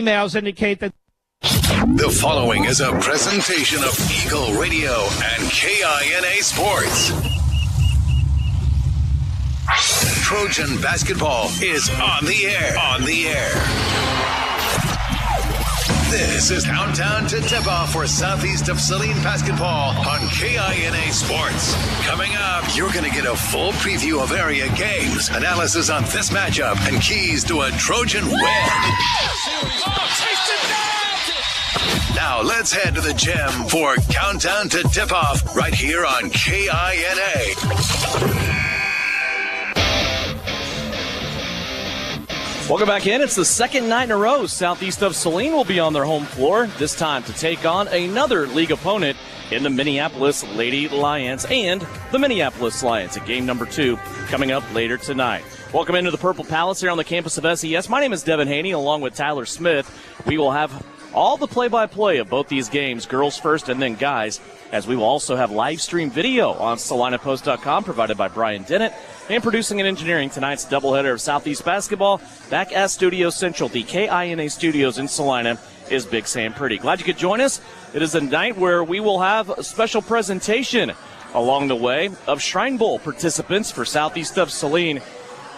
Emails indicate that the following is a presentation of Eagle Radio and KINA Sports. Trojan basketball is on the air. This is Countdown to Tip-Off for Southeast of Saline basketball on KINA Sports. Coming up, you're going to get a full preview of area games, analysis on this matchup, and keys to a Trojan win. Now let's head to the gym for Countdown to Tip-Off right here on KINA. Welcome back in. It's the second night in a row Southeast of Saline will be on their home floor, this time to take on another league opponent in the Minneapolis Lady Lions and the Minneapolis Lions at game number 2 coming up later tonight. Welcome into the Purple Palace here on the campus of SES. My name is Devin Haney along with Tyler Smith. We will have all the play-by-play of both these games, girls first and then guys, as we will also have live stream video on SalinaPost.com provided by Brian Dennett. And producing and engineering tonight's doubleheader of Southeast basketball back at Studio Central, the KINA studios in Salina, is Big Sam Pretty. Glad you could join us. It is a night where we will have a special presentation along the way of Shrine Bowl participants for Southeast of Saline.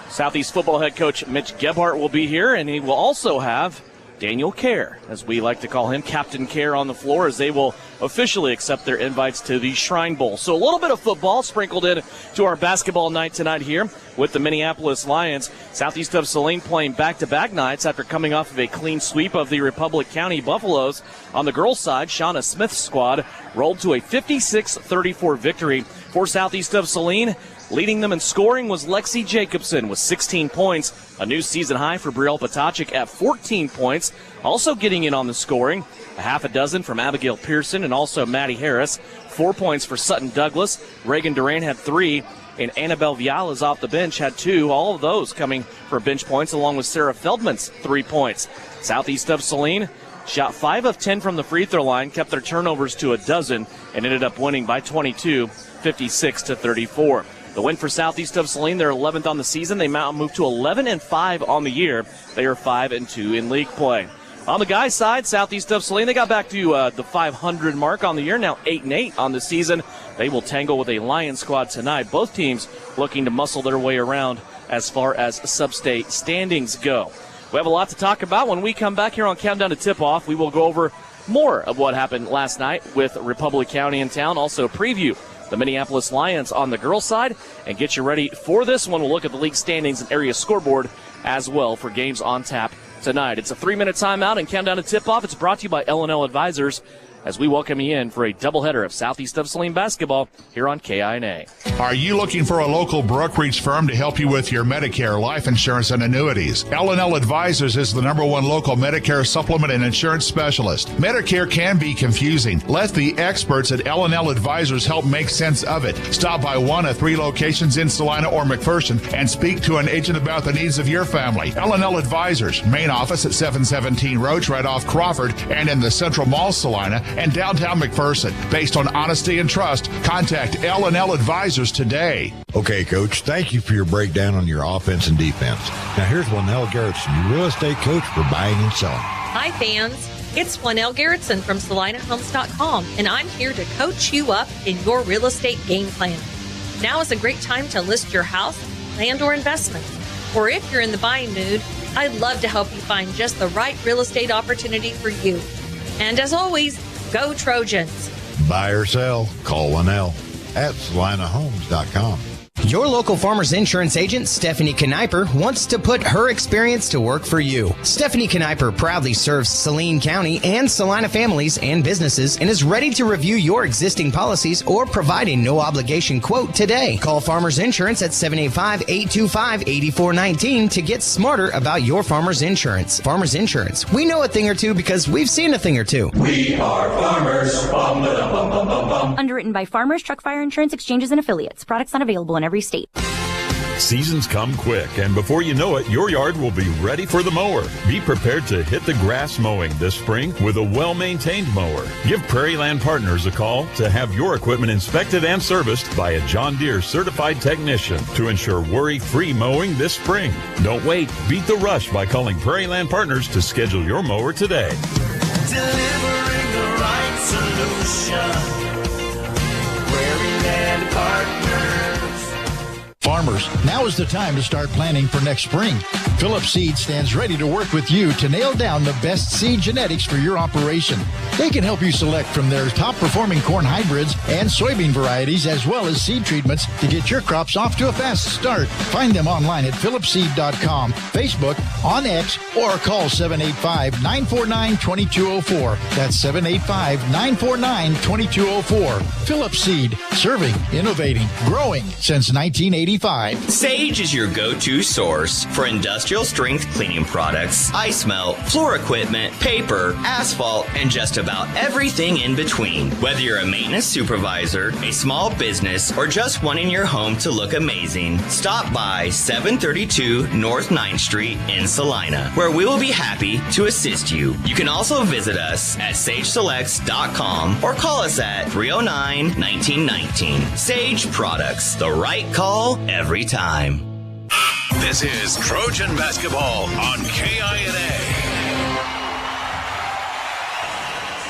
Southeast football head coach Mitch Gebhardt will be here, and he will also have Daniel Kerr, as we like to call him, Captain Kerr, on the floor as they will officially accept their invites to the Shrine Bowl. So a little bit of football sprinkled in to our basketball night tonight here with the Minneapolis Lions. Southeast of Saline playing back-to-back nights after coming off of a clean sweep of the Republic County Buffaloes. On the girls' side, Shauna Smith's squad rolled to a 56-34 victory for Southeast of Saline. Leading them in scoring was Lexi Jacobson with 16 points, a new season high for Brielle Potachik at 14 points. Also getting in on the scoring, a half a dozen from Abigail Pearson and also Maddie Harris. 4 points for Sutton Douglas. Reagan Duran had 3, and Annabelle Vialas off the bench had 2. All of those coming for bench points, along with Sarah Feldman's 3 points. Southeast of Saline shot 5 of 10 from the free throw line, kept their turnovers to a dozen, and ended up winning by 22, 56-34. The win for Southeast of Saline, they're 11th on the season. They move to 11-5 on the year. They are 5-2 in league play. On the guys' side, Southeast of Saline, they got back to the 500 mark on the year, now 8-8 on the season. They will tangle with a Lions squad tonight. Both teams looking to muscle their way around as far as sub-state standings go. We have a lot to talk about. When we come back here on Countdown to Tip-Off, we will go over more of what happened last night with Republic County in town, also preview the Minneapolis Lions on the girls' side, and get you ready for this one. We'll look at the league standings and area scoreboard as well for games on tap tonight. It's a 3-minute timeout and Countdown to Tip-Off. It's brought to you by L&L Advisors as we welcome you in for a doubleheader of Southeast of Saline basketball here on KINA. Are you looking for a local brokerage firm to help you with your Medicare, life insurance, and annuities? L&L Advisors is the #1 local Medicare supplement and insurance specialist. Medicare can be confusing. Let the experts at L&L Advisors help make sense of it. Stop by one of 3 locations in Salina or McPherson and speak to an agent about the needs of your family. L&L Advisors, main office at 717 Roach, right off Crawford, and in the Central Mall, Salina, and downtown McPherson. Based on honesty and trust, contact L&L Advisors today. Okay, Coach, thank you for your breakdown on your offense and defense. Now here's Lynell Garrettson, your real estate coach for buying and selling. Hi, fans. It's Lynell Garrettson from SalinaHomes.com, and I'm here to coach you up in your real estate game plan. Now is a great time to list your house, land, or investment. Or if you're in the buying mood, I'd love to help you find just the right real estate opportunity for you. And as always, go Trojans. Buy or sell, call Lynell at SalinaHomes.com. Your local Farmers Insurance agent, Stephanie Kniper, wants to put her experience to work for you. Stephanie Kniper proudly serves Saline County and Salina families and businesses and is ready to review your existing policies or provide a no-obligation quote today. Call Farmers Insurance at 785-825-8419 to get smarter about your Farmers Insurance. Farmers Insurance. We know a thing or two because we've seen a thing or two. We are Farmers. Bum, bum, bum, bum, bum. Underwritten by Farmers Truck Fire Insurance Exchanges and Affiliates. Products not available in every state. Seasons come quick, and before you know it, your yard will be ready for the mower. Be prepared to hit the grass mowing this spring with a well-maintained mower. Give Prairieland Partners a call to have your equipment inspected and serviced by a John Deere certified technician to ensure worry-free mowing this spring. Don't wait. Beat the rush by calling Prairieland Partners to schedule your mower today. Delivering the right solution. Prairieland Partners. Farmers, now is the time to start planning for next spring. Phillips Seed stands ready to work with you to nail down the best seed genetics for your operation. They can help you select from their top-performing corn hybrids and soybean varieties, as well as seed treatments to get your crops off to a fast start. Find them online at phillipsseed.com, Facebook, on X, or call 785-949-2204. That's 785-949-2204. Phillips Seed, serving, innovating, growing since 1985. Sage is your go-to source for industrial strength cleaning products, ice melt, floor equipment, paper, asphalt, and just about everything in between. Whether you're a maintenance supervisor, a small business, or just wanting your home to look amazing, stop by 732 North 9th Street in Salina, where we will be happy to assist you. You can also visit us at sageselects.com or call us at 309-1919. Sage Products, the right call every time. This is Trojan Basketball on KINA.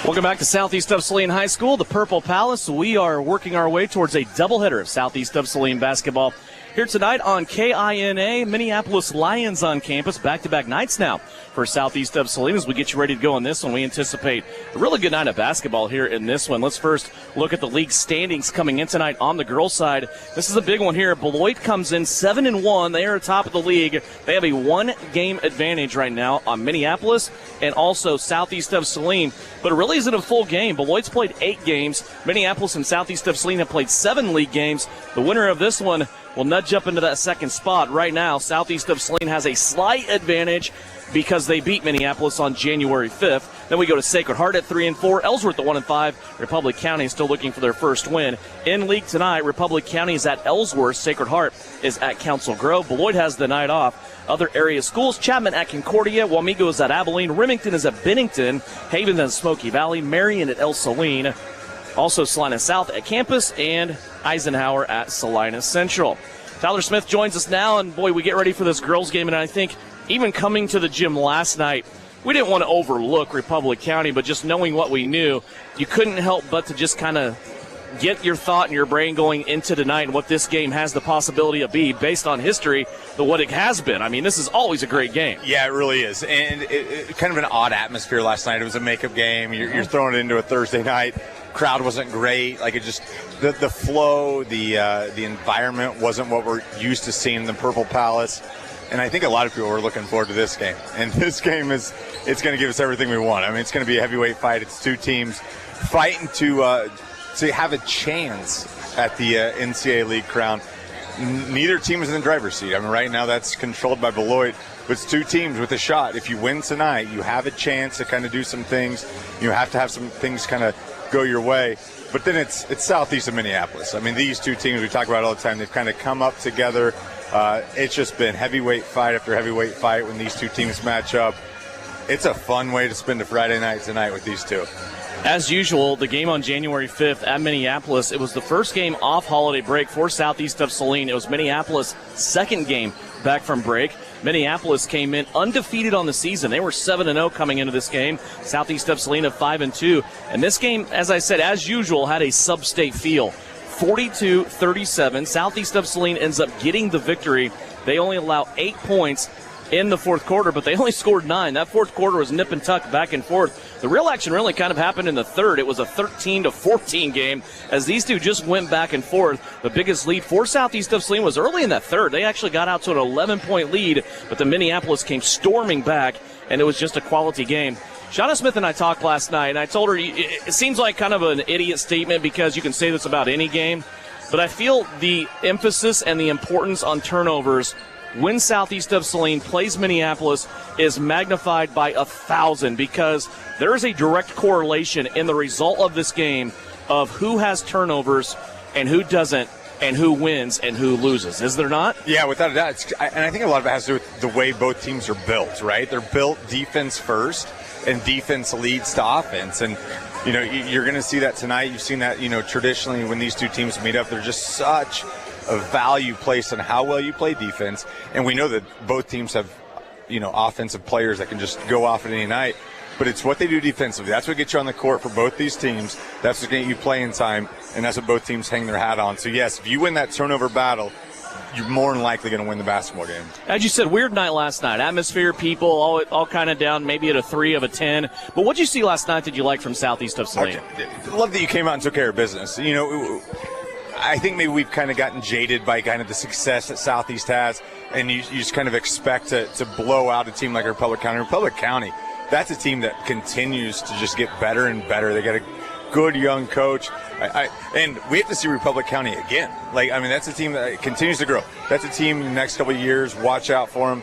Welcome back to Southeast of Saline High School, the Purple Palace. We are working our way towards a doubleheader of Southeast of Saline basketball here tonight on KINA. Minneapolis Lions on campus, back-to-back nights now for Southeast of Saline. As we get you ready to go on this one, we anticipate a really good night of basketball here in this one. Let's first look at the league standings coming in tonight on the girls' side. This is a big one here. Beloit comes in 7-1. They are atop of the league. They have a one-game advantage right now on Minneapolis and also Southeast of Saline. But it really isn't a full game. Beloit's played 8 games. Minneapolis and Southeast of Saline have played 7 league games. The winner of this one will nudge up into that second spot. Right now, Southeast of Saline has a slight advantage because they beat Minneapolis on January 5th. Then we go to Sacred Heart at 3-4, Ellsworth at 1-5. Republic County is still looking for their first win. In league tonight, Republic County is at Ellsworth. Sacred Heart is at Council Grove. Beloit has the night off. Other area schools, Chapman at Concordia, Wamego is at Abilene, Remington is at Bennington, Haven at Smoky Valley, Marion at El Saline. Also Salina South at Campus, and Eisenhower at Salina Central. Tyler Smith joins us now, and boy, we get ready for this girls game, and I think even coming to the gym last night, we didn't want to overlook Republic County, but just knowing what we knew, you couldn't help but to just kind of get your thought and your brain going into tonight and what this game has the possibility of be based on history, but what it has been. I mean, this is always a great game. Yeah, it really is. And it kind of an odd atmosphere last night. It was a makeup game. You're throwing it into a Thursday night. Crowd wasn't great. Like, it just the flow, the environment wasn't what we're used to seeing in the Purple Palace. And I think a lot of people were looking forward to this game. And this game it's going to give us everything we want. I mean, it's going to be a heavyweight fight. It's 2 teams fighting to have a chance at the NCAA League crown. Neither team is in the driver's seat. I mean, right now that's controlled by Beloit. But it's 2 teams with a shot. If you win tonight, you have a chance to kind of do some things. You have to have some things kind of go your way. But then it's southeast of Minneapolis. I mean, these 2 teams we talk about all the time, they've kind of come up together. It's just been heavyweight fight after heavyweight fight when these 2 teams match up. It's a fun way to spend a Friday night tonight with these 2. As usual, the game on January 5th at Minneapolis, it was the first game off holiday break for Southeast of Saline. It was Minneapolis' second game back from break. Minneapolis came in undefeated on the season. They were 7-0 coming into this game. Southeast of Saline of 5-2. And this game, as I said, as usual, had a sub-state feel. 42-37. Southeast of Saline ends up getting the victory. They only allow 8 points in the fourth quarter, but they only scored 9. That fourth quarter was nip and tuck back and forth. The real action really kind of happened in the third. It was a 13-14 game as these 2 just went back and forth. The biggest lead for Southeast of Saline was early in that third. They actually got out to an 11-point lead, but the Minneapolis came storming back, and it was just a quality game. Shauna Smith and I talked last night, and I told her it seems like kind of an idiot statement because you can say this about any game, but I feel the emphasis and the importance on turnovers when Southeast of Saline plays Minneapolis is magnified by 1,000 because there is a direct correlation in the result of this game of who has turnovers and who doesn't and who wins and who loses, is there not? Yeah, without a doubt. And I think a lot of it has to do with the way both teams are built, right? They're built defense first, and defense leads to offense. And, you're going to see that tonight. You've seen that, traditionally when these two teams meet up, they're just such a value placed on how well you play defense. And we know that both teams have, offensive players that can just go off at any night. But it's what they do defensively. That's what gets you on the court for both these teams. That's what's going to get you playing time, and that's what both teams hang their hat on. So, yes, if you win that turnover battle, you're more than likely going to win the basketball game. As you said, weird night last night. Atmosphere, people, all kind of down, maybe at a 3 of a 10. But what did you see last night that you like from Southeast of Saline? I love that you came out and took care of business. I think maybe we've kind of gotten jaded by kind of the success that Southeast has, and you just kind of expect to blow out a team like Republic County. Republic County, that's a team that continues to just get better and better. They got a good young coach. And we have to see Republic County again. That's a team that continues to grow. That's a team in the next couple of years. Watch out for them.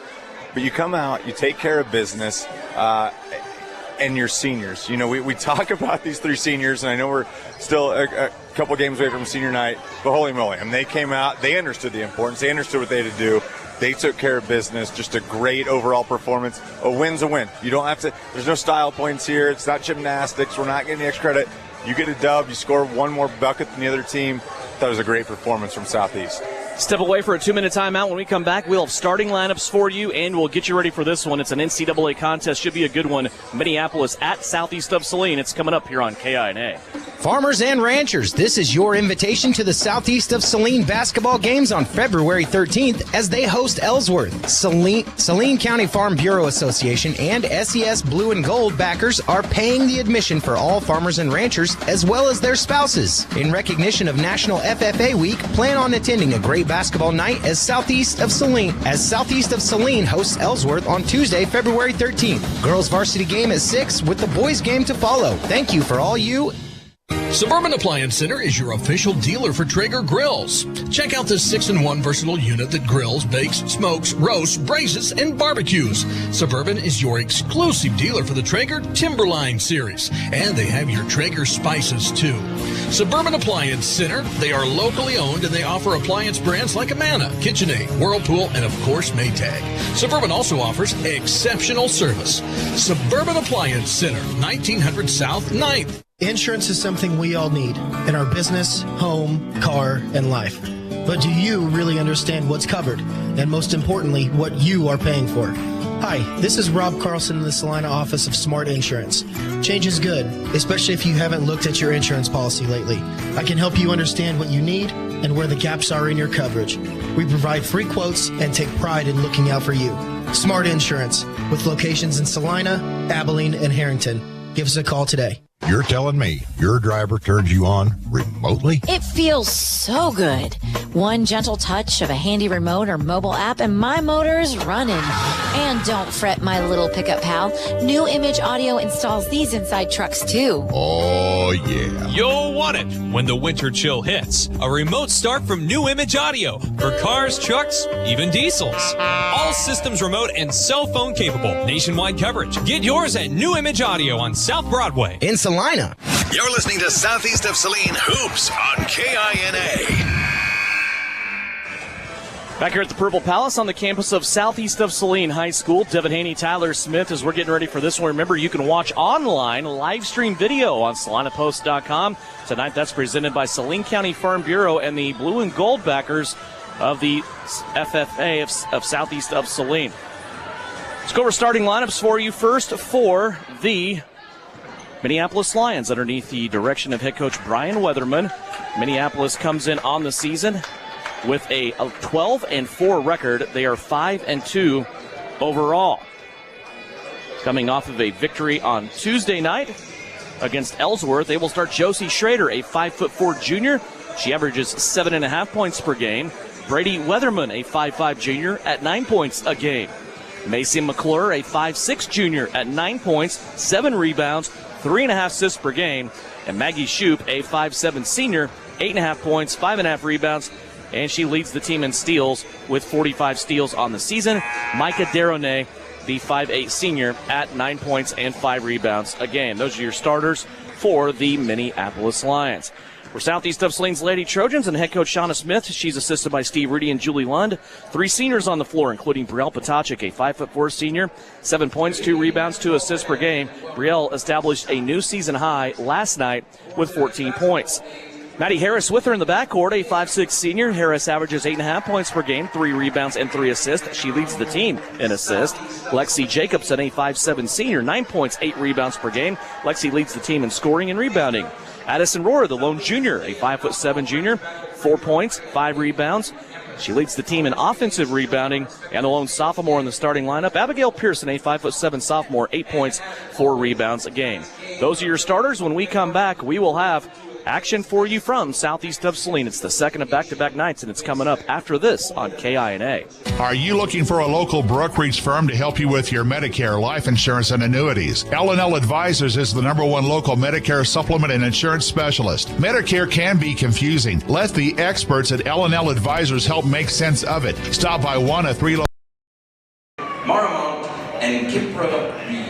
But you come out, you take care of business, and your seniors. We talk about these 3 seniors, and I know we're still a couple games away from senior night, but holy moly. They came out, they understood the importance, they understood what they had to do. They took care of business. Just a great overall performance. A win's a win. You don't have to, there's no style points here. It's not gymnastics. We're not getting the extra credit. You get a dub. You score one more bucket than the other team. That was a great performance from Southeast. Step away for a 2-minute timeout. When we come back, we'll have starting lineups for you, and we'll get you ready for this one. It's an NCAA contest. Should be a good one. Minneapolis at Southeast of Saline. It's coming up here on KINA. Farmers and ranchers, this is your invitation to the Southeast of Saline basketball games on February 13th as they host Ellsworth. Saline County Farm Bureau Association and SES Blue and Gold backers are paying the admission for all farmers and ranchers as well as their spouses. In recognition of National FFA Week, plan on attending a great basketball night as Southeast of Saline hosts Ellsworth on Tuesday, February 13th. Girls varsity game at 6 with the boys game to follow. Thank you for all you. Suburban Appliance Center is your official dealer for Traeger grills. Check out this 6-in-1 versatile unit that grills, bakes, smokes, roasts, braised, and barbecues. Suburban is your exclusive dealer for the Traeger Timberline series, and they have your Traeger spices too. Suburban Appliance Center, they are locally owned and they offer appliance brands like Amana, KitchenAid, Whirlpool, and of course Maytag. Suburban also offers exceptional service. Suburban Appliance Center, 1900 South 9th. Insurance is something we all need in our business, home, car, and life. But do you really understand what's covered? And most importantly, what you are paying for? Hi, this is Rob Carlson in the Salina office of Smart Insurance. Change is good, especially if you haven't looked at your insurance policy lately. I can help you understand what you need and where the gaps are in your coverage. We provide free quotes and take pride in looking out for you. Smart Insurance, with locations in Salina, Abilene, and Harrington. Give us a call today. You're telling me your driver turns you on remotely? It feels so good. One gentle touch of a handy remote or mobile app and my motor's running. And don't fret, my little pickup pal. New Image Audio installs these inside trucks too. Oh, yeah. You'll want it when the winter chill hits. A remote start from New Image Audio for cars, trucks, even diesels. All systems remote and cell phone capable. Nationwide coverage. Get yours at New Image Audio on South Broadway. In Salina. You're listening to Southeast of Saline Hoops on KINA. Back here at the Purple Palace on the campus of Southeast of Saline High School. Devin Haney, Tyler Smith, as we're getting ready for this one. Remember, you can watch online live stream video on SalinaPost.com. Tonight, that's presented by Saline County Farm Bureau and the Blue and Gold backers of the FFA of Southeast of Saline. Let's go over starting lineups for you. First, for the Minneapolis Lions, underneath the direction of head coach Brian Weatherman. Minneapolis comes in on the season with a 12-4 record. They are 5-2 overall. Coming off of a victory on Tuesday night against Ellsworth, they will start Josie Schrader, a 5'4" junior. She averages 7.5 points per game. Brady Weatherman, a 5'5" junior, at 9 points a game. Macy McClure, a 5'6" junior, at 9 points, 7 rebounds, 3.5 assists per game. And Maggie Shoup, a 5'7" senior, 8.5 points, 5.5 rebounds, and she leads the team in steals with 45 steals on the season. Micah Deronay, the 5'8" senior, at 9 points and 5 rebounds a game. Those are your starters for the Minneapolis Lions. For Southeast of Saline's Lady Trojans and head coach Shauna Smith, she's assisted by Steve Rudy and Julie Lund. 3 seniors on the floor, including Brielle Potacek, a 5'4" senior, 7 points, 2 rebounds, 2 assists per game. Brielle established a new season high last night with 14 points. Maddie Harris with her in the backcourt, a 5'6" senior. Harris averages 8.5 points per game, 3 rebounds, and 3 assists. She leads the team in assists. Lexi Jacobson, a 5'7" senior, 9 points, 8 rebounds per game. Lexi leads the team in scoring and rebounding. Addison Rohrer, the lone junior, a 5'7" junior, 4 points, 5 rebounds. She leads the team in offensive rebounding. And the lone sophomore in the starting lineup, Abigail Pearson, a 5'7" sophomore, 8 points, 4 rebounds a game. Those are your starters. When we come back, we will have action for you from Southeast of Saline. It's the second of back-to-back nights, and it's coming up after this on KINA. Are you looking for a local brokerage firm to help you with your Medicare, life insurance, and annuities? L&L Advisors is the #1 local Medicare supplement and insurance specialist. Medicare can be confusing. Let the experts at L&L Advisors help make sense of it. Stop by one of 3 Maramount and Kipra Reed.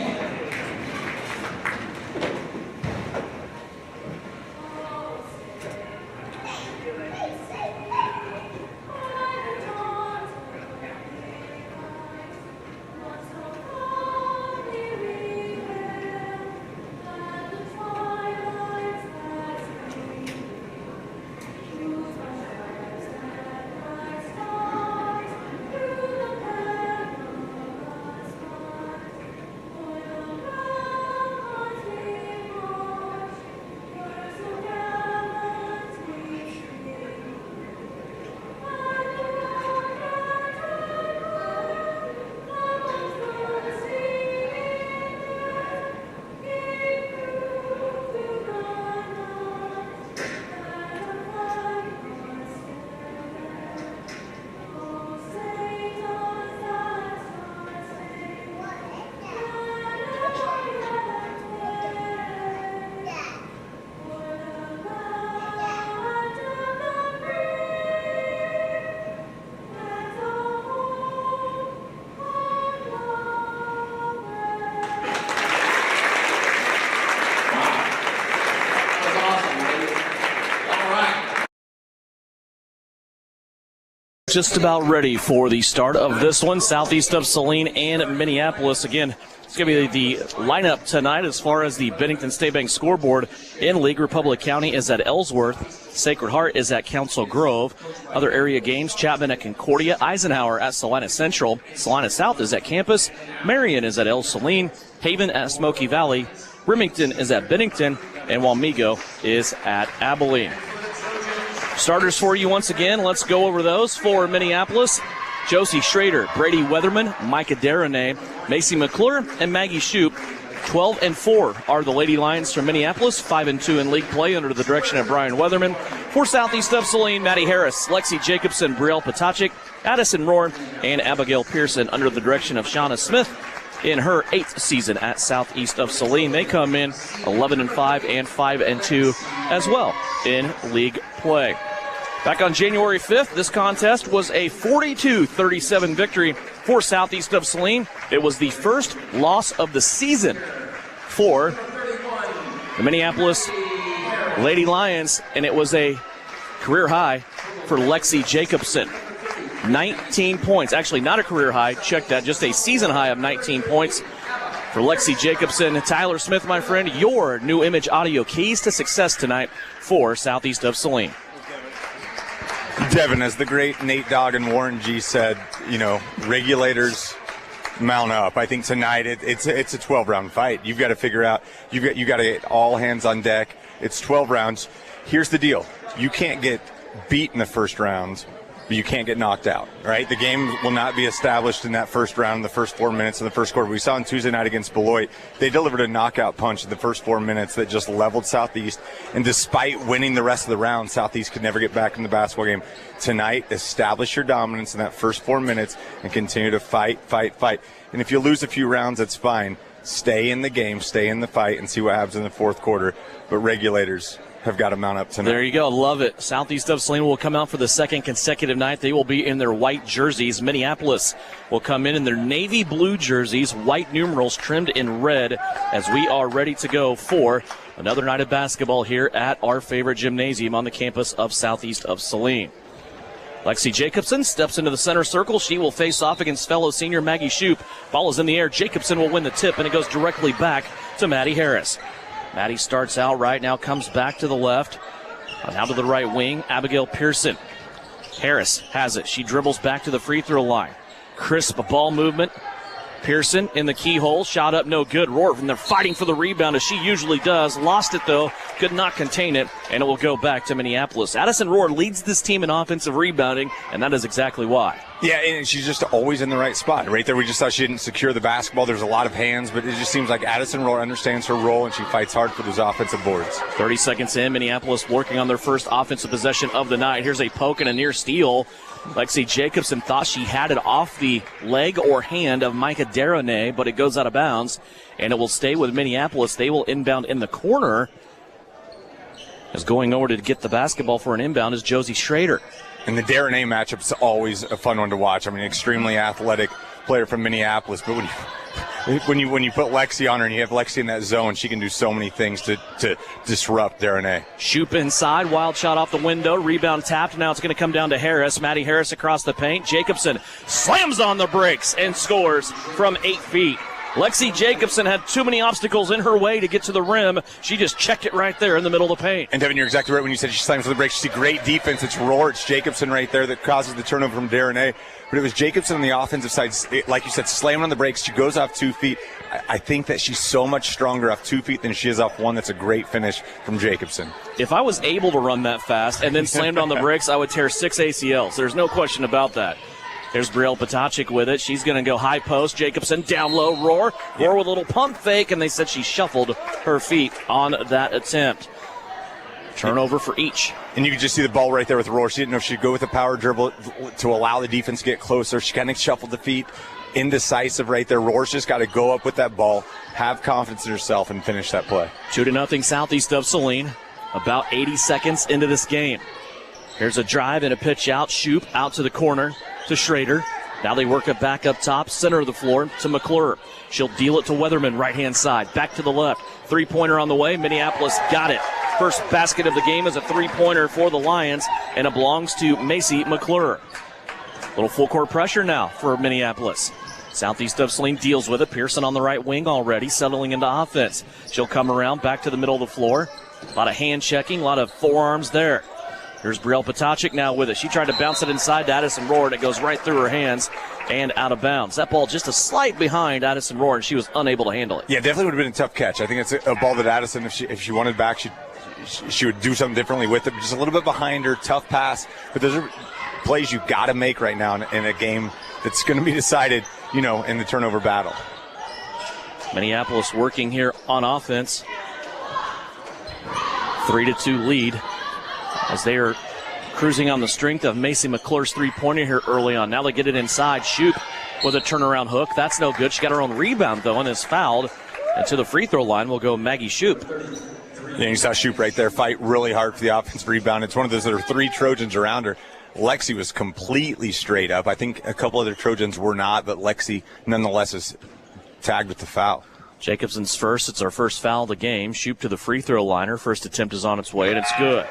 Just about ready for the start of this one. Southeast of Saline and Minneapolis. Again, it's going to be the lineup tonight as far as the Bennington State Bank scoreboard in League. Republic County is at Ellsworth. Sacred Heart is at Council Grove. Other area games, Chapman at Concordia. Eisenhower at Salina Central. Salina South is at Campus. Marion is at El Saline. Haven at Smoky Valley. Remington is at Bennington. And Wamego is at Abilene. Starters for you once again. Let's go over those. For Minneapolis, Josie Schrader, Brady Weatherman, Micah Darnay, Macy McClure, and Maggie Shoup. 12-4 are the Lady Lions from Minneapolis, 5-2 in league play under the direction of Brian Weatherman. For Southeast of Saline, Maddie Harris, Lexi Jacobson, Brielle Potacek, Addison Rohrer, and Abigail Pearson under the direction of Shauna Smith in her 8th season at Southeast of Saline. They come in 11-5 and 5-2 as well in league play. Back on January 5th, this contest was a 42-37 victory for Southeast of Saline. It was the first loss of the season for the Minneapolis Lady Lions, and it was a career high for Lexi Jacobson. 19 points. Actually, not a career high. Check that. Just a season high of 19 points for Lexi Jacobson. Tyler Smith, my friend, your new image audio keys to success tonight for Southeast of Saline. Devin, as the great Nate Dogg and Warren G said, regulators mount up. I think tonight it's a 12-round fight. You've got to figure out, you got to get all hands on deck. It's 12 rounds. Here's the deal. You can't get beat in the first round, but you can't get knocked out, right? The game will not be established in that first round, in the first 4 minutes of the first quarter. We saw on Tuesday night against Beloit, they delivered a knockout punch in the first 4 minutes that just leveled Southeast. And despite winning the rest of the round, Southeast could never get back in the basketball game. Tonight, establish your dominance in that first 4 minutes and continue to fight. And if you lose a few rounds, that's fine. Stay in the game, stay in the fight, and see what happens in the fourth quarter. But regulators, have got to mount up tonight. There you go. Love it. Southeast of Saline will come out for the second consecutive night. They will be in their white jerseys. Minneapolis will come in their navy blue jerseys, white numerals trimmed in red, as we are ready to go for another night of basketball here at our favorite gymnasium on the campus of Southeast of Saline. Lexi Jacobson steps into the center circle. She will face off against fellow senior Maggie Shoup. Ball is in the air. Jacobson will win the tip, and it goes directly back to Maddie Harris. Maddie starts out right, now comes back to the left. Now to the right wing, Abigail Pearson. Harris has it. She dribbles back to the free throw line. Crisp ball movement. Pearson in the keyhole. Shot up, no good. Rohr from there fighting for the rebound as she usually does. Lost it, though. Could not contain it, and it will go back to Minneapolis. Addison Rohr leads this team in offensive rebounding, and that is exactly why. Yeah, and she's just always in the right spot. Right there, we just thought she didn't secure the basketball. There's a lot of hands, but it just seems like Addison Rohr understands her role, and she fights hard for those offensive boards. 30 seconds in, Minneapolis working on their first offensive possession of the night. Here's a poke and a near steal. Lexi Jacobson thought she had it off the leg or hand of Micah Deronay, but it goes out of bounds, and it will stay with Minneapolis. They will inbound in the corner. As going over to get the basketball for an inbound is Josie Schrader. And the Deronay matchup's always a fun one to watch. I mean, extremely athletic player from Minneapolis, but when you put Lexi on her and you have Lexi in that zone, she can do so many things to disrupt Deronay. Shoup inside, wild shot off the window, rebound tapped. Now it's going to come down to Harris. Maddie Harris across the paint. Jacobson slams on the brakes and scores from 8 feet. Lexi Jacobson had too many obstacles in her way to get to the rim. She just checked it right there in the middle of the paint. And Devin, you're exactly right when you said she slams on the brakes. You see great defense. It's Rohr, it's Jacobson right there that causes the turnover from Deronay. But it was Jacobson on the offensive side, like you said, slamming on the brakes. She goes off 2 feet. I think that she's so much stronger off 2 feet than she is off one. That's a great finish from Jacobson. If I was able to run that fast and then slammed on the brakes, I would tear 6 ACLs. There's no question about that. There's Brielle Potachik with it. She's going to go high post. Jacobson down low. Rohr with a little pump fake, and they said she shuffled her feet on that attempt. Turnover for each. And you can just see the ball right there with Rohr. She didn't know if she'd go with a power dribble to allow the defense to get closer. She kind of shuffled the feet. Indecisive right there. Rohr's just got to go up with that ball, have confidence in herself, and finish that play. 2-0 Southeast of Saline. About 80 seconds into this game. Here's a drive and a pitch out. Shoup out to the corner to Schrader. Now they work it back up top, center of the floor to McClure. She'll deal it to Weatherman, right-hand side. Back to the left. Three-pointer on the way. Minneapolis got it. First basket of the game is a three-pointer for the Lions, and it belongs to Macy McClure. Little full-court pressure now for Minneapolis. Southeast of Saline deals with it. Pearson on the right wing already, settling into offense. She'll come around back to the middle of the floor. A lot of hand-checking, a lot of forearms there. Here's Brielle Potachik now with it. She tried to bounce it inside to Addison Rohr, and it goes right through her hands and out of bounds. That ball just a slight behind Addison Rohr, and she was unable to handle it. Yeah, definitely would have been a tough catch. I think it's a ball that Addison, if she wanted back, she would do something differently with it. Just a little bit behind her, tough pass. But those are plays you've got to make right now in a game that's going to be decided, in the turnover battle. Minneapolis working here on offense. 3-2 lead, as they are cruising on the strength of Macy McClure's three-pointer here early on. Now they get it inside. Shoup with a turnaround hook. That's no good. She got her own rebound, though, and is fouled. And to the free throw line will go Maggie Shoup. Yeah, you saw Shoup right there fight really hard for the offensive rebound. It's one of those that are three Trojans around her. Lexi was completely straight up. I think a couple other Trojans were not, but Lexi nonetheless is tagged with the foul. Jacobson's first. It's our first foul of the game. Shoup to the free throw line. Her first attempt is on its way, and it's good.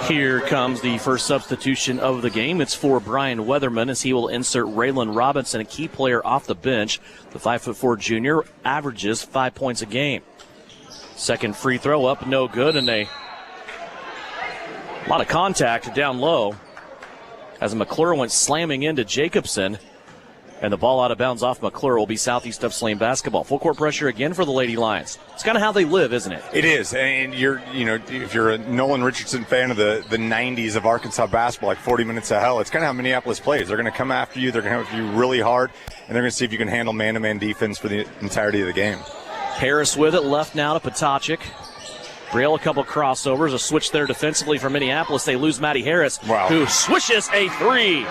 Here comes the first substitution of the game. It's for Brian Weatherman, as he will insert Raylan Robinson, a key player off the bench. The 5'4" junior averages 5 points a game. Second free throw up, no good, and a lot of contact down low as McClure went slamming into Jacobson. And the ball out of bounds off McClure will be Southeast of Saline basketball. Full court pressure again for the Lady Lions. It's kind of how they live, isn't it? It is. And if you're a Nolan Richardson fan of the 90s of Arkansas basketball, like 40 minutes of hell, it's kind of how Minneapolis plays. They're going to come after you. They're going to have you really hard. And they're going to see if you can handle man-to-man defense for the entirety of the game. Harris with it, left now to Potachik. Brielle, a couple crossovers, a switch there defensively for Minneapolis. They lose Maddie Harris, who swishes a three.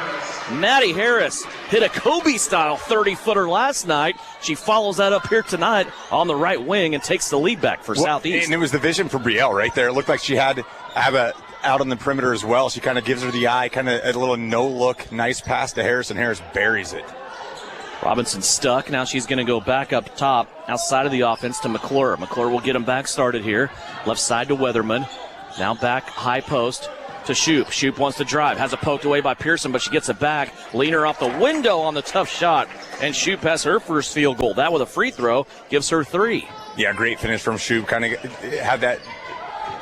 Maddie Harris hit a Kobe-style 30-footer last night. She follows that up here tonight on the right wing and takes the lead back for Southeast. And it was the vision for Brielle right there. It looked like she had to have a out on the perimeter as well. She kind of gives her the eye, kind of a little no-look, nice pass to Harris, and Harris buries it. Robinson stuck. Now she's going to go back up top outside of the offense to McClure. McClure will get him back started here. Left side to Weatherman. Now back high post to Shoup. Shoup wants to drive. Has it poked away by Pearson, but she gets it back. Leaner off the window on the tough shot. And Shoup has her first field goal. That with a free throw gives her 3. Yeah, great finish from Shoup. Kind of had that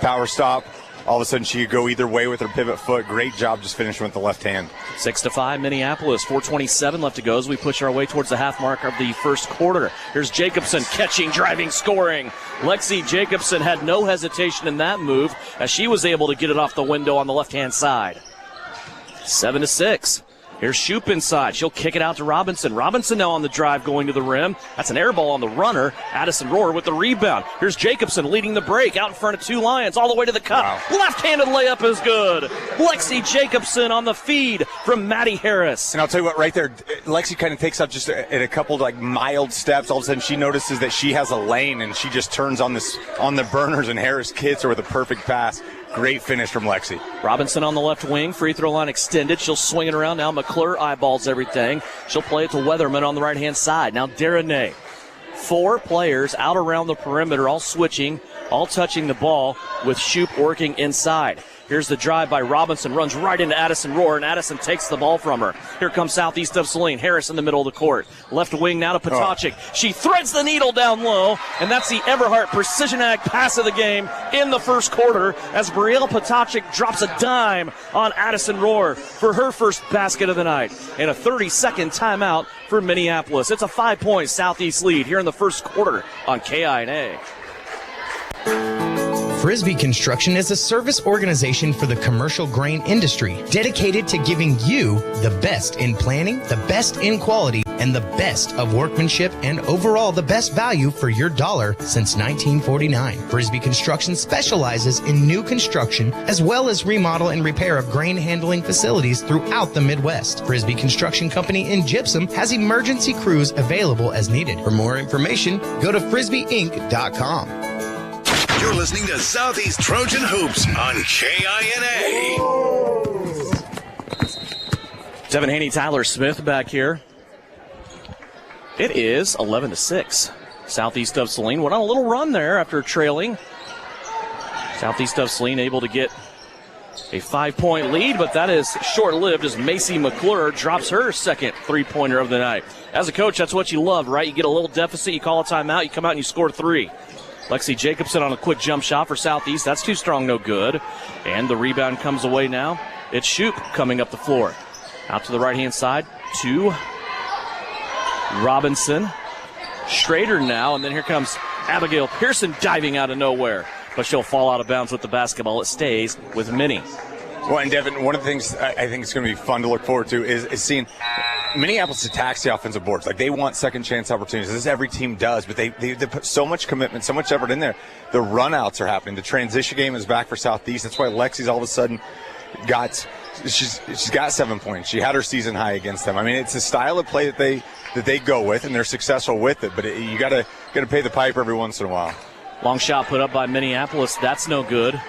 power stop. All of a sudden, she could go either way with her pivot foot. Great job just finishing with the left hand. 6-5 Minneapolis. 4:27 left to go as we push our way towards the half mark of the first quarter. Here's Jacobson catching, driving, scoring. Lexi Jacobson had no hesitation in that move as she was able to get it off the window on the left-hand side. 7-6. Here's Shoup inside. She'll kick it out to Robinson. Robinson now on the drive going to the rim. That's an air ball on the runner. Addison Rohr with the rebound. Here's Jacobson leading the break out in front of 2 Lions all the way to the cup. Wow. Left-handed layup is good. Lexi Jacobson on the feed from Maddie Harris. And I'll tell you what, right there, Lexi kind of takes up just a couple of mild steps. All of a sudden she notices that she has a lane and she just turns on the burners, and Harris hits her with a perfect pass. Great finish from Lexi. Robinson on the left wing, free throw line extended. She'll swing it around now. McClure eyeballs everything. She'll play it to Weatherman on the right-hand side. Now Derenay. 4 players out around the perimeter, all switching, all touching the ball with Shoup working inside. Here's the drive by Robinson, runs right into Addison Rohr, and Addison takes the ball from her. Here comes Southeast of Saline. Harris in the middle of the court. Left wing now to Potocik. She threads the needle down low, and that's the Everhart Precision Ag pass of the game in the first quarter as Brielle Potocik drops a dime on Addison Rohr for her first basket of the night. And a 30-second timeout for Minneapolis. It's a 5-point Southeast lead here in the first quarter on KINA. Frisbee Construction is a service organization for the commercial grain industry dedicated to giving you the best in planning, the best in quality, and the best of workmanship, and overall the best value for your dollar since 1949. Frisbee Construction specializes in new construction as well as remodel and repair of grain handling facilities throughout the Midwest. Frisbee Construction Company in Gypsum has emergency crews available as needed. For more information, go to frisbeeinc.com. You're listening to Southeast Trojan Hoops on KINA. Devin Haney, Tyler Smith back here. It is 11-6. Southeast of Saline went on a little run there after trailing. Southeast of Saline able to get a 5-point lead, but that is short-lived as Macy McClure drops her second 3-pointer of the night. As a coach, that's what you love, right? You get a little deficit, you call a timeout, you come out and you score 3. Lexi Jacobson on a quick jump shot for Southeast. That's too strong, no good. And the rebound comes away now. It's Shoup coming up the floor. Out to the right-hand side to Robinson. Schrader now, and then here comes Abigail Pearson diving out of nowhere. But she'll fall out of bounds with the basketball. It stays with Minnie. Well, and Devin, one of the things I think it's going to be fun to look forward to is seeing Minneapolis attacks the offensive boards. Like, they want second chance opportunities. This every team does, but they put so much commitment, so much effort in there. The runouts are happening. The transition game is back for Southeast. That's why Lexi's all of a sudden she's got 7 points. She had her season high against them. I mean, it's a style of play that they go with, and they're successful with it. But you got to pay the piper every once in a while. Long shot put up by Minneapolis. That's no good.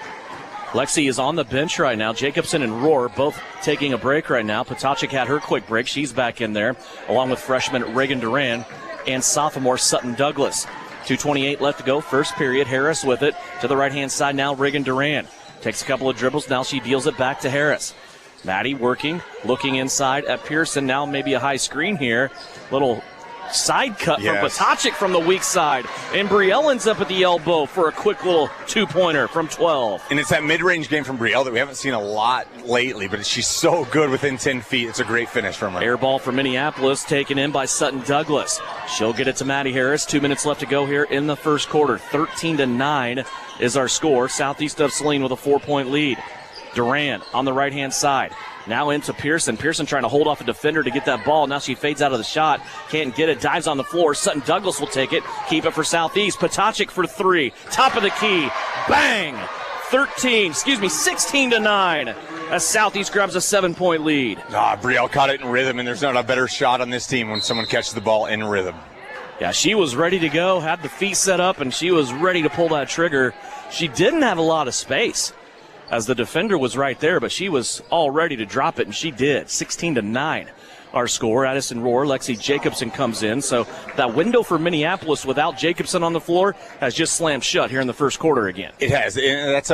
Lexi is on the bench right now. Jacobson and Rohr both taking a break right now. Potocik had her quick break. She's back in there, along with freshman Reagan Duran and sophomore Sutton Douglas. 2:28 left to go. First period. Harris with it to the right-hand side now. Reagan Duran takes a couple of dribbles. Now she deals it back to Harris. Maddie working, looking inside at Pearson. Now maybe a high screen here. Little side cut from Potocik from the weak side. And Brielle ends up at the elbow for a quick little 2-pointer from 12. And it's that mid-range game from Brielle that we haven't seen a lot lately, but she's so good within 10 feet. It's a great finish from her. Air ball for Minneapolis taken in by Sutton Douglas. She'll get it to Maddie Harris. 2 minutes left to go here in the first quarter. 13-9 is our score. Southeast of Saline with a 4-point lead. Duran on the right-hand side. Now into Pearson. Pearson trying to hold off a defender to get that ball. Now she fades out of the shot. Can't get it. Dives on the floor. Sutton Douglas will take it. Keep it for Southeast. Potachik for three. Top of the key. Bang! 16-9 as Southeast grabs a 7-point lead. Brielle caught it in rhythm, and there's not a better shot on this team when someone catches the ball in rhythm. Yeah, she was ready to go, had the feet set up, and she was ready to pull that trigger. She didn't have a lot of space as the defender was right there, but she was all ready to drop it, and she did. 16-9. Our score. Addison Rohr, Lexi Jacobson comes in. So that window for Minneapolis without Jacobson on the floor has just slammed shut here in the first quarter again. It has. And that's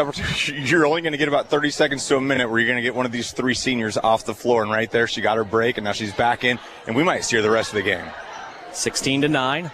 you're only going to get about 30 seconds to a minute where you're going to get one of these three seniors off the floor. And right there, she got her break, and now she's back in. And we might see her the rest of the game. 16-9.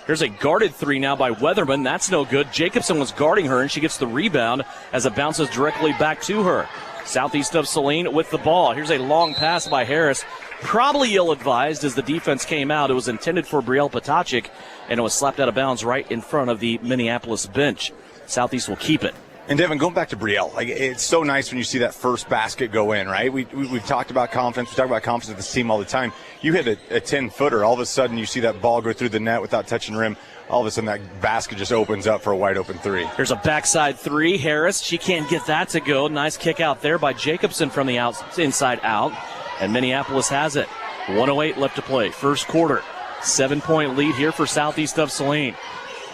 Here's a guarded three now by Weatherman. That's no good. Jacobson was guarding her, and she gets the rebound as it bounces directly back to her. Southeast of Saline with the ball. Here's a long pass by Harris. Probably ill-advised as the defense came out. It was intended for Brielle Potachik, and it was slapped out of bounds right in front of the Minneapolis bench. Southeast will keep it. And Devin, going back to Brielle, it's so nice when you see that first basket go in, right? We've talked about confidence. We talk about confidence with this team all the time. You hit a 10-footer. All of a sudden, you see that ball go through the net without touching rim. All of a sudden, that basket just opens up for a wide-open three. Here's a backside three. Harris, she can't get that to go. Nice kick out there by Jacobson from the inside out. And Minneapolis has it. 1:08 left to play. First quarter. 7-point lead here for Southeast of Saline.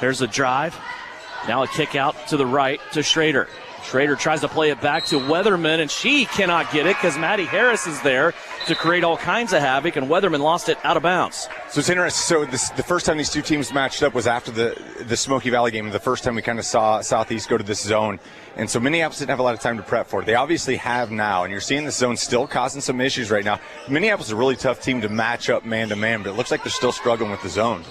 There's a drive. Now a kick out to the right to Schrader. Schrader tries to play it back to Weatherman, and she cannot get it because Maddie Harris is there to create all kinds of havoc, and Weatherman lost it out of bounds. So it's interesting. So the first time these two teams matched up was after the Smoky Valley game, the first time we kind of saw Southeast go to this zone. And so Minneapolis didn't have a lot of time to prep for it. They obviously have now, and you're seeing the zone still causing some issues right now. Minneapolis is a really tough team to match up man-to-man, but it looks like they're still struggling with the zone.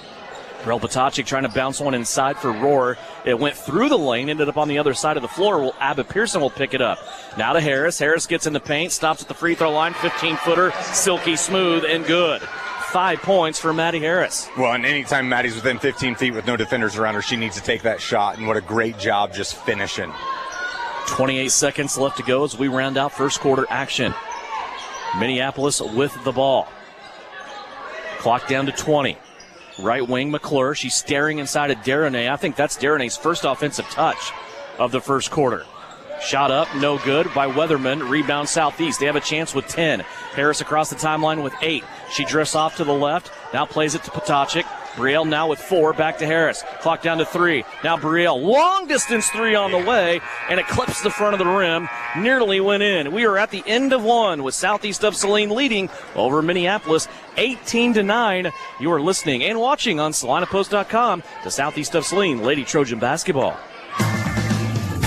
Brielle Potachik trying to bounce one inside for Rohr. It went through the lane, ended up on the other side of the floor. Well, Abba Pearson will pick it up. Now to Harris. Harris gets in the paint, stops at the free throw line. 15-footer, silky smooth and good. 5 points for Maddie Harris. Well, and anytime Maddie's within 15 feet with no defenders around her, she needs to take that shot, and what a great job just finishing. 28 seconds left to go as we round out first quarter action. Minneapolis with the ball. Clock down to 20. Right wing McClure. She's staring inside of Deronay. I think that's Deronay's first offensive touch of the first quarter. Shot up, no good by Weatherman. Rebound Southeast. They have a chance with 10. Harris across the timeline with 8. She drifts off to the left. Now plays it to Potachik. Brielle now with 4. Back to Harris. Clock down to 3. Now Brielle. Long distance 3 on the way. And it clips the front of the rim. Nearly went in. We are at the end of one with Southeast of Saline leading over Minneapolis 18-9. You are listening and watching on SalinaPost.com to Southeast of Saline Lady Trojan basketball.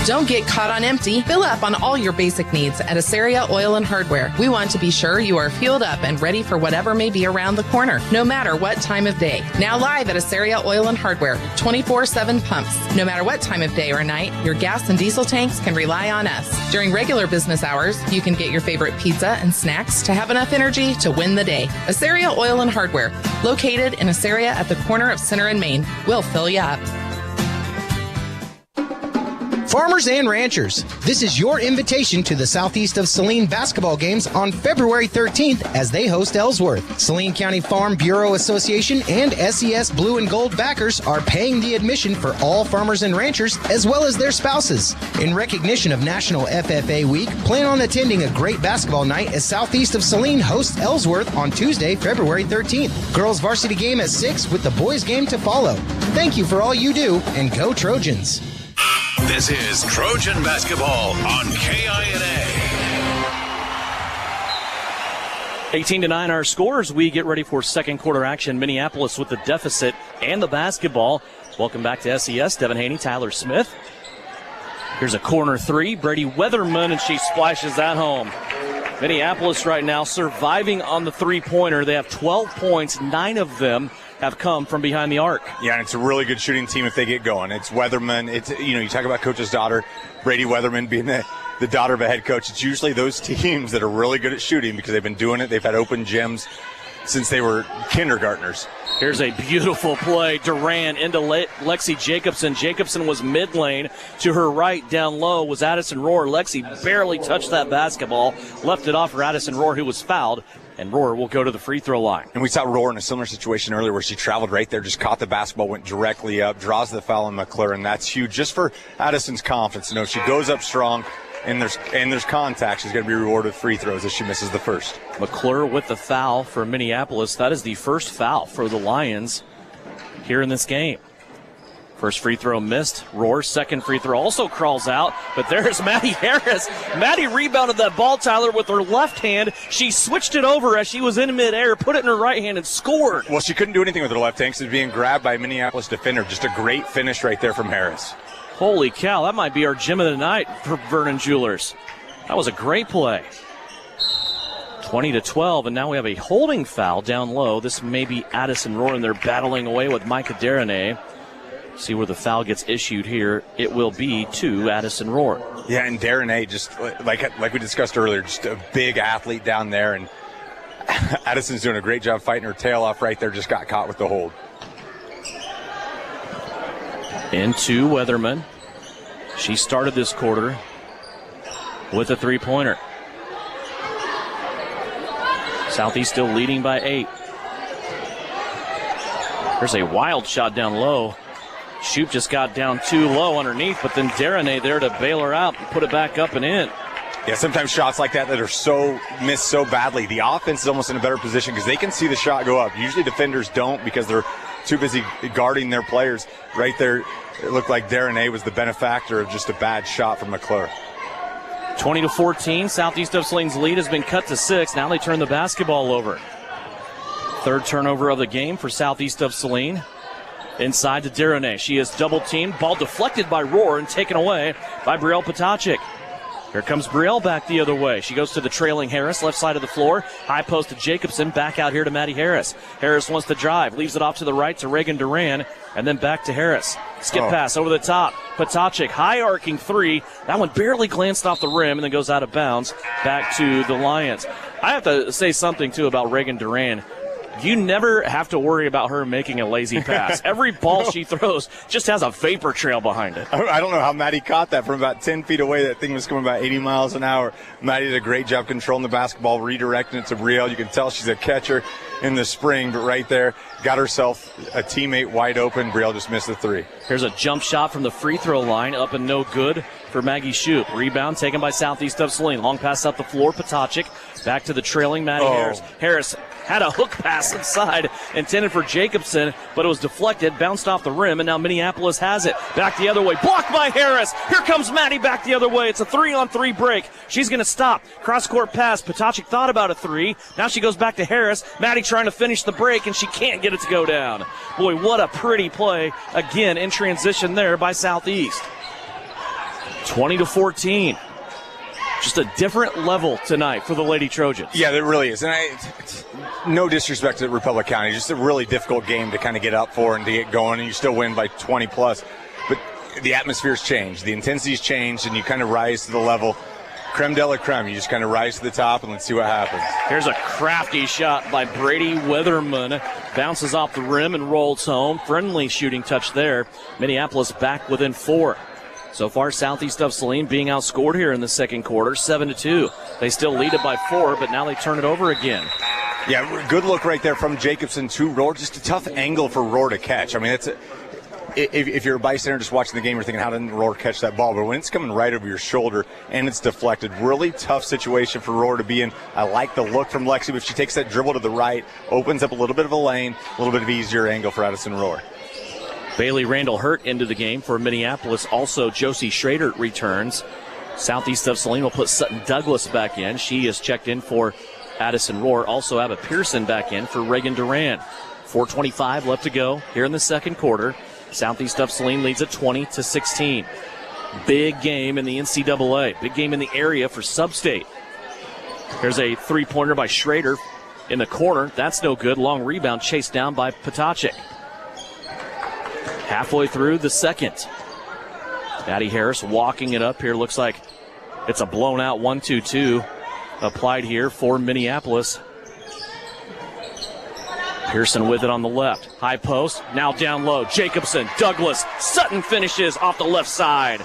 Don't get caught on empty. Fill up on all your basic needs at Asaria Oil and Hardware. We want to be sure you are fueled up and ready for whatever may be around the corner, no matter what time of day. Now live at Asaria Oil and Hardware, 24/7 pumps. No matter what time of day or night, your gas and diesel tanks can rely on us. During regular business hours, you can get your favorite pizza and snacks to have enough energy to win the day. Asaria Oil and Hardware, located in Asaria at the corner of Center and Main. We'll fill you up. Farmers and ranchers, this is your invitation to the Southeast of Saline basketball games on February 13th as they host Ellsworth. Saline County Farm Bureau Association and SES Blue and Gold backers are paying the admission for all farmers and ranchers as well as their spouses. In recognition of National FFA Week, plan on attending a great basketball night as Southeast of Saline hosts Ellsworth on Tuesday, February 13th. Girls varsity game at 6 with the boys game to follow. Thank you for all you do, and go Trojans. This is Trojan Basketball on KINA. 18-9 our scores. We get ready for second quarter action. Minneapolis with the deficit and the basketball. Welcome back to SES. Devin Haney, Tyler Smith. Here's a corner three. Brady Weatherman, and she splashes that home. Minneapolis right now surviving on the three-pointer. They have 12 points. 9 of them have come from behind the arc. Yeah, and it's a really good shooting team if they get going. It's Weatherman. It's, you talk about coach's daughter, Brady Weatherman being the daughter of a head coach. It's usually those teams that are really good at shooting because they've been doing it. They've had open gyms. since they were kindergartners. Here's a beautiful play. Duran into Lexi Jacobson. Jacobson was mid lane. To her right, down low, was Addison Rohr. Lexi barely touched that basketball. Left it off for Addison Rohr, who was fouled. And Rohr will go to the free throw line. And we saw Rohr in a similar situation earlier where she traveled right there, just caught the basketball, went directly up, draws the foul on McClure, and that's huge just for Addison's confidence. You know, if she goes up strong and there's contact, she's going to be rewarded with free throws if she misses the first. McClure with the foul for Minneapolis. That is the first foul for the Lions here in this game. First free throw missed. Rohr's second free throw also crawls out, but there's Maddie Harris. Maddie rebounded that ball, Tyler, with her left hand. She switched it over as she was in midair, put it in her right hand, and scored. Well, she couldn't do anything with her left hand because it was being grabbed by a Minneapolis defender. Just a great finish right there from Harris. Holy cow, that might be our gem of the night for Vernon Jewelers. That was a great play. 20-12, and now we have a holding foul down low. This may be Addison Rohr, and they're battling away with Micah Derenay. See where the foul gets issued here. It will be to Addison Rohr. Yeah, and Derenay, just like we discussed earlier, just a big athlete down there, and Addison's doing a great job fighting her tail off right there, just got caught with the hold. Into Weatherman. She started this quarter with a three-pointer. Southeast still leading by 8. There's a wild shot down low. Shoop just got down too low underneath, but then Derenay there to bail her out and put it back up and in. Yeah, sometimes shots like that are missed so badly, the offense is almost in a better position because they can see the shot go up. Usually defenders don't because they're too busy guarding their players. Right there, it looked like Derenay was the benefactor of just a bad shot from McClure. 20-14, Southeast of Saline's lead has been cut to 6. Now they turn the basketball over. Third turnover of the game for Southeast of Saline. Inside to Derenay. She is double-teamed. Ball deflected by Rohr and taken away by Brielle Potacek. Here comes Brielle back the other way. She goes to the trailing Harris, left side of the floor. High post to Jacobson. Back out here to Maddie Harris. Harris wants to drive. Leaves it off to the right to Reagan Duran. And then back to Harris. Skip pass over the top. Potacek, high arcing three. That one barely glanced off the rim and then goes out of bounds. Back to the Lions. I have to say something, too, about Reagan Duran. You never have to worry about her making a lazy pass. Every ball she throws just has a vapor trail behind it. I don't know how Maddie caught that from about 10 feet away. That thing was coming about 80 miles an hour. Maddie did a great job controlling the basketball, redirecting it to Brielle. You can tell she's a catcher in the spring, but right there, got herself a teammate wide open. Brielle just missed the three. Here's a jump shot from the free throw line, up and no good for Maggie Shoop. Rebound taken by Southeast of Saline. Long pass up the floor, Potacek. Back to the trailing Maddie Harris. Harris had a hook pass inside, intended for Jacobson, but it was deflected, bounced off the rim, and now Minneapolis has it. Back the other way, blocked by Harris. Here comes Maddie back the other way. It's a 3-on-3 break. She's going to stop. Cross-court pass. Potacek thought about a three. Now she goes back to Harris. Maddie trying to finish the break, and she can't get it to go down. Boy, what a pretty play, again, in transition there by Southeast. 20-14. Just a different level tonight for the Lady Trojans. Yeah, there really is. And no disrespect to Republic County, just a really difficult game to kind of get up for and to get going, and you still win by 20+. But the atmosphere's changed. The intensity's changed, and you kind of rise to the level. Creme de la creme. You just kind of rise to the top, and let's see what happens. Here's a crafty shot by Brady Weatherman. Bounces off the rim and rolls home. Friendly shooting touch there. Minneapolis back within 4. So far, Southeast of Saline being outscored here in the second quarter, 7-2. They still lead it by 4, but now they turn it over again. Yeah, good look right there from Jacobson to Rohr. Just a tough angle for Rohr to catch. I mean, if you're a bystander just watching the game, you're thinking, how didn't Rohr catch that ball? But when it's coming right over your shoulder and it's deflected, really tough situation for Rohr to be in. I like the look from Lexi. If she takes that dribble to the right, opens up a little bit of a lane, a little bit of easier angle for Addison Rohr. Bailey Randall Hurt into the game for Minneapolis. Also, Josie Schrader returns. Southeast of Saline will put Sutton Douglas back in. She is checked in for Addison Rohr. Also, Abba Pearson back in for Reagan Duran. 4:25 left to go here in the second quarter. Southeast of Saline leads at 20-16. Big game in the NCAA. Big game in the area for Sub-State. Here's a three-pointer by Schrader in the corner. That's no good. Long rebound chased down by Potacek. Halfway through the second. Maddie Harris walking it up here. Looks like it's a blown out 1-2-2 applied here for Minneapolis. Pearson with it on the left. High post, now down low. Jacobson, Douglas, Sutton finishes off the left side.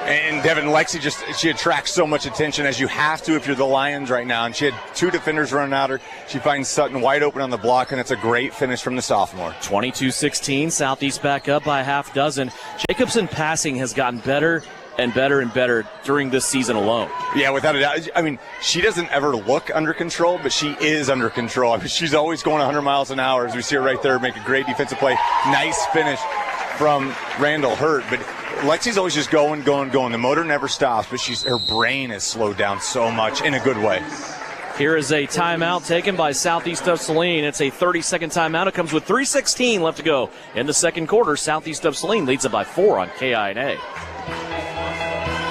And Devin, Lexi she attracts so much attention, as you have to if you're the Lions right now. And she had 2 defenders running at her. She finds Sutton wide open on the block, and it's a great finish from the sophomore. 22-16, Southeast back up by a half dozen. Jacobson passing has gotten better and better and better during this season alone. Yeah, without a doubt. I mean, she doesn't ever look under control, but she is under control. I mean, she's always going 100 miles an hour, as we see her right there make a great defensive play. Nice finish from Randall Hurt, but Lexi's always just going. The motor never stops, but her brain has slowed down so much in a good way. Here is a timeout taken by Southeast of Saline. It's a 30-second timeout. It comes with 3:16 left to go in the second quarter. Southeast of Saline leads it by 4 on KINA.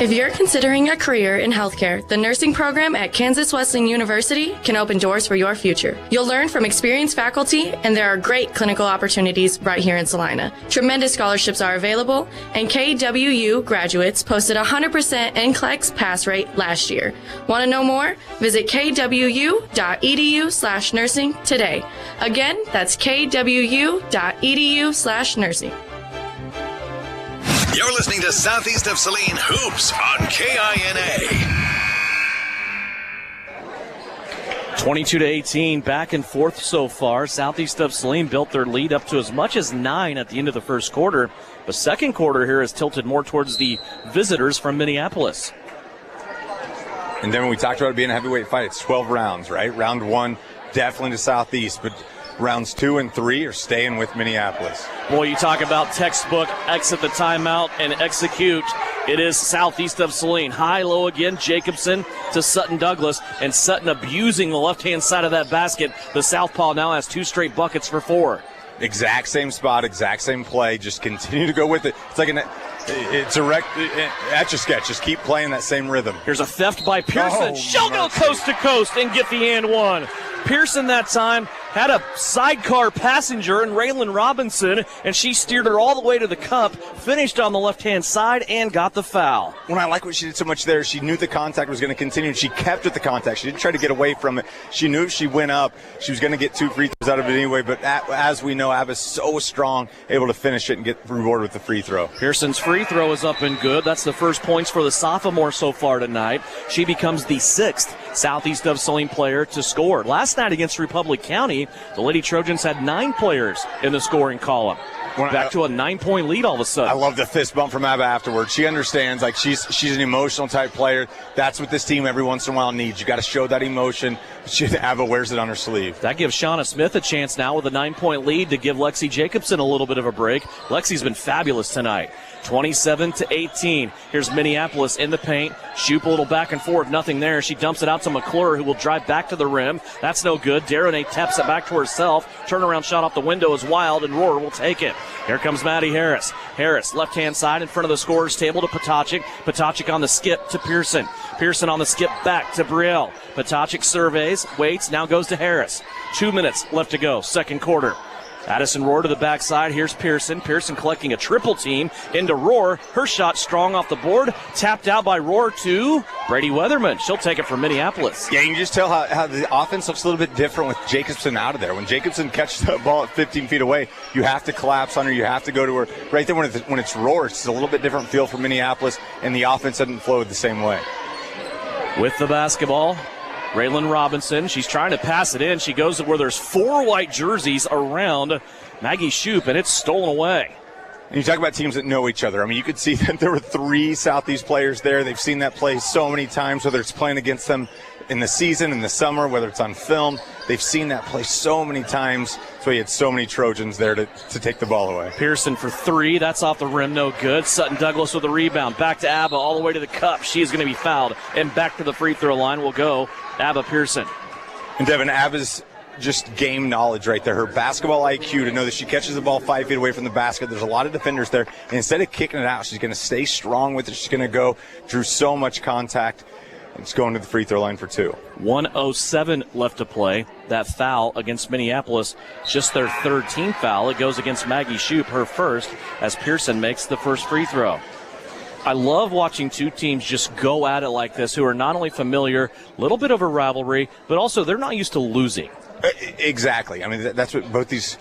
If you're considering a career in healthcare, the nursing program at Kansas Wesleyan University can open doors for your future. You'll learn from experienced faculty, and there are great clinical opportunities right here in Salina. Tremendous scholarships are available, and KWU graduates posted 100% NCLEX pass rate last year. Want to know more? Visit kwu.edu/nursing today. Again, that's kwu.edu/nursing. You're listening to Southeast of Saline Hoops on KINA. 22-18, back and forth so far. Southeast of Saline built their lead up to as much as 9 at the end of the first quarter. The second quarter here is tilted more towards the visitors from Minneapolis. And then when we talked about it being a heavyweight fight, it's 12 rounds, right? Round 1, definitely to Southeast, but rounds 2 and 3 are staying with Minneapolis. Boy, you talk about textbook, exit the timeout and execute. It is Southeast of Saline. High-low again, Jacobson to Sutton Douglas, and Sutton abusing the left-hand side of that basket. The southpaw now has 2 straight buckets for 4. Exact same spot, exact same play. Just continue to go with it. It's like it's a etch-a-sketch. Just keep playing that same rhythm. Here's a theft by Pearson. She'll go coast to coast and get the and one. Pearson that time had a sidecar passenger in Raylan Robinson, and she steered her all the way to the cup, finished on the left-hand side, and got the foul. When I like what she did so much there, she knew the contact was going to continue, and she kept with the contact. She didn't try to get away from it. She knew if she went up, she was going to get 2 free throws out of it anyway, but as we know, Abba's so strong, able to finish it and get rewarded with the free throw. Pearson's free throw is up and good. That's the first points for the sophomore so far tonight. She becomes the 6th Southeast of Saline player to score. Last night against Republic County, the Lady Trojans had 9 players in the scoring column. Back to a 9-point lead all of a sudden. I love the fist bump from Abba afterwards. She understands, like, she's an emotional type player. That's what this team every once in a while needs. You got to show that emotion. Abba wears it on her sleeve. That gives Shauna Smith a chance now with a 9-point lead to give Lexi Jacobson a little bit of a break. Lexi's been fabulous tonight. 27-18. Here's Minneapolis in the paint. Shoop a little back and forth. Nothing there. She dumps it out to McClure, who will drive back to the rim. That's no good. Darrenay taps it back to herself. Turnaround shot off the window is wild, and Rohr will take it. Here comes Maddie Harris. Harris, left-hand side in front of the scorer's table to Potacik. Potacik on the skip to Pearson. Pearson on the skip back to Brielle. Potacik surveys, waits, now goes to Harris. 2 minutes left to go, second quarter. Addison Rohr to the backside. Here's Pearson. Pearson collecting a triple team into Rohr. Her shot strong off the board. Tapped out by Rohr to Brady Weatherman. She'll take it from Minneapolis. Yeah, you can just tell how the offense looks a little bit different with Jacobson out of there. When Jacobson catches that ball at 15 feet away, you have to collapse on her. You have to go to her. Right there when it's Rohr, it's a little bit different feel for Minneapolis, and the offense doesn't flow the same way. With the basketball, Raylan Robinson, she's trying to pass it in. She goes to where there's 4 white jerseys around Maggie Shoop, and it's stolen away. And you talk about teams that know each other. I mean, you could see that there were 3 Southeast players there. They've seen that play so many times, whether it's playing against them in the season, in the summer, whether it's on film. They've seen that play so many times. So he had so many Trojans there to take the ball away. Pearson for 3. That's off the rim, no good. Sutton Douglas with a rebound. Back to Abba, all the way to the cup. She is going to be fouled. And back to the free throw line will go Abba Pearson. And Devin, Abba's just game knowledge right there. Her basketball IQ to know that she catches the ball 5 feet away from the basket. There's a lot of defenders there. And instead of kicking it out, she's going to stay strong with it. She's going to go. Drew so much contact. It's going to the free throw line for 2. 1:07 left to play. That foul against Minneapolis, just their 3rd team foul. It goes against Maggie Shoop, her first, as Pearson makes the first free throw. I love watching 2 teams just go at it like this, who are not only familiar, a little bit of a rivalry, but also they're not used to losing. Exactly. I mean, that's what both these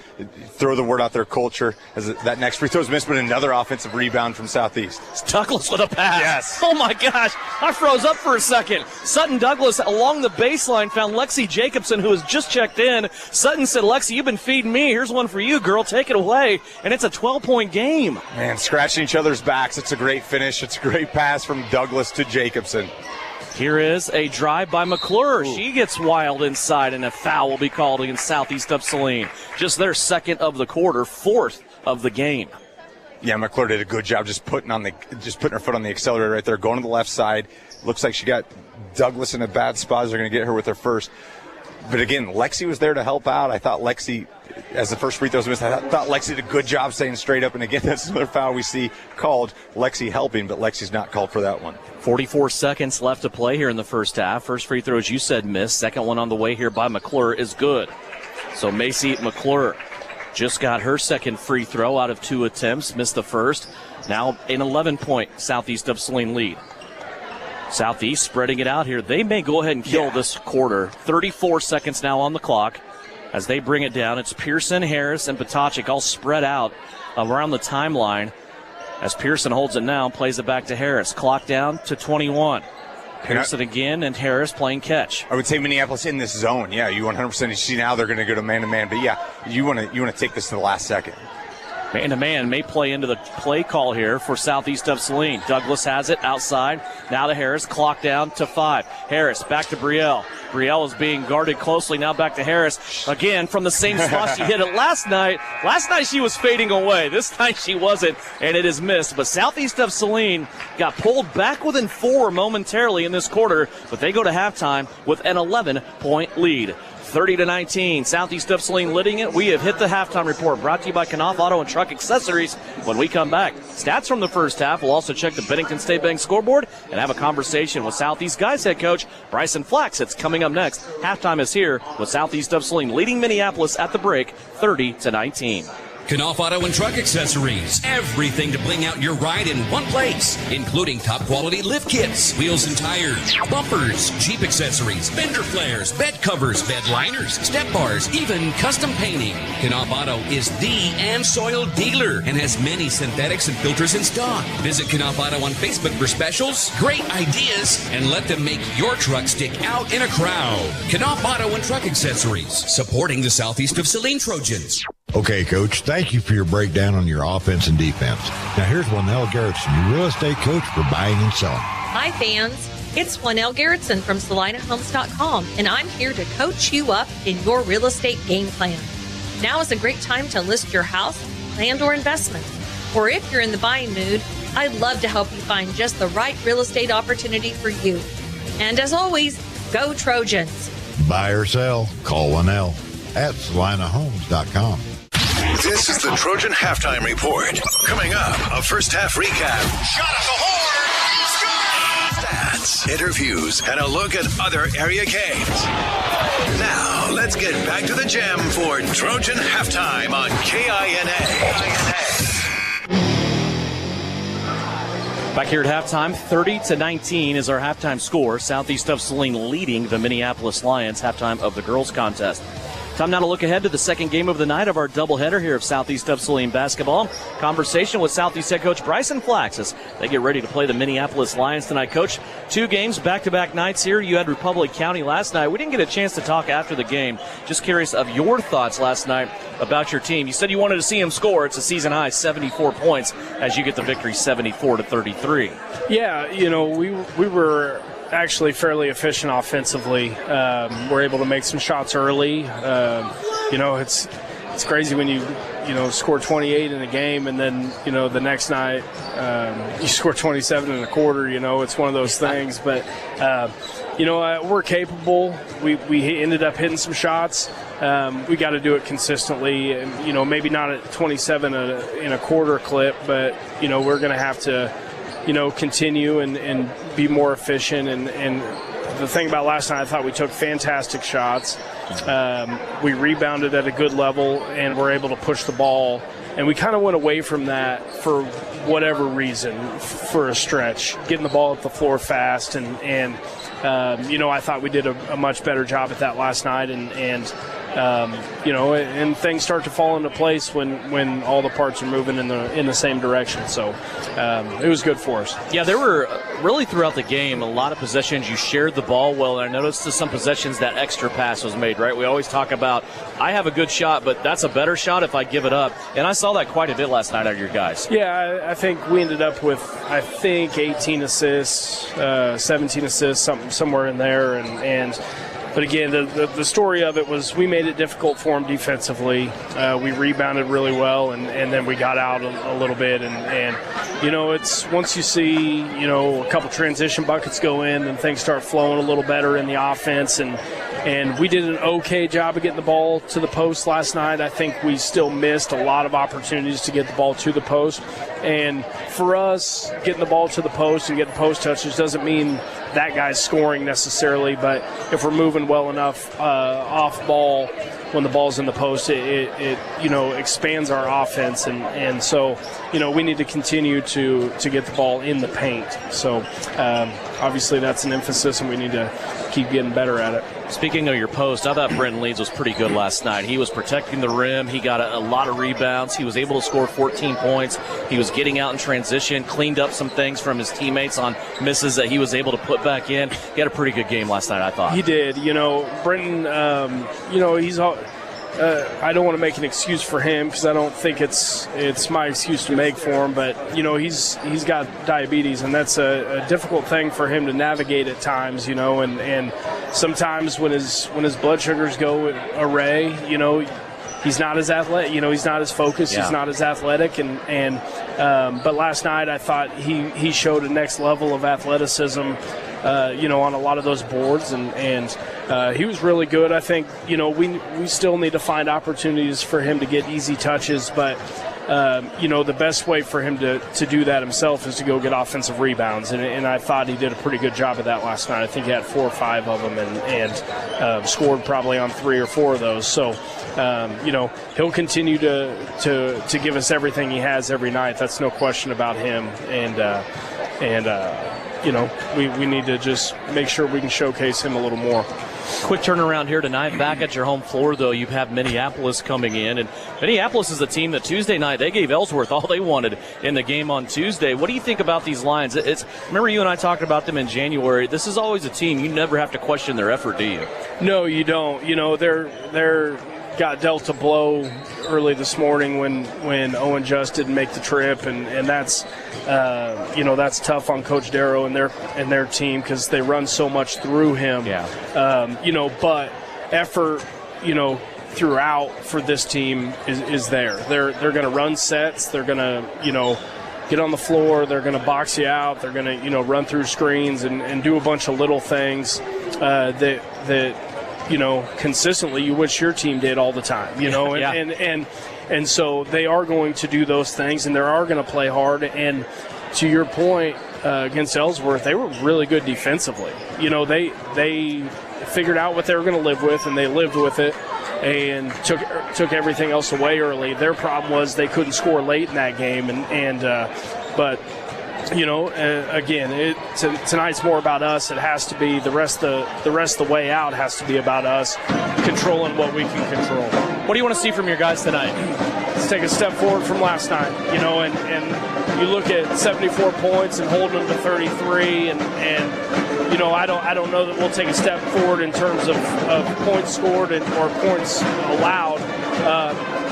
throw the word out there culture. As that next free throw is missed, but another offensive rebound from Southeast. It's Douglas with a pass. Yes. Oh my gosh, I froze up for a second. Sutton Douglas along the baseline found Lexi Jacobson, who has just checked in. Sutton said, "Lexi, you've been feeding me. Here's one for you, girl. Take it away." And it's a 12-point game. Man, scratching each other's backs. It's a great finish. It's a great pass from Douglas to Jacobson. Here is a drive by McClure. She gets wild inside, and a foul will be called against Southeast of Saline. Just their second of the quarter, fourth of the game. Yeah, McClure did a good job just putting her foot on the accelerator right there, going to the left side. Looks like she got Douglas in a bad spot. They're going to get her with her first. But again, Lexi was there to help out. I thought Lexi, as the first free throw was missed, I thought Lexi did a good job staying straight up. And again, that's another foul we see called. Lexi helping, but Lexi's not called for that one. 44 seconds left to play here in the first half. First free throw, as you said, missed. Second one on the way here by McClure is good. So Macy McClure just got her second free throw out of 2 attempts, missed the first. Now an 11-point Southeast of Saline lead. Southeast spreading it out here. They may go ahead and kill this quarter. 34 seconds now on the clock as they bring it down. It's Pearson, Harris, and Potocik all spread out around the timeline as Pearson holds it now, plays it back to Harris. Clock down to 21. Pearson again, and Harris playing catch. I would say Minneapolis in this zone. Yeah, you 100%. You see now they're going to go to man-to-man. But, yeah, you want to take this to the last second. Man-to-man may play into the play call here for Southeast of Saline. Douglas has it outside. Now to Harris. Clock down to 5. Harris back to Brielle. Brielle is being guarded closely. Now back to Harris. Again, from the same spot she hit it last night. Last night she was fading away. This night she wasn't, and it is missed. But Southeast of Saline got pulled back within 4 momentarily in this quarter, but they go to halftime with an 11-point lead. 30-19, Southeast of Saline leading it. We have hit the halftime report, brought to you by Knopf Auto and Truck Accessories. When we come back, stats from the first half. We'll also check the Bennington State Bank scoreboard and have a conversation with Southeast Guys head coach Bryson Flax. It's coming up next. Halftime is here with Southeast of Saline leading Minneapolis at the break, 30-19. Knopf Auto and Truck Accessories. Everything to bring out your ride in one place, including top quality lift kits, wheels and tires, bumpers, Jeep accessories, fender flares, bed covers, bed liners, step bars, even custom painting. Knopf Auto is the and soil dealer and has many synthetics and filters in stock. Visit Knopf Auto on Facebook for specials, great ideas, and let them make your truck stick out in a crowd. Knopf Auto and Truck Accessories, supporting the Southeast of Saline Trojans. Okay, Coach, thank you for your breakdown on your offense and defense. Now here's Lynell Garrettson, your real estate coach for buying and selling. Hi, fans. It's Lynell Garrettson from SalinaHomes.com, and I'm here to coach you up in your real estate game plan. Now is a great time to list your house, land, or investment. Or if you're in the buying mood, I'd love to help you find just the right real estate opportunity for you. And as always, go Trojans. Buy or sell, call Lynell at SalinaHomes.com. This is the Trojan Halftime Report. Coming up, a first half recap. Shot at the horn. Stats, interviews, and a look at other area games. Now, let's get back to the gem for Trojan Halftime on KINA. Back here at halftime, 30-19 is our halftime score. Southeast of Saline leading the Minneapolis Lions. Halftime of the girls contest. Time now to look ahead to the second game of the night of our doubleheader here of Southeast of Saline basketball. Conversation with Southeast head coach Bryson Flax as they get ready to play the Minneapolis Lions tonight. Coach, 2 games, back-to-back nights here. You had Republic County last night. We didn't get a chance to talk after the game. Just curious of your thoughts last night about your team. You said you wanted to see him score. It's a season-high 74 points as you get the victory 74-33. Yeah, we were actually fairly efficient offensively. We're able to make some shots early. It's crazy when you score 28 in a game and then the next night you score 27 in a quarter. It's one of those things. But we're capable. We ended up hitting some shots. We got to do it consistently, and maybe not at 27 in a quarter clip, but we're going to have to continue and be more efficient. And the thing about last night, I thought we took fantastic shots. We rebounded at a good level and were able to push the ball. And we kind of went away from that for whatever reason for a stretch, getting the ball at the floor fast. And I thought we did a much better job at that last night. And and things start to fall into place when all the parts are moving in the same direction. So it was good for us. Yeah, there were really throughout the game a lot of possessions. You shared the ball well, and I noticed some possessions that extra pass was made, right? We always talk about, I have a good shot, but that's a better shot if I give it up. And I saw that quite a bit last night out of your guys. Yeah, I think we ended up with, 18 assists, 17 assists, somewhere in there. But again, the story of it was we made it difficult for them defensively. We rebounded really well, and then we got out a little bit. And it's once you see, a couple transition buckets go in and things start flowing a little better in the offense. And we did an okay job of getting the ball to the post last night. I think we still missed a lot of opportunities to get the ball to the post. And for us, getting the ball to the post and getting post touches doesn't mean that guy's scoring necessarily, but if we're moving well enough off ball when the ball's in the post, it expands our offense, and so we need to continue to get the ball in the paint. So obviously that's an emphasis, and we need to keep getting better at it. Speaking of your post, I thought Brenton Leeds was pretty good last night. He was protecting the rim. He got a lot of rebounds. He was able to score 14 points. He was getting out in transition, cleaned up some things from his teammates on misses that he was able to put back in. He had a pretty good game last night, I thought. He did. Brenton, he's I don't want to make an excuse for him because I don't think it's my excuse to make for him, but he's got diabetes, and that's a difficult thing for him to navigate at times, and sometimes when his blood sugars go array, he's not as athletic, he's not as focused, he's not as athletic, but last night I thought he showed a next level of athleticism, on a lot of those boards, and he was really good. I think, we still need to find opportunities for him to get easy touches, but the best way for him to do that himself is to go get offensive rebounds, and I thought he did a pretty good job of that last night. I think he had 4 or 5 of them and scored probably on 3 or 4 of those. So, he'll continue to give us everything he has every night. That's no question about him, we need to just make sure we can showcase him a little more. Quick turnaround here tonight. Back at your home floor, though, you have Minneapolis coming in. And Minneapolis is a team that Tuesday night, they gave Ellsworth all they wanted in the game on Tuesday. What do you think about these Lions? Remember you and I talked about them in January. This is always a team you never have to question their effort, do you? No, you don't. They're got dealt a blow early this morning when Owen Just didn't make the trip, and that's that's tough on Coach Darrow and their team because they run so much through him. But effort throughout for this team is there. They're going to run sets. They're going to get on the floor. They're going to box you out. They're going to run through screens and do a bunch of little things that consistently you wish your team did all the time, and so they are going to do those things, and they are going to play hard. And to your point, against Ellsworth, they were really good defensively. They figured out what they were going to live with, and they lived with it and took everything else away early. Their problem was they couldn't score late in that game, but again, tonight's more about us. It has to be the rest of the way out has to be about us controlling what we can control. What do you want to see from your guys tonight? Let's take a step forward from last night, and you look at 74 points and holding them to 33, and I don't know that we'll take a step forward in terms of points scored or points allowed.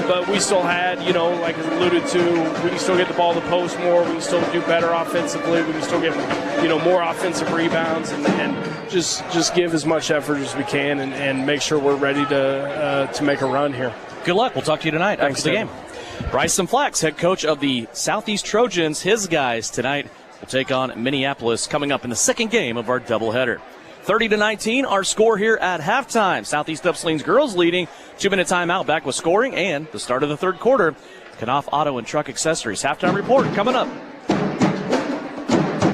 But we still had, like I alluded to, we can still get the ball to the post more. We can still do better offensively. We can still get, more offensive rebounds and just give as much effort as we can and make sure we're ready to make a run here. Good luck. We'll talk to you tonight after the game. Bryson Flax, head coach of the Southeast Trojans, his guys tonight will take on Minneapolis coming up in the second game of our doubleheader. 30-19, our score here at halftime. Southeast Upsaline's girls leading. 2-minute timeout, back with scoring and the start of the third quarter. Knopf Auto and Truck Accessories halftime report coming up.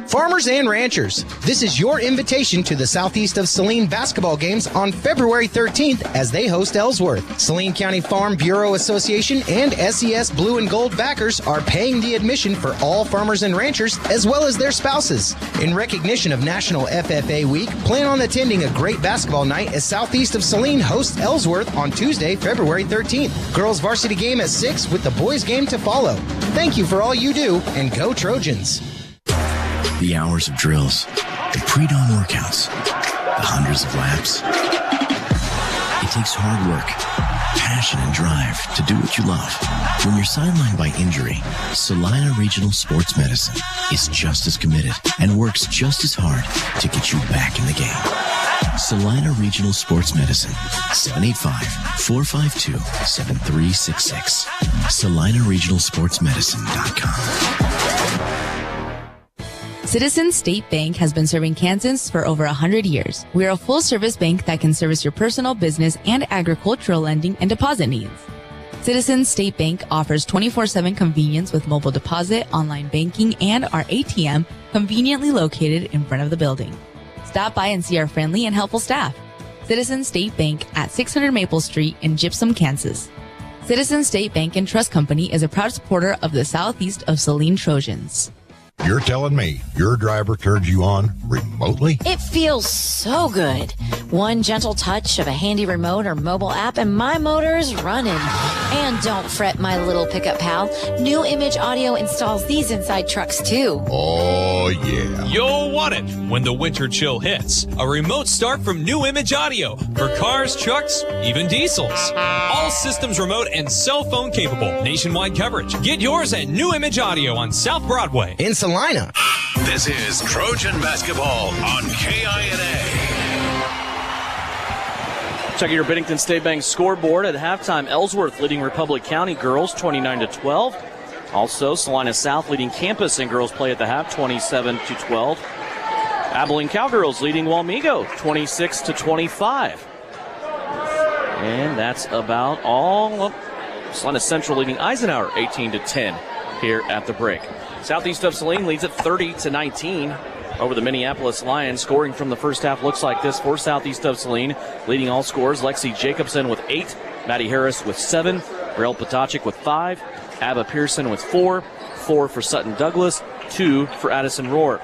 Farmers and ranchers, this is your invitation to the Southeast of Saline basketball games on February 13th as they host Ellsworth. Saline County Farm Bureau Association and SES Blue and Gold backers are paying the admission for all farmers and ranchers as well as their spouses. In recognition of National FFA Week, plan on attending a great basketball night as Southeast of Saline hosts Ellsworth on Tuesday, February 13th. Girls varsity game at 6 with the boys game to follow. Thank you for all you do, and go Trojans. The hours of drills, the pre-dawn workouts, the hundreds of laps. It takes hard work, passion, and drive to do what you love. When you're sidelined by injury, Saline Regional Sports Medicine is just as committed and works just as hard to get you back in the game. Saline Regional Sports Medicine, 785-452-7366. SalinaRegionalSportsMedicine.com. Citizens State Bank has been serving Kansans for over 100 years. We are a full-service bank that can service your personal, business, and agricultural lending and deposit needs. Citizens State Bank offers 24/7 convenience with mobile deposit, online banking, and our ATM conveniently located in front of the building. Stop by and see our friendly and helpful staff. Citizens State Bank at 600 Maple Street in Gypsum, Kansas. Citizens State Bank and Trust Company is a proud supporter of the Southeast of Saline Trojans. You're telling me your driver turns you on remotely? It feels so good. One gentle touch of a handy remote or mobile app and my motor's running. And don't fret, my little pickup pal. New Image Audio installs these inside trucks too. Oh, yeah. You'll want it when the winter chill hits. A remote start from New Image Audio for cars, trucks, even diesels. All systems remote and cell phone capable. Nationwide coverage. Get yours at New Image Audio on South Broadway. In Salina. This is Trojan Basketball on KINA. Check your Bennington State Bank scoreboard at halftime. Ellsworth leading Republic County girls 29-12. Also, Salina South leading Campus in girls play at the half 27-12. Abilene Cowgirls leading Walmego 26-25. And that's about all. Salina Central leading Eisenhower 18-10 here at the break. Southeast of Saline leads at 30-19 over the Minneapolis Lions. Scoring from the first half looks like this for Southeast of Saline. Leading all scorers, Lexi Jacobson with 8, Maddie Harris with 7, Brielle Potachik with 5, Abba Pearson with 4 for Sutton Douglas, 2 for Addison Rohr.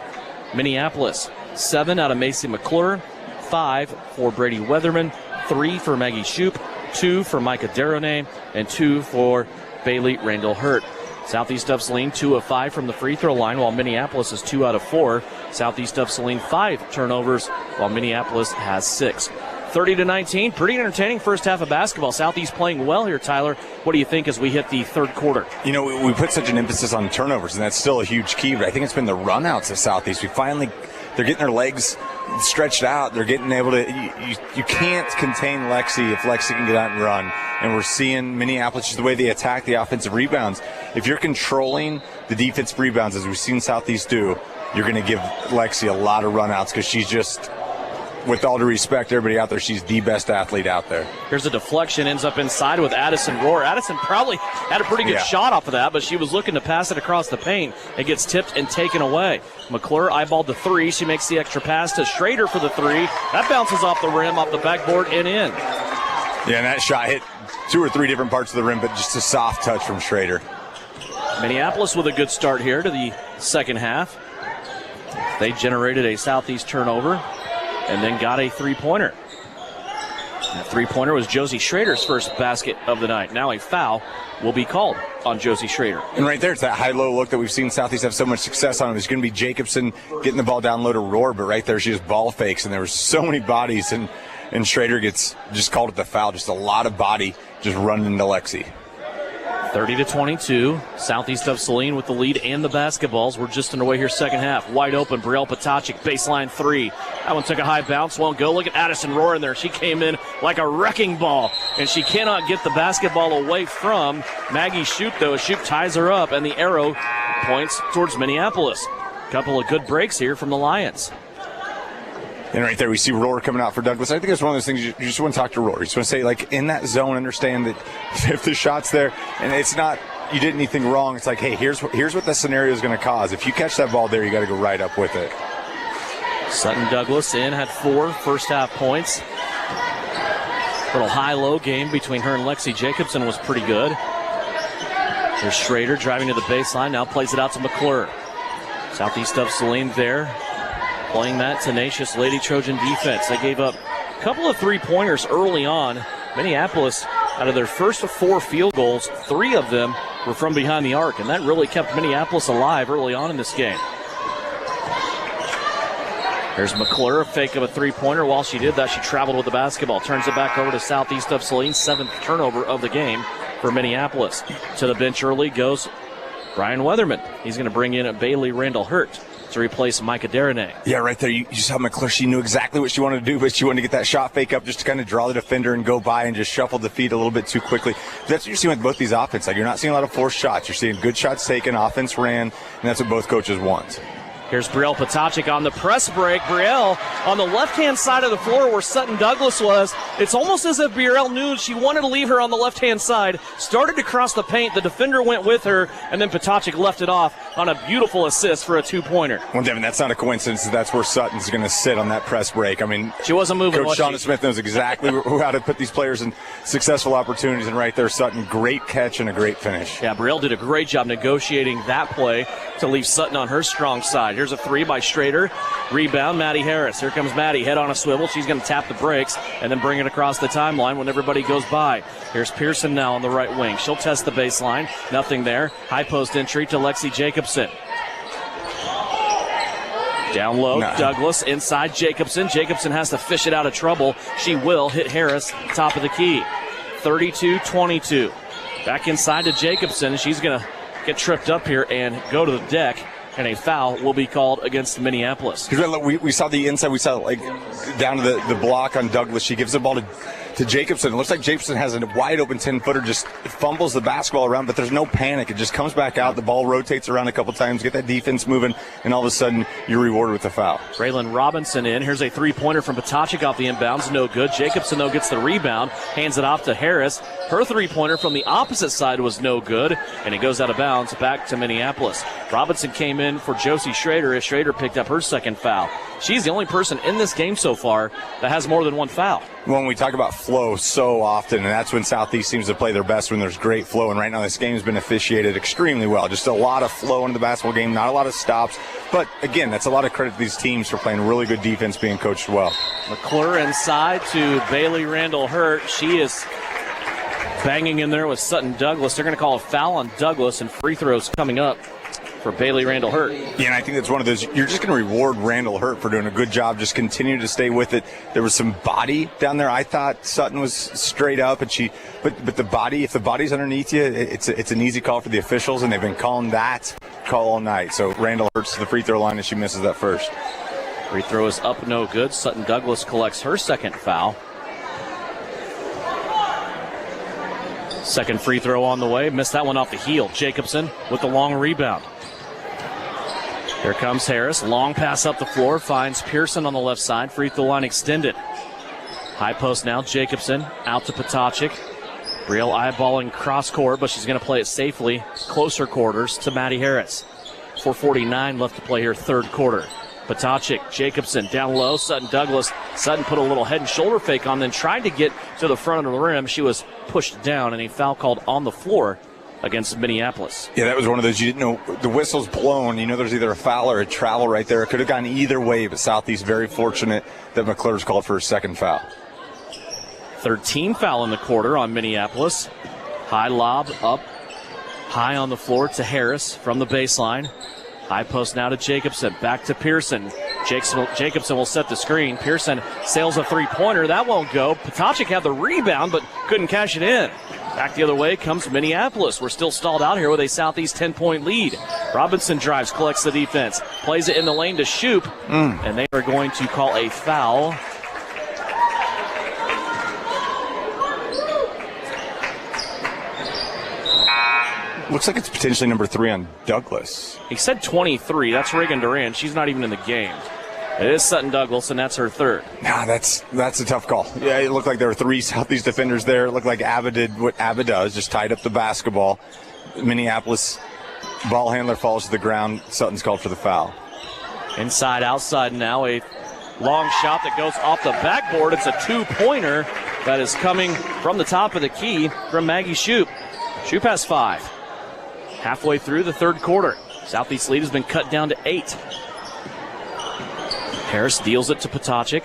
Minneapolis, 7 out of Macy McClure, 5 for Brady Weatherman, 3 for Maggie Shoup, 2 for Micah Deronay, and 2 for Bailey Randall Hurt. Southeast of Saline, 2 of 5 from the free throw line, while Minneapolis is 2 out of 4. Southeast of Saline, 5 turnovers, while Minneapolis has 6. 30-19, pretty entertaining first half of basketball. Southeast playing well here, Tyler. What do you think as we hit the third quarter? You know, we put such an emphasis on turnovers, and that's still a huge key, but I think it's been the runouts of Southeast. They're getting their legs stretched out. They're getting able to, you can't contain Lexi if Lexi can get out and run. And we're seeing Minneapolis, just the way they attack the offensive rebounds. If you're controlling the defensive rebounds, as we've seen Southeast do, you're going to give Lexi a lot of runouts because she's just, with all due respect to everybody out there, she's the best athlete out there. Here's a deflection, ends up inside with Addison Rohr. Addison probably had a pretty good shot off of that, but she was looking to pass it across the paint. It gets tipped and taken away. McClure eyeballed the 3. She makes the extra pass to Schrader for the 3. That bounces off the rim, off the backboard, and in. Yeah, and that shot hit 2 or 3 different parts of the rim, but just a soft touch from Schrader. Minneapolis with a good start here to the second half. They generated a Southeast turnover and then got a three-pointer. That three-pointer was Josie Schrader's first basket of the night. Now a foul will be called on Josie Schrader. And right there, it's that high-low look that we've seen Southeast have so much success on. It's going to be Jacobson getting the ball down low to Rohr, but right there she just ball fakes, and there were so many bodies, and Schrader gets just called at the foul. Just a lot of body just running into Lexi. 30-22, Southeast of Saline with the lead and the basketballs. We're just underway here second half. Wide open, Brielle Potachik, baseline 3. That one took a high bounce, won't go. Look at Addison Rohr in there. She came in like a wrecking ball, and she cannot get the basketball away from Maggie Shoup, though. Shoup ties her up, and the arrow points towards Minneapolis. Couple of good breaks here from the Lions. And right there, we see Rohr coming out for Douglas. I think it's one of those things you just want to talk to Rohr. You just want to say, like, in that zone, understand that if the shot's there, and it's not, you did anything wrong. It's like, hey, here's what the scenario is going to cause. If you catch that ball there, you got to go right up with it. Sutton Douglas had 4 first-half points. Little high-low game between her and Lexi Jacobson was pretty good. There's Schrader driving to the baseline, now plays it out to McClure. Southeast of Saline there, playing that tenacious Lady Trojan defense. They gave up a couple of three-pointers early on. Minneapolis, out of their first 4 field goals, 3 of them were from behind the arc, and that really kept Minneapolis alive early on in this game. There's McClure, a fake of a three-pointer. While she did that, she traveled with the basketball. Turns it back over to Southeast of Saline. 7th turnover of the game for Minneapolis. To the bench early goes Brian Weatherman. He's going to bring in Bailey Randall-Hurt to replace Micah Derenay. Yeah, right there. You saw McClure. She knew exactly what she wanted to do, but she wanted to get that shot fake up just to kind of draw the defender and go by and just shuffle the feet a little bit too quickly. That's what you're seeing with both these offenses. Like, you're not seeing a lot of forced shots. You're seeing good shots taken, offense ran, and that's what both coaches want. Here's Brielle Potacek on the press break. Brielle on the left-hand side of the floor where Sutton Douglas was. It's almost as if Brielle knew she wanted to leave her on the left-hand side. Started to cross the paint. The defender went with her, and then Potacek left it off on a beautiful assist for a 2-pointer. Well, Devin, that's not a coincidence. That's where Sutton's going to sit on that press break. I mean, she wasn't moving. Coach Shauna Smith knows exactly how to put these players in successful opportunities, and right there, Sutton, great catch and a great finish. Yeah, Brielle did a great job negotiating that play to leave Sutton on her strong side. Here's a 3 by Schrader. Rebound, Maddie Harris. Here comes Maddie, head on a swivel. She's going to tap the brakes and then bring it across the timeline when everybody goes by. Here's Pearson now on the right wing. She'll test the baseline. Nothing there. High post entry to Lexi Jacobson. Down low, Douglas inside Jacobson. Jacobson has to fish it out of trouble. She will hit Harris, top of the key. 32-22. Back inside to Jacobson. She's going to get tripped up here and go to the deck, and a foul will be called against Minneapolis. We saw the inside. We saw like down to the block on Douglas. She gives the ball to Jacobson. It looks like Jacobson has a wide open 10-footer, just fumbles the basketball around, but there's no panic. It just comes back out. The ball rotates around a couple times, get that defense moving, and all of a sudden you're rewarded with a foul. Braylon Robinson in. Here's a three-pointer from Potacek off the inbounds. No good. Jacobson, though, gets the rebound, hands it off to Harris. Her three-pointer from the opposite side was no good, and it goes out of bounds back to Minneapolis. Robinson came in for Josie Schrader as Schrader picked up her second foul. She's the only person in this game so far that has more than one foul. When we talk about flow so often, and that's when Southeast seems to play their best, when there's great flow, and right now this game has been officiated extremely well. Just a lot of flow into the basketball game, not a lot of stops. But, again, that's a lot of credit to these teams for playing really good defense, being coached well. McClure inside to Bailey Randall-Hurt. She is banging in there with Sutton Douglas. They're going to call a foul on Douglas, and free throws coming up for Bailey Randall-Hurt. Yeah, and I think that's one of those, you're just going to reward Randall-Hurt for doing a good job, just continue to stay with it. There was some body down there. I thought Sutton was straight up, and but the body, if the body's underneath you, it's an easy call for the officials, and they've been calling that call all night. So Randall-Hurt's to the free throw line, and she misses that first. Free throw is up, no good. Sutton Douglas collects her second foul. Second free throw on the way. Missed that one off the heel. Jacobson with the long rebound. Here comes Harris. Long pass up the floor. Finds Pearson on the left side. Free throw line extended. High post now. Jacobson out to Potacek. Brielle eyeballing cross court, but she's going to play it safely. Closer quarters to Maddie Harris. 4:49 left to play here, third quarter. Potacek, Jacobson down low. Sutton Douglas. Sutton put a little head and shoulder fake on, then tried to get to the front of the rim. She was pushed down, and a foul called on the floor against Minneapolis. Yeah, that was one of those, you didn't know, the whistle's blown. You know there's either a foul or a travel right there. It could have gone either way, but Southeast very fortunate that McClure's called for his second foul. 13 foul in the quarter on Minneapolis. High lob up, high on the floor to Harris from the baseline. High post now to Jacobson. Back to Pearson. Jacobson will set the screen. Pearson sails a three-pointer. That won't go. Potacek had the rebound, but couldn't cash it in. Back the other way comes Minneapolis. We're still stalled out here with a Southeast 10-point lead. Robinson drives, collects the defense, plays it in the lane to Shoup, and they are going to call a foul. Looks like it's potentially number 3 on Douglas. He said 23. That's Reagan Duran. She's not even in the game. It is Sutton Douglas, and that's her third. Nah, that's a tough call. Yeah, it looked like there were 3 Southeast defenders there. It looked like Abba did what Abba does, just tied up the basketball. Minneapolis ball handler falls to the ground. Sutton's called for the foul. Inside, outside now. A long shot that goes off the backboard. It's a 2-pointer that is coming from the top of the key from Maggie Shoup. Shoup has 5. Halfway through the third quarter. Southeast lead has been cut down to 8. Harris deals it to Potacek.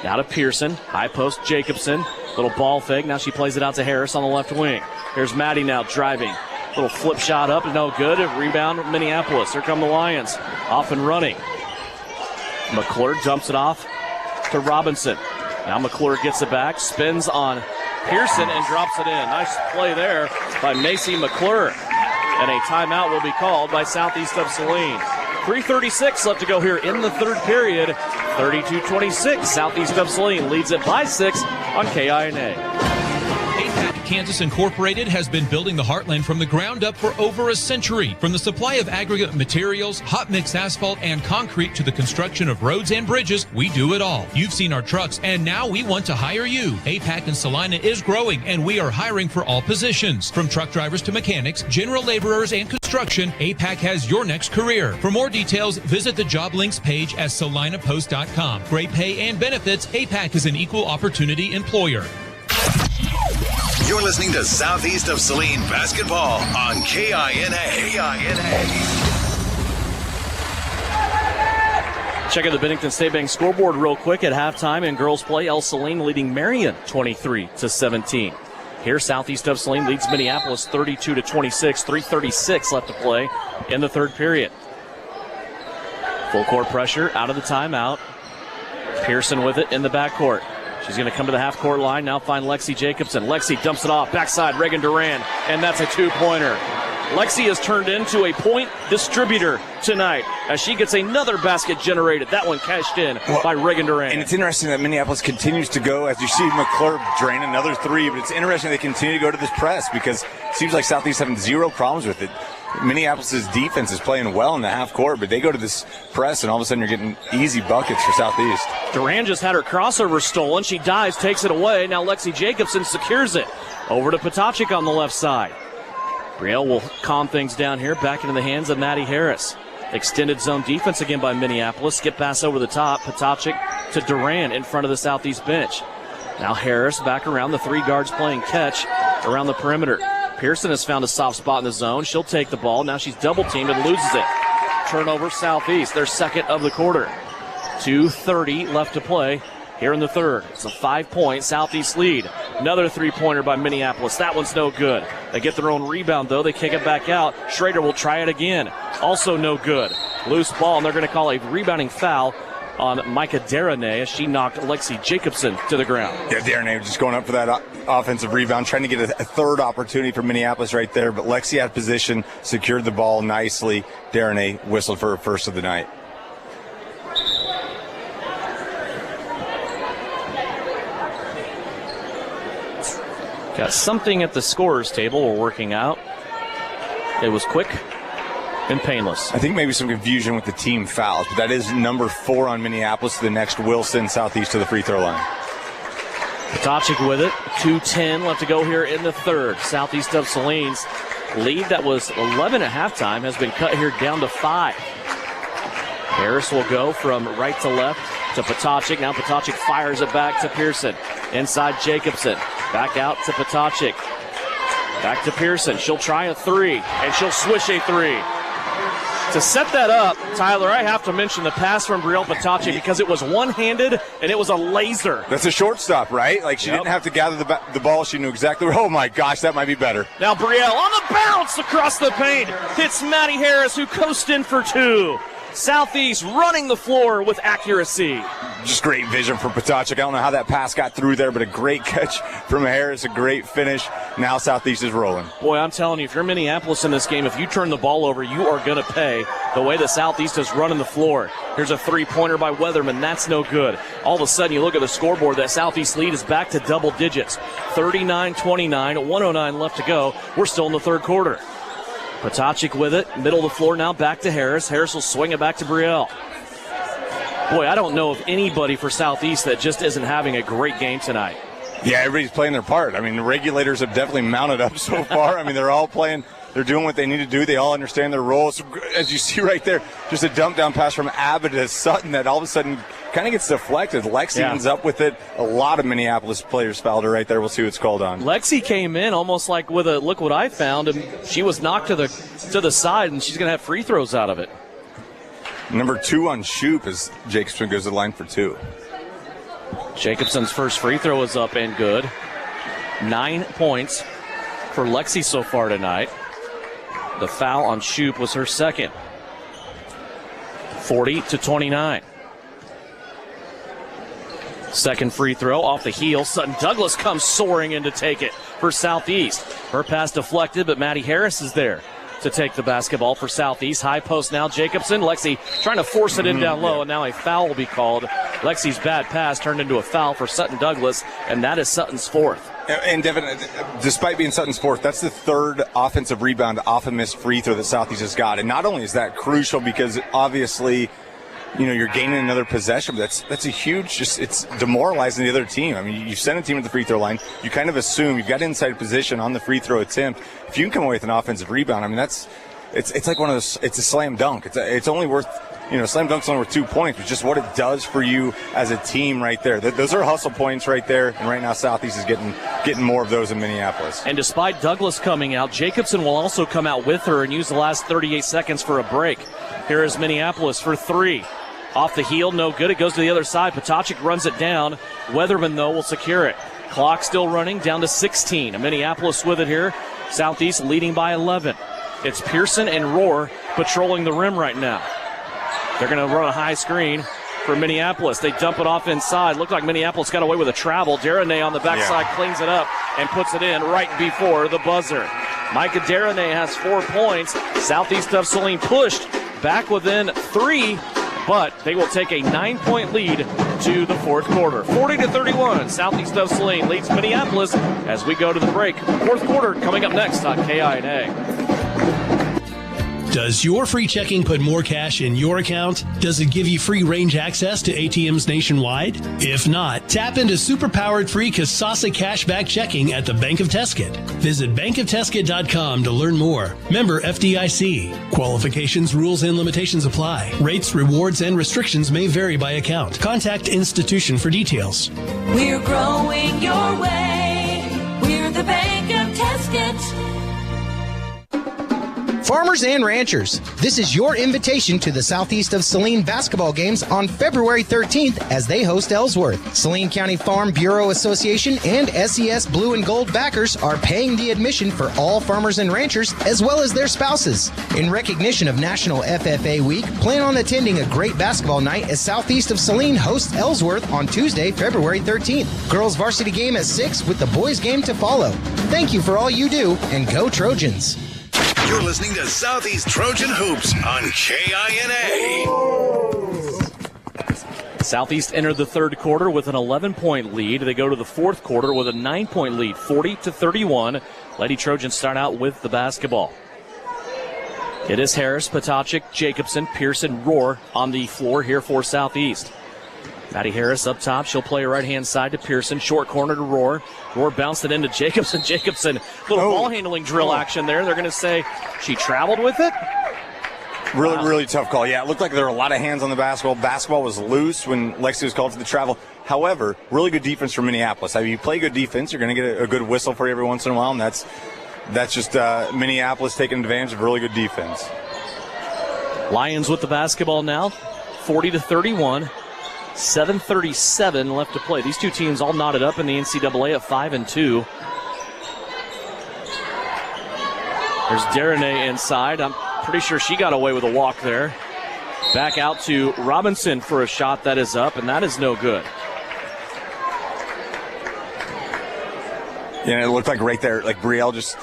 Now to Pearson. High post Jacobson. Little ball fake. Now she plays it out to Harris on the left wing. Here's Maddie now driving. Little flip shot up. No good. Rebound Minneapolis. Here come the Lions. Off and running. McClure dumps it off to Robinson. Now McClure gets it back. Spins on Pearson and drops it in. Nice play there by Macy McClure. And a timeout will be called by Southeast of Saline. 3:36 left to go here in the third period. 32-26. Southeast of Saline leads it by 6 on KINA. Kansas Incorporated has been building the Heartland from the ground up for over a century. From the supply of aggregate materials, hot mix asphalt, and concrete to the construction of roads and bridges, we do it all. You've seen our trucks, and now we want to hire you. APAC in Saline is growing, and we are hiring for all positions. From truck drivers to mechanics, general laborers, and construction, APAC has your next career. For more details, visit the job links page at salinapost.com. Great pay and benefits, APAC is an equal opportunity employer. You're listening to Southeast of Saline basketball on KINA. Check out the Bennington State Bank scoreboard real quick at halftime. In girls play, El Saline leading Marion 23-17. Here, Southeast of Saline leads Minneapolis 32-26. 3:36 left to play in the third period. Full court pressure out of the timeout. Pearson with it in the backcourt. She's going to come to the half-court line, now find Lexi Jacobson. Lexi dumps it off, backside, Reagan Duran, and that's a 2-pointer. Lexi has turned into a point distributor tonight as she gets another basket generated. That one cashed in by Reagan Duran. And it's interesting that Minneapolis continues to go, as you see McClure drain another 3, but it's interesting they continue to go to this press because it seems like Southeast having zero problems with it. Minneapolis' defense is playing well in the half court, but they go to this press, and all of a sudden you're getting easy buckets for Southeast. Duran just had her crossover stolen. She dives, takes it away. Now Lexi Jacobson secures it. Over to Potacek on the left side. Brielle will calm things down here, back into the hands of Maddie Harris. Extended zone defense again by Minneapolis. Skip pass over the top. Potacek to Duran in front of the Southeast bench. Now Harris back around, the 3 guards playing catch around the perimeter. Pearson has found a soft spot in the zone. She'll take the ball. Now she's double-teamed and loses it. Turnover Southeast, their second of the quarter. 2:30 left to play here in the third. It's a 5-point Southeast lead. Another 3-pointer by Minneapolis. That one's no good. They get their own rebound, though. They kick it back out. Schrader will try it again. Also no good. Loose ball, and they're going to call a rebounding foul on Micah Deranay as she knocked Lexi Jacobson to the ground. Yeah, Deranay just going up for that offensive rebound, trying to get a third opportunity for Minneapolis right there, but Lexi had position, secured the ball nicely. Deranay whistled for her first of the night. Got something at the scorer's table we're working out. It was quick and painless. I think maybe some confusion with the team fouls, but that is number 4 on Minneapolis. The next Wilson, Southeast to the free throw line. Potacek with it. 2:10 left to go here in the third. Southeast of Saline's lead that was 11 at halftime has been cut here down to 5. Harris will go from right to left to Potacek. Now Potacek fires it back to Pearson. Inside Jacobson. Back out to Potacek. Back to Pearson. She'll try a 3, and she'll swish a 3. To set that up, Tyler, I have to mention the pass from Brielle Potacek because it was one-handed and it was a laser. That's a shortstop, right? Like she didn't have to gather the ball. She knew exactly where. Oh, my gosh, that might be better. Now Brielle on the bounce across the paint. Hits Maddie Harris, who coasted in for 2. Southeast running the floor with accuracy. Just great vision for Potacek. I don't know how that pass got through there, but a great catch from Harris, a great finish. Now Southeast is rolling. Boy, I'm telling you, if you're Minneapolis in this game, if you turn the ball over, you are going to pay the way the Southeast is running the floor. Here's a 3-pointer by Weatherman. That's no good. All of a sudden, you look at the scoreboard, that Southeast lead is back to double digits. 39-29, 109 left to go. We're still in the third quarter. Potacek with it, middle of the floor now, back to Harris. Harris will swing it back to Brielle. Boy, I don't know of anybody for Southeast that just isn't having a great game tonight. Yeah, everybody's playing their part. I mean, the regulators have definitely mounted up so far. I mean, they're all playing They're doing what they need to do. They all understand their roles. As you see right there, just a dump down pass from Abbott to Sutton that all of a sudden kind of gets deflected. Lexi ends up with it. A lot of Minneapolis players fouled her right there. We'll see what's called on. Lexi came in almost like with a look what I found, and she was knocked to the side, and she's going to have free throws out of it. Number 2 on Shoop as Jacobson goes to the line for 2. Jacobson's first free throw is up and good. 9 points for Lexi so far tonight. The foul on Shoop was her second. 40-29. Second free throw off the heel. Sutton Douglas comes soaring in to take it for Southeast. Her pass deflected, but Maddie Harris is there to take the basketball for Southeast. High post now, Jacobson. Lexi trying to force it in down low, and now a foul will be called. Lexi's bad pass turned into a foul for Sutton Douglas, and that is Sutton's fourth. And Devin, despite being Sutton's fourth, that's the third offensive rebound off a missed free throw that Southeast has got. And not only is that crucial because obviously, you're gaining another possession, but that's a huge, it's demoralizing the other team. I mean, you send a team to the free throw line, you kind of assume you've got inside position on the free throw attempt. If you can come away with an offensive rebound, I mean, it's like one of those, it's a slam dunk. It's only worth, slam dunk's only worth 2 points, but just what it does for you as a team right there. Those are hustle points right there, and right now Southeast is getting more of those in Minneapolis. And despite Douglas coming out, Jacobson will also come out with her and use the last 38 seconds for a break. Here is Minneapolis for 3. Off the heel, no good. It goes to the other side. Potocik runs it down. Weatherman, though, will secure it. Clock still running, down to 16. Minneapolis with it here. Southeast leading by 11. It's Pearson and Rohr patrolling the rim right now. They're going to run a high screen for Minneapolis. They dump it off inside. Looked like Minneapolis got away with a travel. Derenay on the backside cleans it up and puts it in right before the buzzer. Micah Derenay has 4 points. Southeast of Saline pushed back within 3. But they will take a 9-point lead to the fourth quarter. 40-31, Southeast of Saline leads Minneapolis as we go to the break. Fourth quarter coming up next on KINA. Does your free checking put more cash in your account? Does it give you free range access to ATMs nationwide? If not, tap into super-powered free Kasasa cashback checking at the Bank of Tesket. Visit bankoftesket.com to learn more. Member FDIC. Qualifications, rules, and limitations apply. Rates, rewards, and restrictions may vary by account. Contact institution for details. We're growing your way. We're the Bank of Tesket. Farmers and ranchers, this is your invitation to the Southeast of Saline basketball games on February 13th as they host Ellsworth. Saline County Farm Bureau Association and SES Blue and Gold backers are paying the admission for all farmers and ranchers as well as their spouses. In recognition of National FFA Week, plan on attending a great basketball night as Southeast of Saline hosts Ellsworth on Tuesday, February 13th. Girls varsity game at 6 with the boys game to follow. Thank you for all you do, and go Trojans. You're listening to Southeast Trojan Hoops on KINA. Southeast entered the third quarter with an 11-point lead. They go to the fourth quarter with a 9-point lead, 40-31. Lady Trojans start out with the basketball. It is Harris, Potocik, Jacobson, Pearson, Rohr on the floor here for Southeast. Maddie Harris up top. She'll play right-hand side to Pearson. Short corner to Rohr. Rohr bounced it into Jacobson. Jacobson, little ball handling drill action there. They're going to say she traveled with it. Really tough call. Yeah, it looked like there were a lot of hands on the basketball. Basketball was loose when Lexi was called to the travel. However, really good defense from Minneapolis. I mean, you play good defense, you're going to get a good whistle for you every once in a while, and that's just Minneapolis taking advantage of really good defense. Lions with the basketball now, 40-31. 7:37 left to play. These two teams all knotted up in the NCAA at 5-2. There's Derenay inside. I'm pretty sure she got away with a walk there. Back out to Robinson for a shot that is up, and that is no good. Yeah, it looked like right there, like Brielle just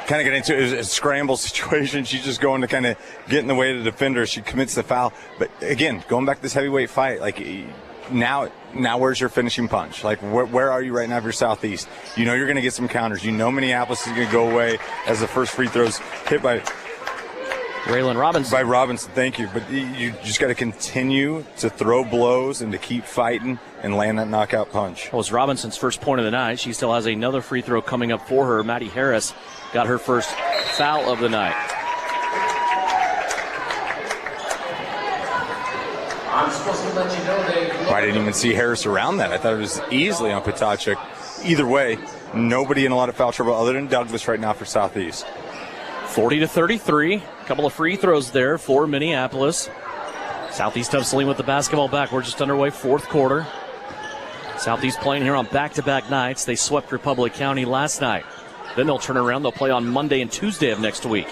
kind of got into a scramble situation. She's just going to kind of get in the way of the defender. She commits the foul. But again, going back to this heavyweight fight, like now where's your finishing punch? Like where are you right now if you're Southeast? You know you're going to get some counters. You know Minneapolis is going to go away as the first free throws hit by Raylan Robinson. By Robinson, thank you. But you just got to continue to throw blows and to keep fighting and land that knockout punch. That was Robinson's first point of the night. She still has another free throw coming up for her. Maddie Harris got her first foul of the night. I'm supposed to let you know I didn't even see Harris around that. I thought it was easily on Potacek. Either way, nobody in a lot of foul trouble other than Douglas right now for Southeast. 40-33. A couple of free throws there for Minneapolis. Southeast of Saline with the basketball back. We're just underway, fourth quarter. Southeast playing here on back-to-back nights. They swept Republic County last night. Then they'll turn around. They'll play on Monday and Tuesday of next week.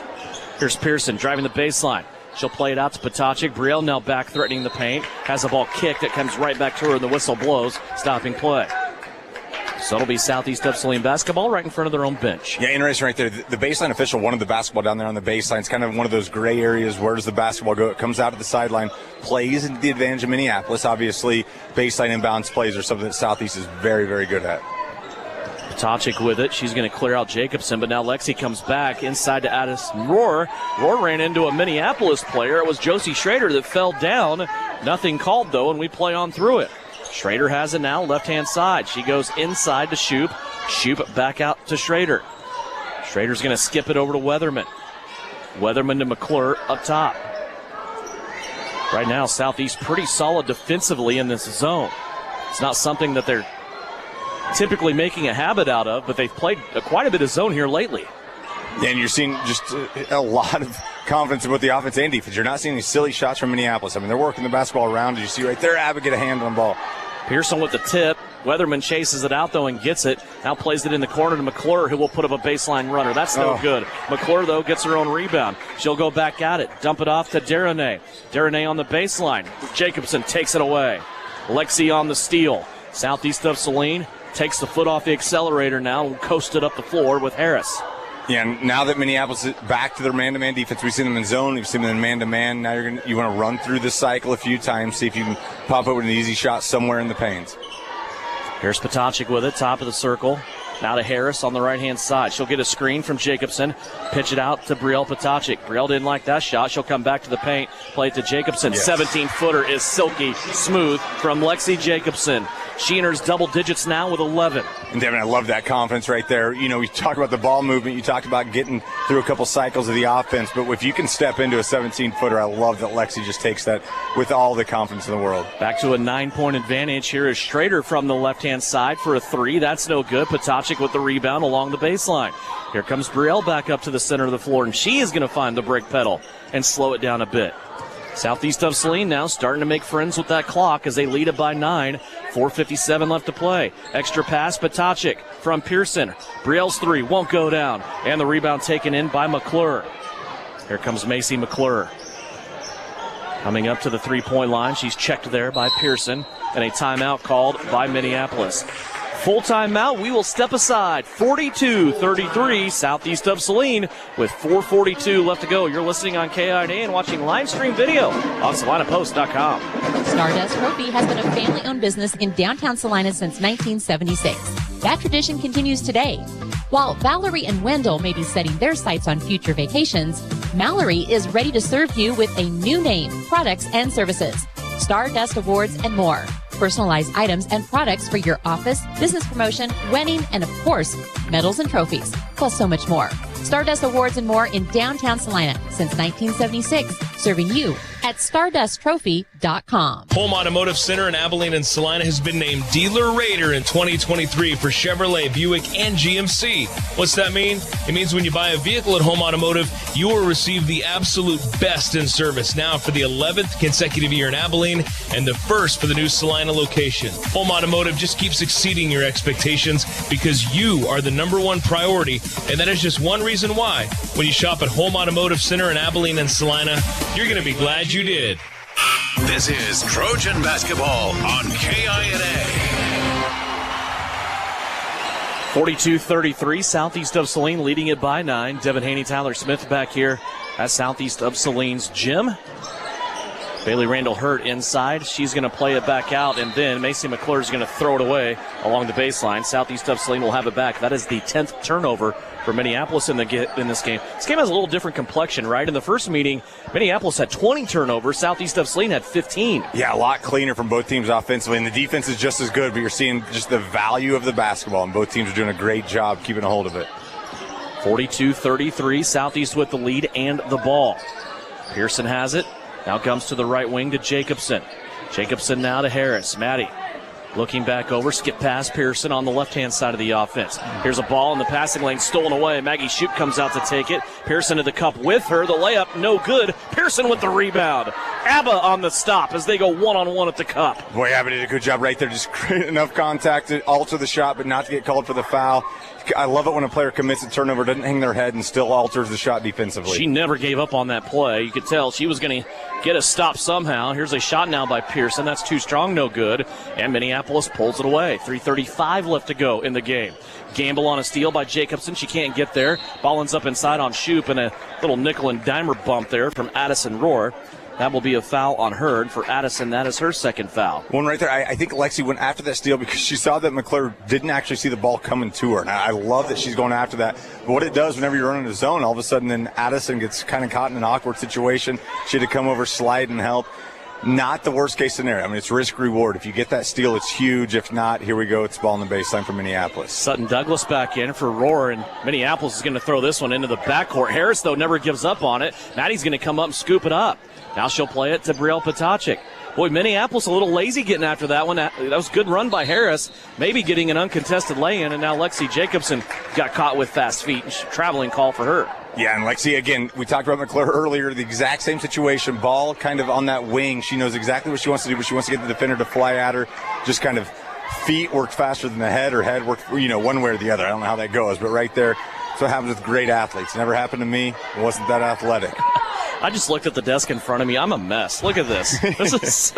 Here's Pearson driving the baseline. She'll play it out to Potacek. Brielle now back threatening the paint. Has the ball kicked. It comes right back to her and the whistle blows. Stopping play. So it'll be Southeast of Saline basketball right in front of their own bench. Yeah, interesting right there. The baseline official wanted the basketball down there on the baseline. It's kind of one of those gray areas. Where does the basketball go? It comes out of the sideline, plays into the advantage of Minneapolis. Obviously, baseline inbounds plays are something that Southeast is very, very good at. Potacek with it. She's going to clear out Jacobson, but now Lexi comes back inside to Addison Rohr. Rohr ran into a Minneapolis player. It was Josie Schrader that fell down. Nothing called, though, and we play on through it. Schrader has it now, left-hand side. She goes inside to Shoup. Shoup back out to Schrader. Schrader's going to skip it over to Weatherman. Weatherman to McClure up top. Right now, Southeast pretty solid defensively in this zone. It's not something that they're typically making a habit out of, but they've played quite a bit of zone here lately. And you're seeing just a lot of confidence in both the offense and defense. You're not seeing any silly shots from Minneapolis. I mean, they're working the basketball around. As you see right there, Abbott get a hand on the ball. Pearson with the tip. Weatherman chases it out, though, and gets it. Now plays it in the corner to McClure, who will put up a baseline runner. That's no good. McClure, though, gets her own rebound. She'll go back at it. Dump it off to Derenay. Derenay on the baseline. Jacobson takes it away. Lexi on the steal. Southeast of Saline takes the foot off the accelerator now and coasted up the floor with Harris. Yeah, and now that Minneapolis is back to their man-to-man defense, we've seen them in zone, we've seen them in man-to-man. Now you want to run through this cycle a few times, see if you can pop up with an easy shot somewhere in the panes. Here's Potacek with it, top of the circle. Now to Harris on the right-hand side. She'll get a screen from Jacobson, pitch it out to Brielle Potacek. Brielle didn't like that shot. She'll come back to the paint, play it to Jacobson. Yes. 17-footer is silky smooth from Lexi Jacobson. She enters double digits now with 11. And Devin, I love that confidence right there. You know, we talk about the ball movement. You talked about getting through a couple cycles of the offense. But if you can step into a 17-footer, I love that Lexi just takes that with all the confidence in the world. Back to a 9-point advantage. Here is Schrader from the left-hand side for a three. That's no good. Potacek with the rebound along the baseline. Here comes Brielle back up to the center of the floor, and she is going to find the brake pedal and slow it down a bit. Southeast of Saline now starting to make friends with that clock as they lead it by 9. 4:57 left to play. Extra pass, Potacek from Pearson. Brielle's three won't go down. And the rebound taken in by McClure. Here comes Macy McClure. Coming up to the three-point line. She's checked there by Pearson. And a timeout called by Minneapolis. Full timeout. We will step aside. 42-33, Southeast of Saline with 4:42 left to go. You're listening on KINA and watching live stream video on SalinaPost.com. Stardust Trophy has been a family-owned business in downtown Salina since 1976. That tradition continues today. While Valerie and Wendell may be setting their sights on future vacations, Mallory is ready to serve you with a new name, products, and services. Stardust Awards and more. Personalized items and products for your office, business promotion, wedding, and of course, medals and trophies, plus so much more. Stardust Awards and more in downtown Salina since 1976, serving you at StardustTrophy.com. Home Automotive Center in Abilene and Salina has been named Dealer Rater in 2023 for Chevrolet, Buick, and GMC. What's that mean? It means when you buy a vehicle at Home Automotive, you will receive the absolute best in service now for the 11th consecutive year in Abilene and the first for the new Salina location. Home Automotive just keeps exceeding your expectations because you are the number one priority, and that is just one reason why. When you shop at Home Automotive Center in Abilene and Salina, you're going to be glad you did. This is Trojan basketball on KINA. 42-33, Southeast of Saline leading it by 9. Devin Haney, Tyler Smith back here at Southeast of Saline's gym. Bailey Randall hurt inside. She's going to play it back out, and then Macy McClure is going to throw it away along the baseline. Southeast of Saline will have it back. That is the 10th turnover for Minneapolis in this game. This game has a little different complexion, right? In the first meeting, Minneapolis had 20 turnovers. Southeast of Saline had 15. Yeah, a lot cleaner from both teams offensively, and the defense is just as good, but you're seeing just the value of the basketball, and both teams are doing a great job keeping a hold of it. 42-33, Southeast with the lead and the ball. Pearson has it. Now comes to the right wing to Jacobson. Jacobson now to Harris. Maddie looking back over, skip past Pearson on the left-hand side of the offense. Here's a ball in the passing lane, stolen away. Maggie Shoup comes out to take it. Pearson to the cup with her. The layup, no good. Pearson with the rebound. Abba on the stop as they go one-on-one at the cup. Boy, Abba did a good job right there. Just create enough contact to alter the shot, but not to get called for the foul. I love it when a player commits a turnover, doesn't hang their head, and still alters the shot defensively. She never gave up on that play. You could tell she was going to get a stop somehow. Here's a shot now by Pearson. That's too strong, no good. And Minneapolis pulls it away. 3:35 left to go in the game. Gamble on a steal by Jacobson. She can't get there. Ball ends up inside on Shoup, and a little nickel and dimer bump there from Addison Rohr. That will be a foul on her. And for Addison, that is her second foul. One right there. I think Lexi went after that steal because she saw that McClure didn't actually see the ball coming to her. And I love that she's going after that. But what it does whenever you're running a zone, all of a sudden then Addison gets kind of caught in an awkward situation. She had to come over, slide, and help. Not the worst case scenario. I mean, it's risk reward. If you get that steal, it's huge. If not, here we go. It's ball in the baseline for Minneapolis. Sutton Douglas back in for Rohr, and Minneapolis is going to throw this one into the backcourt. Harris, though, never gives up on it. Maddie's going to come up and scoop it up. Now she'll play it to Brielle Potacek. Boy, Minneapolis a little lazy getting after that one. That was a good run by Harris, maybe getting an uncontested lay-in, and now Lexi Jacobson got caught with fast feet. Traveling call for her. Yeah, and Lexi, again, we talked about McClure earlier, the exact same situation. Ball kind of on that wing. She knows exactly what she wants to do, but she wants to get the defender to fly at her. Just kind of feet worked faster than the head, or head worked, one way or the other. I don't know how that goes, but right there, that's what happens with great athletes. Never happened to me. It wasn't that athletic. I just looked at the desk in front of me. I'm a mess. Look at this. This is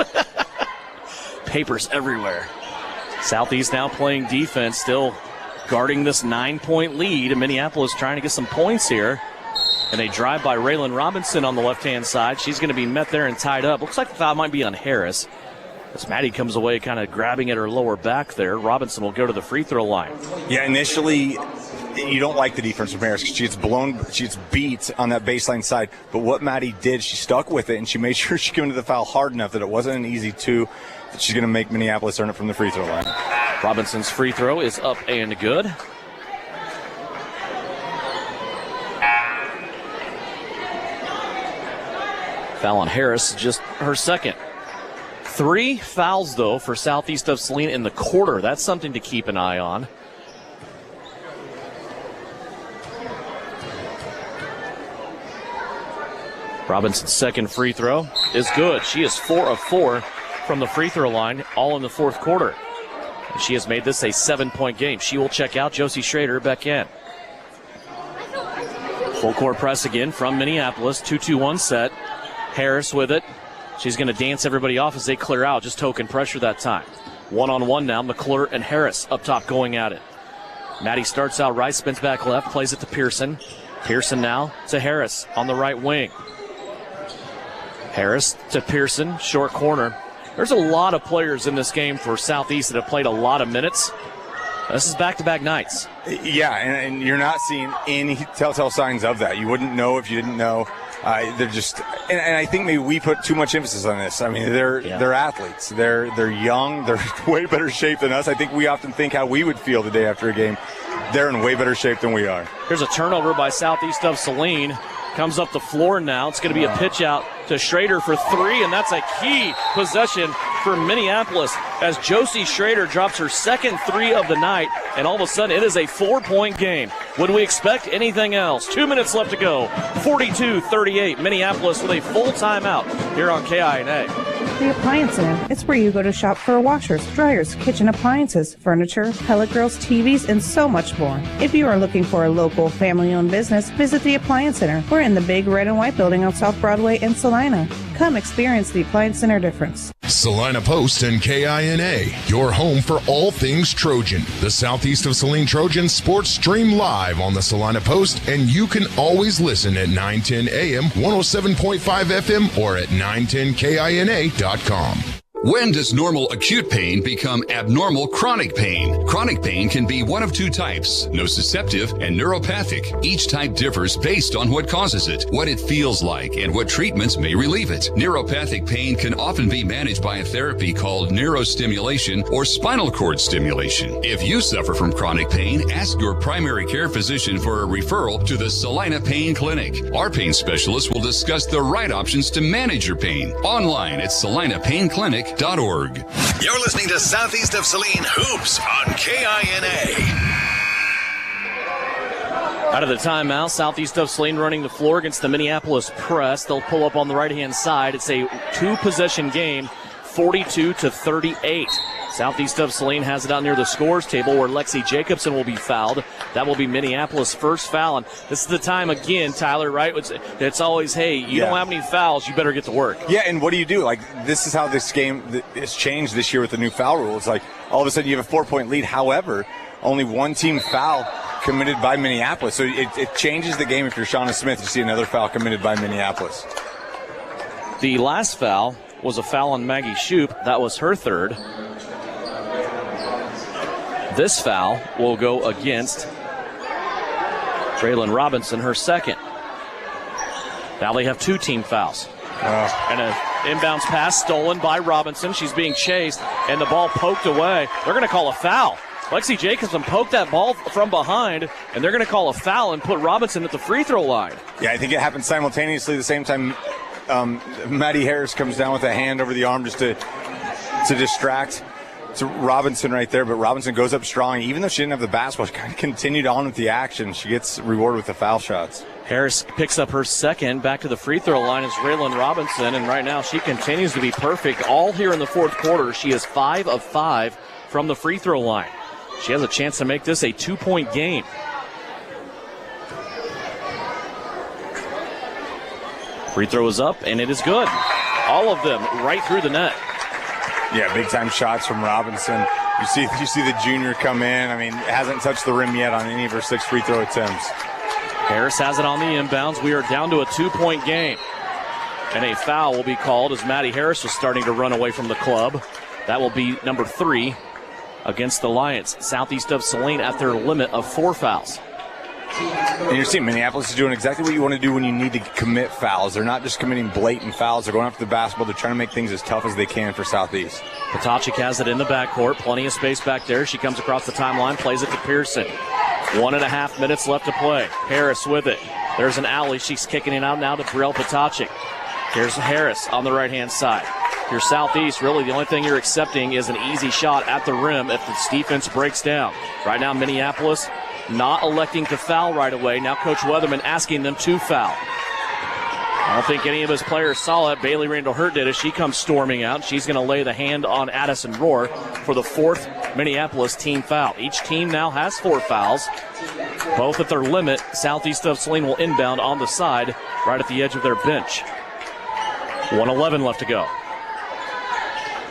papers everywhere. Southeast now playing defense, still guarding this 9-point lead. And Minneapolis trying to get some points here. And they drive by Raylan Robinson on the left-hand side. She's going to be met there and tied up. Looks like the foul might be on Harris. As Maddie comes away kind of grabbing at her lower back there, Robinson will go to the free throw line. Yeah, initially you don't like the defense from Harris because she gets beat on that baseline side. But what Maddie did, she stuck with it, and she made sure she came into the foul hard enough that it wasn't an easy two. That she's going to make Minneapolis earn it from the free throw line. Robinson's free throw is up and good. Foul on Harris, just her second. 3 fouls, though, for Southeast of Saline in the quarter. That's something to keep an eye on. Robinson's second free throw is good. She is 4 of 4 from the free throw line, all in the fourth quarter. And she has made this a 7-point game. She will check out. Josie Schrader back in. Full court press again from Minneapolis. 2-2-1 set. Harris with it. She's going to dance everybody off as they clear out. Just token pressure that time. One-on-one now. McClure and Harris up top going at it. Maddie starts out right, spins back left, plays it to Pearson. Pearson now to Harris on the right wing. Harris to Pearson, short corner. There's a lot of players in this game for Southeast that have played a lot of minutes. This is back-to-back nights. Yeah, and you're not seeing any telltale signs of that. You wouldn't know if you didn't know. They're just, and I think maybe we put too much emphasis on this. I mean, they're athletes. They're young. They're way better shape than us. I think we often think how we would feel the day after a game. They're in way better shape than we are. Here's a turnover by Southeast of Saline. Comes up the floor now. It's going to be a pitch out to Schrader for 3, and that's a key possession for Minneapolis as Josie Schrader drops her second 3 of the night, and all of a sudden it is a 4-point game. Would we expect anything else? 2 minutes left to go. 42-38. Minneapolis with a full timeout here on KINA. The Appliance Center. It's where you go to shop for washers, dryers, kitchen appliances, furniture, pellet grills, TVs, and so much more. If you are looking for a local family-owned business, visit the Appliance Center. We're in the big red and white building on South Broadway in Salina. Come experience the Appliance Center difference. Salina Post and KINA, your home for all things Trojan. The Southeast of Saline Trojan sports stream live on the Salina Post, and you can always listen at 910 AM, 107.5 FM, or at 910KINA.com. When does normal acute pain become abnormal chronic pain? Chronic pain can be one of two types, nociceptive and neuropathic. Each type differs based on what causes it, what it feels like, and what treatments may relieve it. Neuropathic pain can often be managed by a therapy called neurostimulation or spinal cord stimulation. If you suffer from chronic pain, ask your primary care physician for a referral to the Saline Pain Clinic. Our pain specialist will discuss the right options to manage your pain. Online at SalinePainClinic.org. You're listening to Southeast of Saline Hoops on KINA. Out of the timeout, Southeast of Saline running the floor against the Minneapolis press. They'll pull up on the right-hand side. It's a two-possession game, 42-38. Southeast of Saline has it out near the scores table where Lexi Jacobson will be fouled. That will be Minneapolis' first foul. And this is the time again, Tyler, right? It's always, hey, you don't have any fouls, you better get to work. Yeah, and what do you do? Like, this is how this game is changed this year with the new foul rule. It's like all of a sudden you have a 4-point lead. However, only one team foul committed by Minneapolis. So it changes the game if you're Shauna Smith. You see another foul committed by Minneapolis. The last foul was a foul on Maggie Shoup. That was her third. This foul will go against Braylon Robinson, her second. Now they have two team fouls. And an inbounds pass stolen by Robinson. She's being chased, and the ball poked away. They're going to call a foul. Lexi Jacobson poked that ball from behind, and they're going to call a foul and put Robinson at the free throw line. Yeah, I think it happened simultaneously. The same time, Maddie Harris comes down with a hand over the arm just to distract. It's Robinson right there, but Robinson goes up strong. Even though she didn't have the basketball, she kind of continued on with the action. She gets rewarded with the foul shots. Harris picks up her second. Back to the free throw line is Raylan Robinson, and right now she continues to be perfect all here in the fourth quarter. She is 5 of 5 from the free throw line. She has a chance to make this a 2-point game. Free throw is up, and it is good. All of them right through the net. Yeah, big-time shots from Robinson. You see the junior come in. I mean, hasn't touched the rim yet on any of her 6 free throw attempts. Harris has it on the inbounds. We are down to a 2-point game. And a foul will be called as Maddie Harris was starting to run away from the club. That will be number 3 against the Lions. Southeast of Saline at their limit of 4 fouls. And you're seeing Minneapolis is doing exactly what you want to do when you need to commit fouls. They're not just committing blatant fouls. They're going after the basketball. They're trying to make things as tough as they can for Southeast. Potacek has it in the backcourt. Plenty of space back there. She comes across the timeline, plays it to Pearson. 1.5 minutes left to play. Harris with it. There's an alley. She's kicking it out now to Brielle Potacek. Here's Harris on the right-hand side. Your Southeast, really the only thing you're accepting is an easy shot at the rim if this defense breaks down. Right now, Minneapolis not electing to foul right away. Now Coach Weatherman asking them to foul. I don't think any of his players saw it. Bailey Randall Hurt did it. She comes storming out. She's going to lay the hand on Addison Rohr for the 4th Minneapolis team foul. Each team now has 4 fouls. Both at their limit. Southeast of Saline will inbound on the side right at the edge of their bench. 1:11 left to go.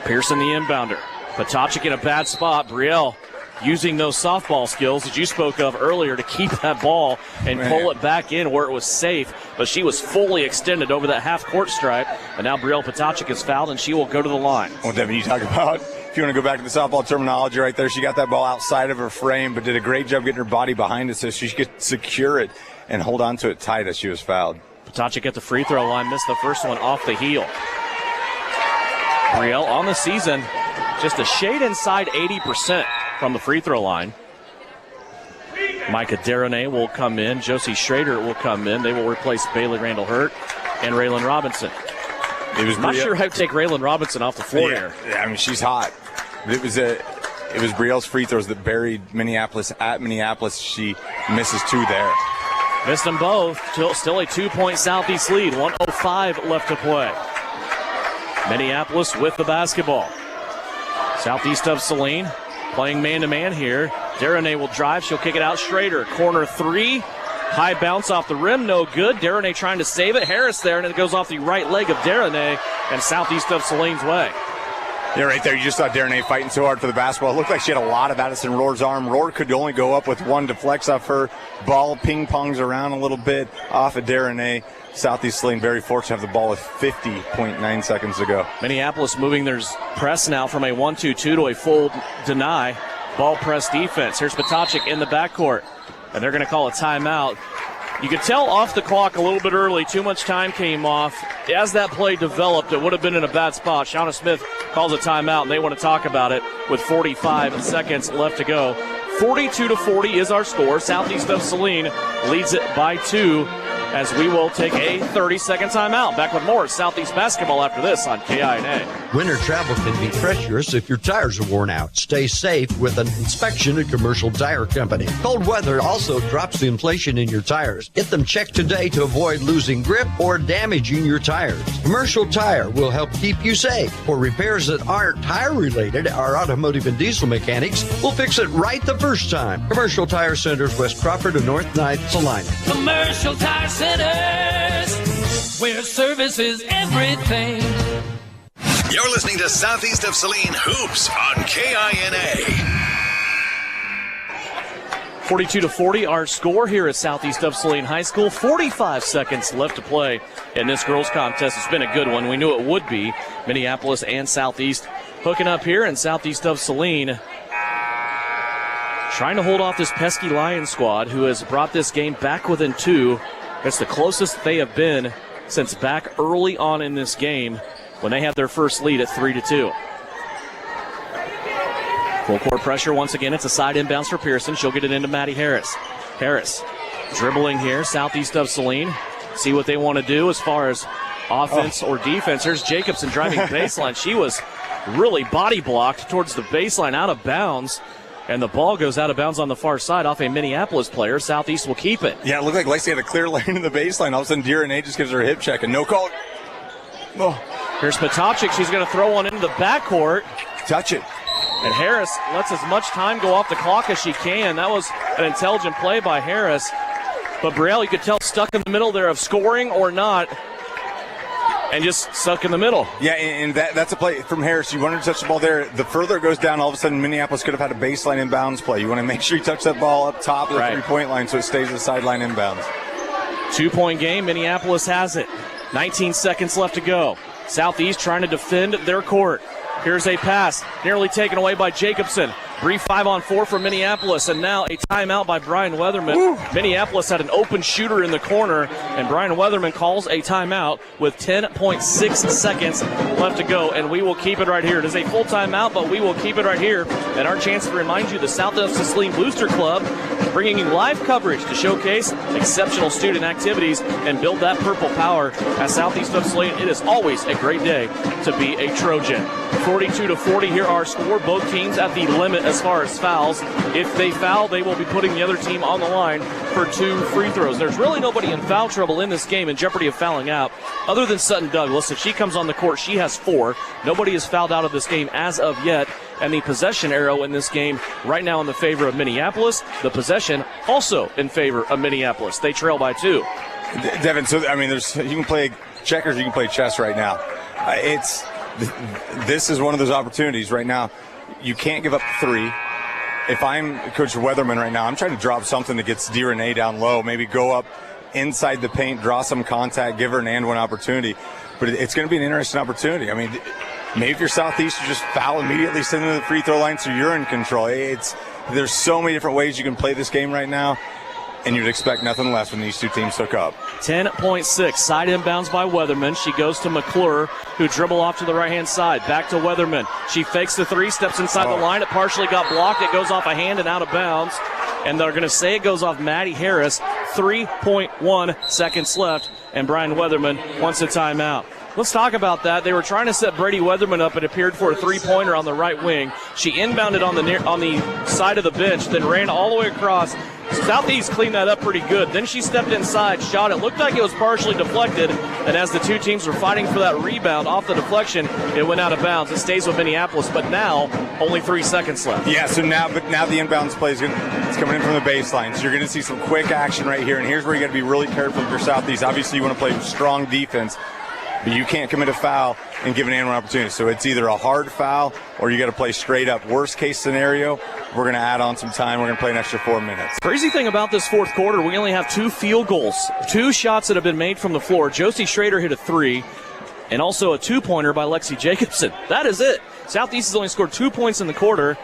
Pearson the inbounder. Potacek in a bad spot. Brielle using those softball skills that you spoke of earlier to keep that ball and pull it back in where it was safe. But she was fully extended over that half-court stripe. And now Brielle Potacek is fouled, and she will go to the line. Well, Devin, you talk about, if you want to go back to the softball terminology right there, she got that ball outside of her frame, but did a great job getting her body behind it so she could secure it and hold on to it tight as she was fouled. Potacek at the free throw line, missed the first one off the heel. Brielle on the season, just a shade inside 80% from the free throw line. Micah Deronay will come in. Josie Schrader will come in. They will replace Bailey Randall Hurt and Raylan Robinson. I'm not sure how to take Raylan Robinson off the floor here. Yeah, I mean, she's hot. It was Brielle's free throws that buried Minneapolis at Minneapolis. She misses 2 there. Missed them both. Still a 2-point Southeast lead. 1:05 left to play. Minneapolis with the basketball. Southeast of Saline playing man-to-man here. Deronay will drive. She'll kick it out. Schrader, corner 3. High bounce off the rim, no good. Deronay trying to save it. Harris there, and it goes off the right leg of Deronay and Southeast of Saline's way. Yeah, right there. You just saw Darren A fighting so hard for the basketball. It looked like she had a lot of Addison Rohr's arm. Rohr could only go up with one, deflects off her. Ball ping-pongs around a little bit off of Darren A. Southeast Saline very fortunate to have the ball with 50.9 seconds to go. Minneapolis moving their press now from a 1-2-2 to a full deny. Ball press defense. Here's Patochik in the backcourt, and they're going to call a timeout. You could tell off the clock a little bit early. Too much time came off. As that play developed, it would have been in a bad spot. Shauna Smith calls a timeout, and they want to talk about it with 45 seconds left to go. 42-40 is our score. Southeast of Saline leads it by 2 as we will take a 30-second timeout. Back with more Southeast basketball after this on KINA. Winter travel can be treacherous if your tires are worn out. Stay safe with an inspection at Commercial Tire Company. Cold weather also drops the inflation in your tires. Get them checked today to avoid losing grip or damaging your tires. Commercial Tire will help keep you safe. For repairs that aren't tire-related, our automotive and diesel mechanics will fix it right the first time. Commercial Tire Centers, West Crawford and North Ninth, Saline. Commercial Tire Centers, where service is everything. You're listening to Southeast of Saline Hoops on KINA. 42-40 our score here at Southeast of Saline High School. 45 seconds left to play in this girls contest. It's been a good one. We knew it would be. Minneapolis and Southeast hooking up here, and Southeast of Saline trying to hold off this pesky Lions squad who has brought this game back within 2. It's the closest they have been since back early on in this game when they had their first lead at 3-2. Full court pressure once again. It's a side inbounds for Pearson. She'll get it into Maddie Harris. Harris dribbling here, Southeast of Saline. See what they want to do as far as offense or defense. Here's Jacobson driving baseline. She was really body blocked towards the baseline, out of bounds. And the ball goes out of bounds on the far side off a Minneapolis player. Southeast will keep it. Yeah, it looked like Lacey had a clear lane in the baseline. All of a sudden, Darren A just gives her a hip check and no call. Oh. Here's Patochik. She's going to throw one into the backcourt. Touch it. And Harris lets as much time go off the clock as she can. That was an intelligent play by Harris. But Brielle, you could tell, stuck in the middle there of scoring or not. And just stuck in the middle. Yeah, and that's a play from Harris. You wanted to touch the ball there. The further it goes down, all of a sudden Minneapolis could have had a baseline inbounds play. You want to make sure you touch that ball up top of the three-point line so it stays at the sideline inbounds. 2-point game. Minneapolis has it. 19 seconds left to go. Southeast trying to defend their court. Here's a pass nearly taken away by Jacobson. Brief 5-on-4 for Minneapolis, and now a timeout by Brian Weatherman. Woo. Minneapolis had an open shooter in the corner, and Brian Weatherman calls a timeout with 10.6 seconds left to go, and we will keep it right here. It is a full timeout, but we will keep it right here. And our chance to remind you, the Southeast Saline Booster Club bringing you live coverage to showcase exceptional student activities and build that purple power at Southeast of Saline. It is always a great day to be a Trojan. 42-40 here our score. Both teams at the limit as far as fouls. If they foul, they will be putting the other team on the line for 2 free throws. There's really nobody in foul trouble in this game in jeopardy of fouling out other than Sutton Douglas. If she comes on the court, she has 4. Nobody is fouled out of this game as of yet. And the possession arrow in this game right now in the favor of Minneapolis. The possession also in favor of Minneapolis. They trail by 2. Devin, so I mean, you can play checkers, you can play chess right now. This is one of those opportunities right now. You can't give up 3. If I'm Coach Weatherman right now, I'm trying to drop something that gets D. Renee down low, maybe go up inside the paint, draw some contact, give her an and one opportunity. But it's going to be an interesting opportunity. I mean, maybe if you're Southeast, you just foul immediately, send them to the free throw line so you're in control. There's so many different ways you can play this game right now, and you'd expect nothing less when these two teams hook up. 10.6, side inbounds by Weatherman. She goes to McClure, who dribble off to the right-hand side. Back to Weatherman. She fakes the 3, steps inside the line. It partially got blocked. It goes off a hand and out of bounds. And they're going to say it goes off Maddie Harris. 3.1 seconds left, and Brian Weatherman wants a timeout. Let's talk about that. They were trying to set Brady Weatherman up. It appeared for a 3-pointer on the right wing. She inbounded on the side of the bench, then ran all the way across. Southeast cleaned that up pretty good. Then she stepped inside, shot. It looked like it was partially deflected, and as the two teams were fighting for that rebound off the deflection, it went out of bounds. It stays with Minneapolis, but now only 3 seconds left. Yeah, so now the inbounds play is it's coming in from the baseline, so you're going to see some quick action right here, and here's where you got to be really careful if you're Southeast. Obviously, you want to play strong defense. but you can't commit a foul and give an and one opportunity. So it's either a hard foul or you got to play straight up. Worst case scenario, we're going to add on some time. We're going to play an extra 4 minutes. Crazy thing about this fourth quarter, we only have 2 field goals, 2 shots that have been made from the floor. Josie Schrader hit a 3, and also a 2-pointer by Lexi Jacobson. That is it. Southeast has only scored 2 points in the quarter.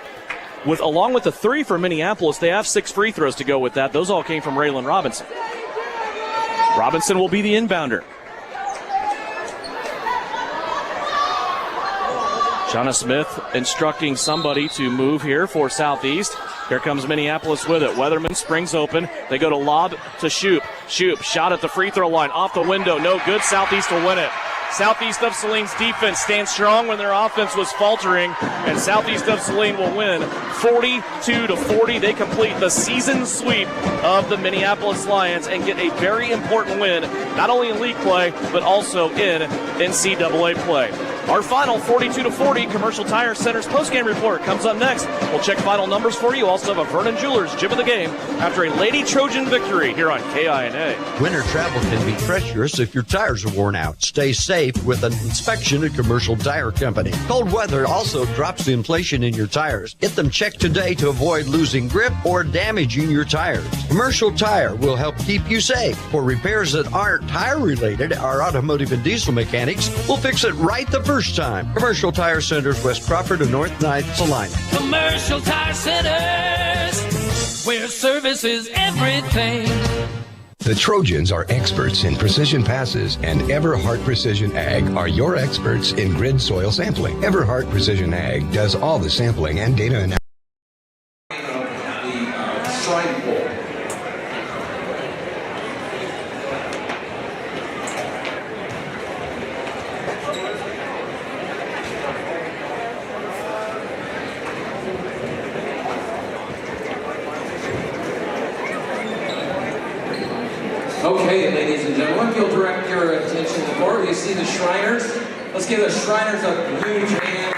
Along with the 3 for Minneapolis, they have 6 free throws to go with that. Those all came from Raylan Robinson. Robinson will be the inbounder. Shauna Smith instructing somebody to move here for Southeast. Here comes Minneapolis with it. Weatherman springs open. They go to lob to Shoop. Shoop, shot at the free throw line. Off the window. No good. Southeast will win it. Southeast of Saline's defense stands strong when their offense was faltering, and Southeast of Saline will win 42-40. They complete the season sweep of the Minneapolis Lions and get a very important win, not only in league play, but also in NCAA play. Our final 42-40 Commercial Tire Center's postgame report comes up next. We'll check final numbers for you. Also have a Vernon Jewelers Gym of the Game after a Lady Trojan victory here on KINA. Winter travel can be treacherous if your tires are worn out. Stay safe with an inspection at Commercial Tire Company. Cold weather also drops the inflation in your tires. Get them checked today to avoid losing grip or damaging your tires. Commercial Tire will help keep you safe. For repairs that aren't tire related, our automotive and diesel mechanics will fix it right the first time. Commercial Tire Centers, West Crawford and North 9th, Saline. Commercial Tire Centers, where service is everything. The Trojans are experts in precision passes, and Everhart Precision Ag are your experts in grid soil sampling. Everhart Precision Ag does all the sampling and data analysis. Shrine Bowl. Okay, ladies and gentlemen, if you'll direct your attention forward, you see the Shriners. Let's give the Shriners a huge hand.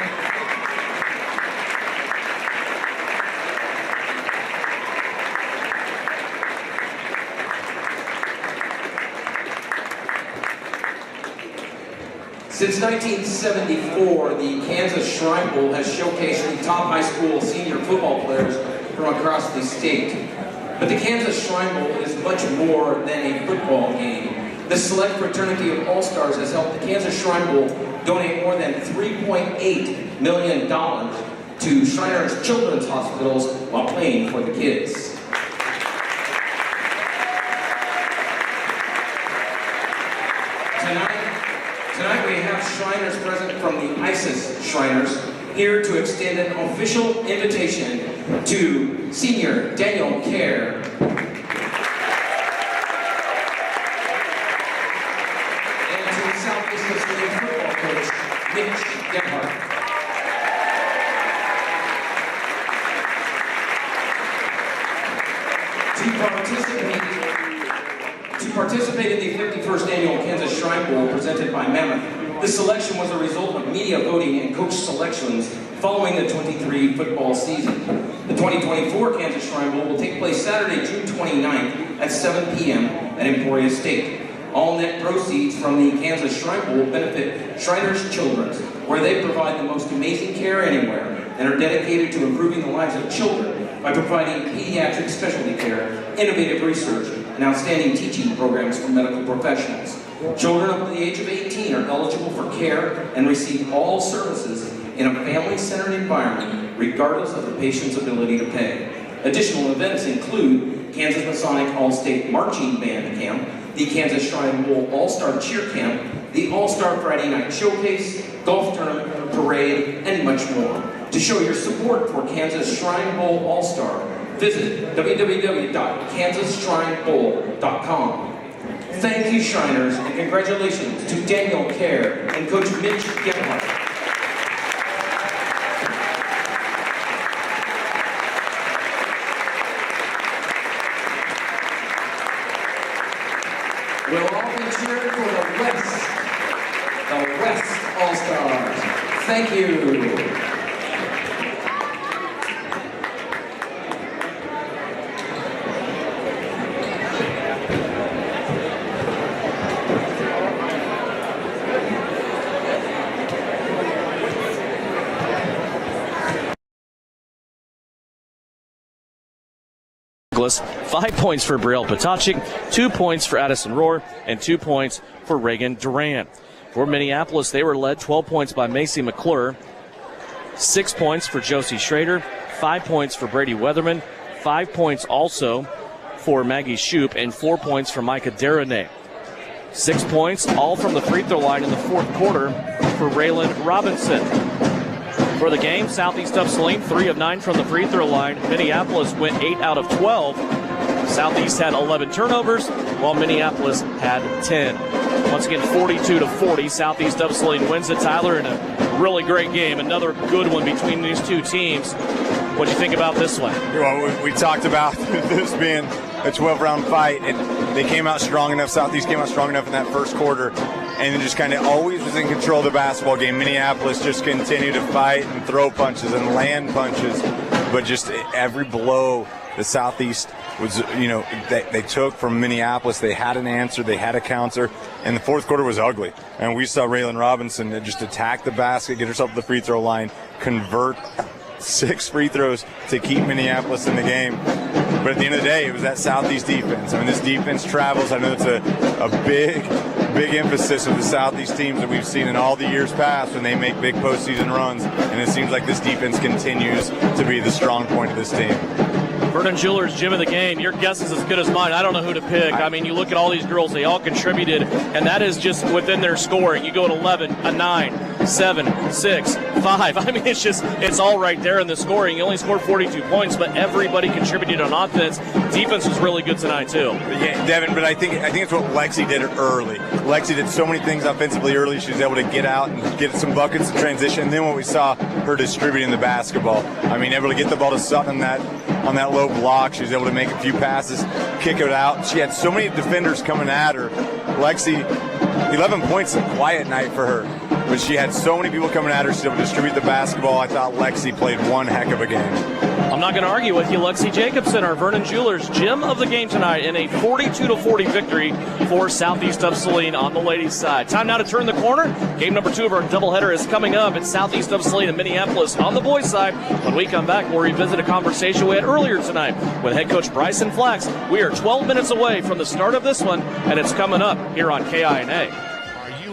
Since 1974, the Kansas Shrine Bowl has showcased the top high school senior football players from across the state. But the Kansas Shrine Bowl is much more than a football game. The select fraternity of All-Stars has helped the Kansas Shrine Bowl donate more than $3.8 million to Shriners Children's Hospitals while playing for the kids. Tonight we have Shriners present from the ISIS Shriners here to extend an official invitation to senior Daniel Kerr and to Southeast of Saline football coach Mitch Gebhardt. To participate in the 51st annual Kansas Shrine Bowl presented by Mammoth, this selection was a result of media voting and coach selections following the 23 football season. The 2024 Kansas Shrine Bowl will take place Saturday, June 29th at 7 p.m. at Emporia State. All net proceeds from the Kansas Shrine Bowl benefit Shriners Children's, where they provide the most amazing care anywhere and are dedicated to improving the lives of children by providing pediatric specialty care, innovative research, and outstanding teaching programs for medical professionals. Children up to the age of 18 are eligible for care and receive all services in a family-centered environment, regardless of the patient's ability to pay. Additional events include Kansas Masonic All-State Marching Band Camp, the Kansas Shrine Bowl All-Star Cheer Camp, the All-Star Friday Night Showcase, golf tournament, parade, and much more. To show your support for Kansas Shrine Bowl All-Star, visit www.kansasshrinebowl.com. Thank you, Shriners, and congratulations to Daniel Kerr and Coach Mitch Gebhardt. We'll all be cheering for the West All-Stars. Thank you. Douglas, 5 points for Brielle Potachik, 2 points for Addison Rohr, and 2 points for Reagan Duran. For Minneapolis, they were led 12 points by Macy McClure, 6 points for Josie Schrader, 5 points for Brady Weatherman, 5 points also for Maggie Shoup, and 4 points for Micah Derenay. 6 points, all from the free throw line in the fourth quarter for Raylan Robinson. For the game, Southeast of Saline, 3 of 9 from the free throw line. Minneapolis went 8 out of 12. Southeast had 11 turnovers, while Minneapolis had 10. Once again, 42-40, Southeast of Saline wins it. Tyler, in a really great game. Another good one between these two teams. What do you think about this one? Well, we talked about this being a 12-round fight, and they came out strong enough. Southeast came out strong enough in that first quarter, and then just kind of always was in control of the basketball game. Minneapolis just continued to fight and throw punches and land punches, but just every blow the Southeast was, they took from Minneapolis. They had an answer, they had a counter, and the fourth quarter was ugly. And we saw Raylan Robinson just attack the basket, get herself to the free throw line, convert 6 free throws to keep Minneapolis in the game. But at the end of the day, it was that Southeast defense. I mean, this defense travels. I know it's a big emphasis of the Southeast teams that we've seen in all the years past when they make big postseason runs, and it seems like this defense continues to be the strong point of this team. Vernon Jewelers, gym of the game. Your guess is as good as mine. I don't know who to pick. I mean, you look at all these girls, they all contributed, and that is just within their scoring. You go at 11, a 9, 7, 6, 5. I mean, it's all right there in the scoring. You only scored 42 points, but everybody contributed on offense. Defense was really good tonight, too. Yeah, Devin, but I think it's what Lexi did early. Lexi did so many things offensively early. She was able to get out and get some buckets in transition, and then when we saw her distributing the basketball, I mean, able to get the ball to Sutton on that low block. She was able to make a few passes, kick it out. She had so many defenders coming at her. Lexi, 11 points is a quiet night for her, but she had so many people coming at her. She was able to distribute the basketball. I thought Lexi played one heck of a game. I'm not going to argue with you. Lexi Jacobson, our Vernon Jewelers gym of the game tonight in a 42-40 victory for Southeast of Saline on the ladies' side. Time now to turn the corner. Game number 2 of our doubleheader is coming up at Southeast of Saline and Minneapolis on the boys' side. When we come back, we'll revisit a conversation we had earlier tonight with head coach Bryson Flax. We are 12 minutes away from the start of this one, and it's coming up here on KINA.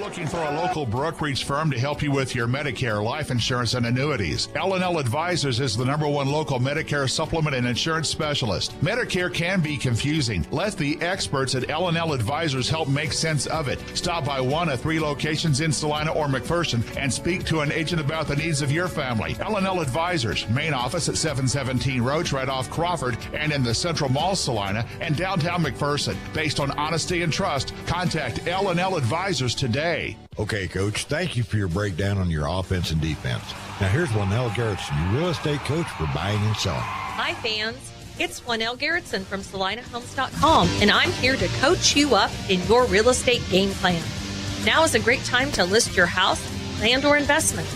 Looking for a local brokerage firm to help you with your Medicare, life insurance, and annuities? L&L Advisors is the #1 local Medicare supplement and insurance specialist. Medicare can be confusing. Let the experts at L&L Advisors help make sense of it. Stop by one of 3 locations in Salina or McPherson and speak to an agent about the needs of your family. L&L Advisors, main office at 717 Roach right off Crawford and in the Central Mall Salina and downtown McPherson. Based on honesty and trust, contact L&L Advisors today. Okay, Coach, thank you for your breakdown on your offense and defense. Now here's Lynell Garrettson, your real estate coach for buying and selling. Hi, fans. It's Lynell Garrettson from SalinaHomes.com, and I'm here to coach you up in your real estate game plan. Now is a great time to list your house, land, or investment.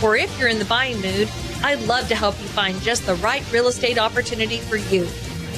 Or if you're in the buying mood, I'd love to help you find just the right real estate opportunity for you.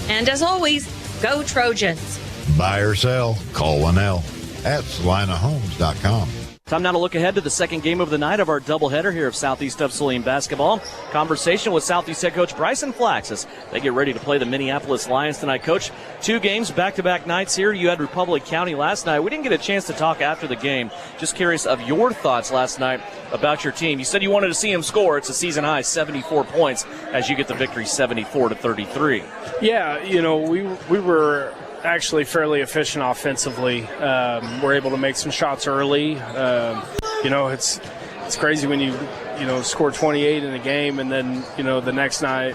And as always, go Trojans. Buy or sell, call Lynell at SalinaHomes.com. Time now to look ahead to the second game of the night of our doubleheader here of Southeast of Saline basketball. Conversation with Southeast head coach Bryson Flax as they get ready to play the Minneapolis Lions tonight. Coach, 2 games, back-to-back nights here. You had Republic County last night. We didn't get a chance to talk after the game. Just curious of your thoughts last night about your team. You said you wanted to see him score. It's a season high, 74 points, as you get the victory 74-33. Yeah, we were actually fairly efficient offensively. We're able to make some shots early. It's crazy when you score 28 in a game and then the next night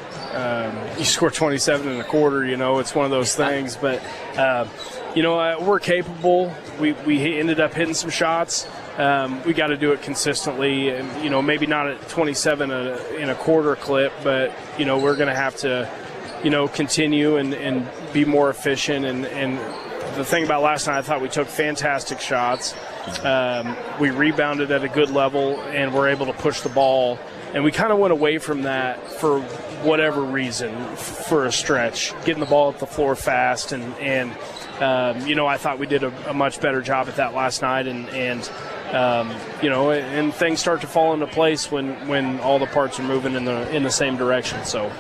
you score 27 in a quarter. It's one of those things. But we're capable. We ended up hitting some shots. We got to do it consistently, and maybe not at 27 in a quarter clip, but we're going to have to continue and be more efficient. And the thing about last night, I thought we took fantastic shots. We rebounded at a good level and were able to push the ball. And we kind of went away from that for whatever reason for a stretch, getting the ball up the floor fast. And I thought we did a much better job at that last night. And and things start to fall into place when all the parts are moving in the same direction. So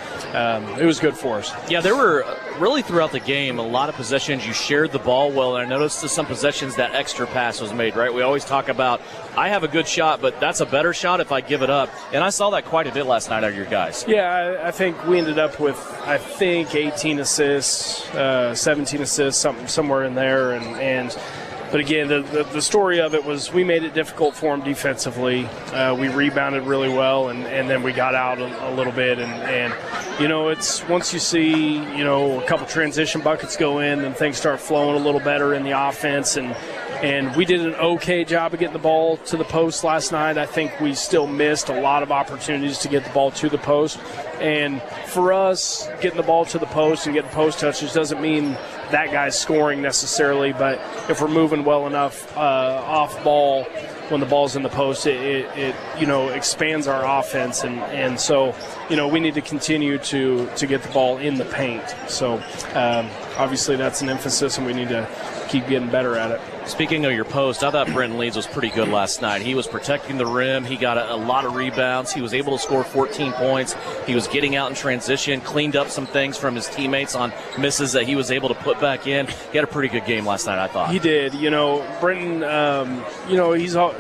it was good for us. Yeah, there were really throughout the game a lot of possessions. You shared the ball well, and I noticed to some possessions that extra pass was made, right? We always talk about, I have a good shot, but that's a better shot if I give it up. And I saw that quite a bit last night out of your guys. Yeah, I think we ended up with, 18 assists, 17 assists, somewhere in there. But again, the story of it was we made it difficult for them defensively. We rebounded really well, and then we got out a little bit. And it's once you see, a couple transition buckets go in, then things start flowing a little better in the offense. And we did an okay job of getting the ball to the post last night. I think we still missed a lot of opportunities to get the ball to the post. And for us, getting the ball to the post and getting post touches doesn't mean that guy's scoring necessarily, but if we're moving well enough off ball when the ball's in the post, it expands our offense, and so we need to continue to get the ball in the paint. So obviously that's an emphasis, and we need to keep getting better at it. Speaking of your post, I thought Brenton Leeds was pretty good last night. He was protecting the rim. He got a lot of rebounds. He was able to score 14 points. He was getting out in transition, cleaned up some things from his teammates on misses that he was able to put back in. He had a pretty good game last night, I thought. He did. Brenton, he's all.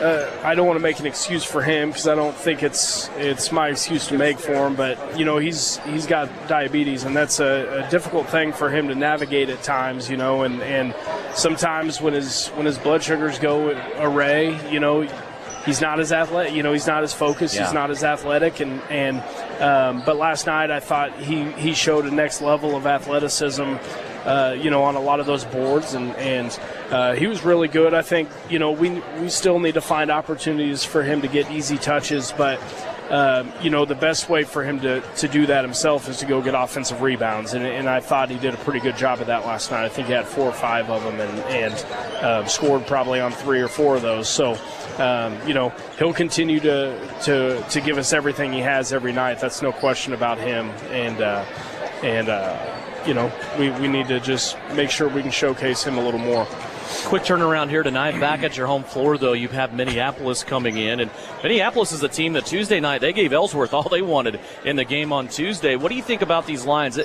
I don't want to make an excuse for him because I don't think it's my excuse to make for him. But he's got diabetes, and that's a difficult thing for him to navigate at times. And sometimes when his blood sugars go array, he's not as athletic. He's not as focused. Yeah. He's not as athletic. But last night I thought he showed a next level of athleticism. On a lot of those boards, and he was really good. I think, we still need to find opportunities for him to get easy touches, but, the best way for him to do that himself is to go get offensive rebounds, and I thought he did a pretty good job of that last night. I think he had 4 or 5 of them and scored probably on 3 or 4 of those. So, he'll continue to give us everything he has every night. That's no question about him, we need to just make sure we can showcase him a little more. Quick turnaround here tonight. Back at your home floor, though, you have Minneapolis coming in. And Minneapolis is a team that Tuesday night, they gave Ellsworth all they wanted in the game on Tuesday. What do you think about these Lions?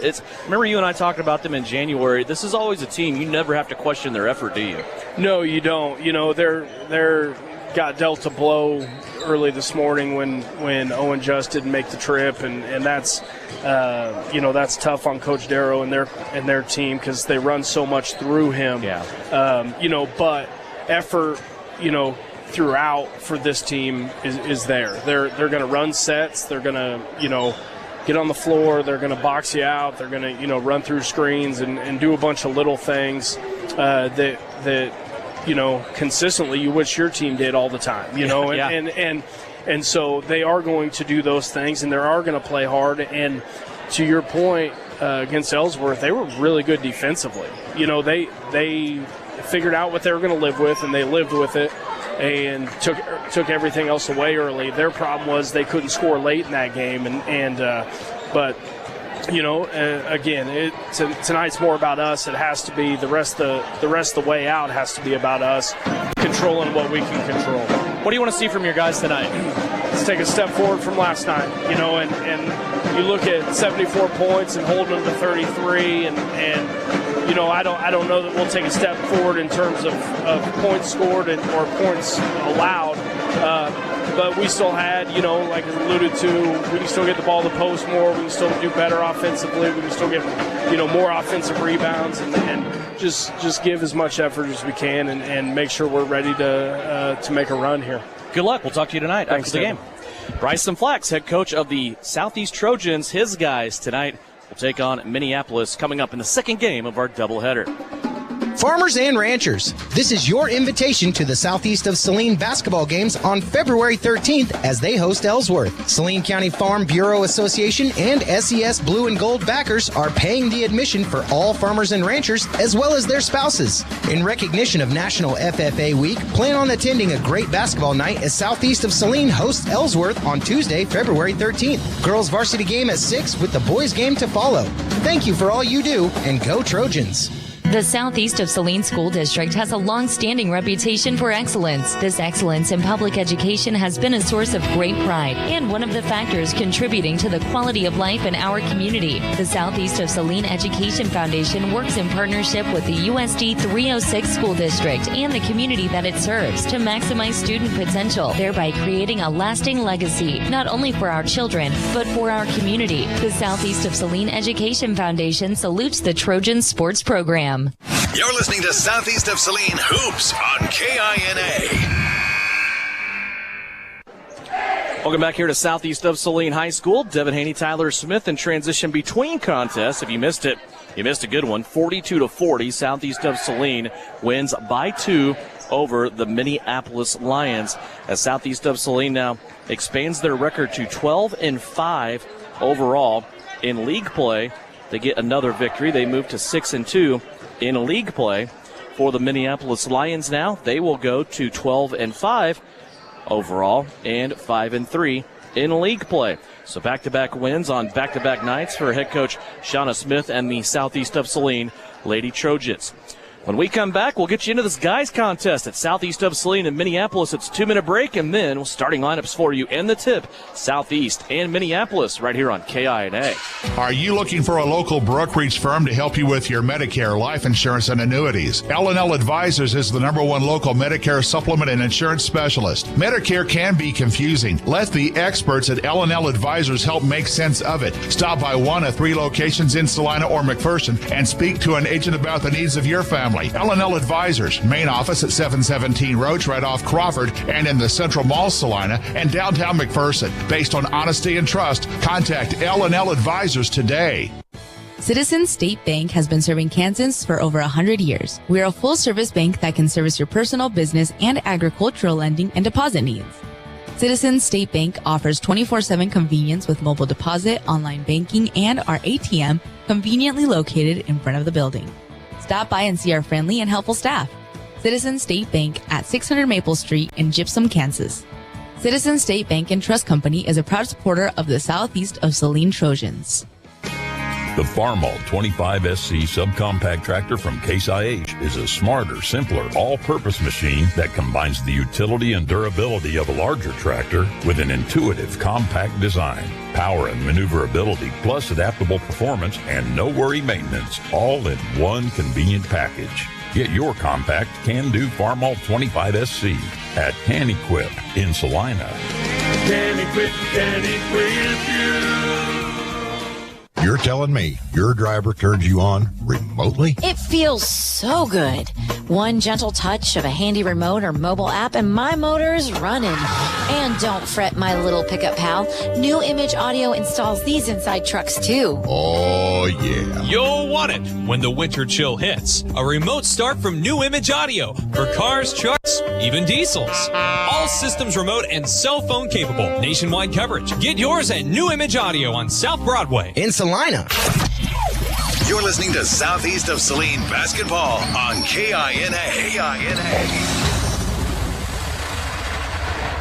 Remember you and I talked about them in January. This is always a team you never have to question their effort, do you? No, you don't. They're got dealt a blow early this morning when Owen Just didn't make the trip, and that's that's tough on Coach Darrow and their team because they run so much through him. Yeah. But effort, throughout for this team is there. They're going to run sets. They're going to get on the floor. They're going to box you out. They're going to run through screens and do a bunch of little things that consistently you wish your team did all the time, yeah. And so they are going to do those things, and they are going to play hard. And to your point, against Ellsworth, they were really good defensively. They figured out what they were going to live with, and they lived with it and took everything else away early. Their problem was they couldn't score late in that game, but again, tonight's more about us. It has to be the rest of the way out has to be about us controlling what we can control. What do you want to see from your guys tonight? Let's take a step forward from last night, and you look at 74 points and holding them to 33, and I don't know that we'll take a step forward in terms of points scored or points allowed. But we still had, like I alluded to, we can still get the ball to the post more. We can still do better offensively. We can still get, more offensive rebounds and just give as much effort as we can and make sure we're ready to make a run here. Good luck. We'll talk to you tonight after the game. Bryson Flax, head coach of the Southeast Trojans, his guys tonight will take on Minneapolis coming up in the second game of our doubleheader. Farmers and ranchers, this is your invitation to the Southeast of Saline basketball games on February 13th as they host Ellsworth. Saline County Farm Bureau Association and SES Blue and Gold backers are paying the admission for all farmers and ranchers as well as their spouses. In recognition of National FFA Week, plan on attending a great basketball night as Southeast of Saline hosts Ellsworth on Tuesday, February 13th. Girls varsity game at 6 with the boys game to follow. Thank you for all you do, and go Trojans. The Southeast of Saline School District has a long-standing reputation for excellence. This excellence in public education has been a source of great pride and one of the factors contributing to the quality of life in our community. The Southeast of Saline Education Foundation works in partnership with the USD 306 School District and the community that it serves to maximize student potential, thereby creating a lasting legacy, not only for our children, but for our community. The Southeast of Saline Education Foundation salutes the Trojan sports program. You're listening to Southeast of Saline Hoops on KINA. Welcome back here to Southeast of Saline High School. Devin Haney, Tyler Smith in transition between contests. If you missed it, you missed a good one. 42-40, Southeast of Saline wins by 2 over the Minneapolis Lions, as Southeast of Saline now expands their record to 12-5 overall in league play. They get another victory. They move to 6-2 in league play. For the Minneapolis Lions now, they will go to 12-5 overall and 5-3 in league play. So back-to-back wins on back-to-back nights for head coach Shauna Smith and the Southeast of Saline Lady Trojans. When we come back, we'll get you into this guys contest at Southeast of Saline in Minneapolis. It's a 2-minute break, and then starting lineups for you in the tip, Southeast and Minneapolis, right here on KINA. Are you looking for a local brokerage firm to help you with your Medicare, life insurance, and annuities? L&L Advisors is the #1 local Medicare supplement and insurance specialist. Medicare can be confusing. Let the experts at L&L Advisors help make sense of it. Stop by one of 3 locations in Salina or McPherson and speak to an agent about the needs of your family. L&L Advisors, main office at 717 Roach, right off Crawford, and in the Central Mall, Salina, and downtown McPherson. Based on honesty and trust, contact L&L Advisors today. Citizens State Bank has been serving Kansans for over 100 years. We are a full-service bank that can service your personal, business, and agricultural lending and deposit needs. Citizens State Bank offers 24/7 convenience with mobile deposit, online banking, and our ATM conveniently located in front of the building. Stop by and see our friendly and helpful staff. Citizens State Bank at 600 Maple Street in Gypsum, Kansas. Citizens State Bank and Trust Company is a proud supporter of the Southeast of Saline Trojans. The Farmall 25SC subcompact tractor from Case IH is a smarter, simpler, all-purpose machine that combines the utility and durability of a larger tractor with an intuitive, compact design, power and maneuverability, plus adaptable performance and no-worry maintenance, all in one convenient package. Get your compact, can-do Farmall 25SC at Can Equip in Salina. Can equip you. You're telling me your driver turns you on remotely? It feels so good. One gentle touch of a handy remote or mobile app and my motor's running. And don't fret, my little pickup pal. New Image Audio installs these inside trucks too. Oh, yeah. You'll want it when the winter chill hits. A remote start from New Image Audio for cars, trucks, even diesels. All systems remote and cell phone capable. Nationwide coverage. Get yours at New Image Audio on South Broadway. In Salina. You're listening to Southeast of Saline basketball on KINA.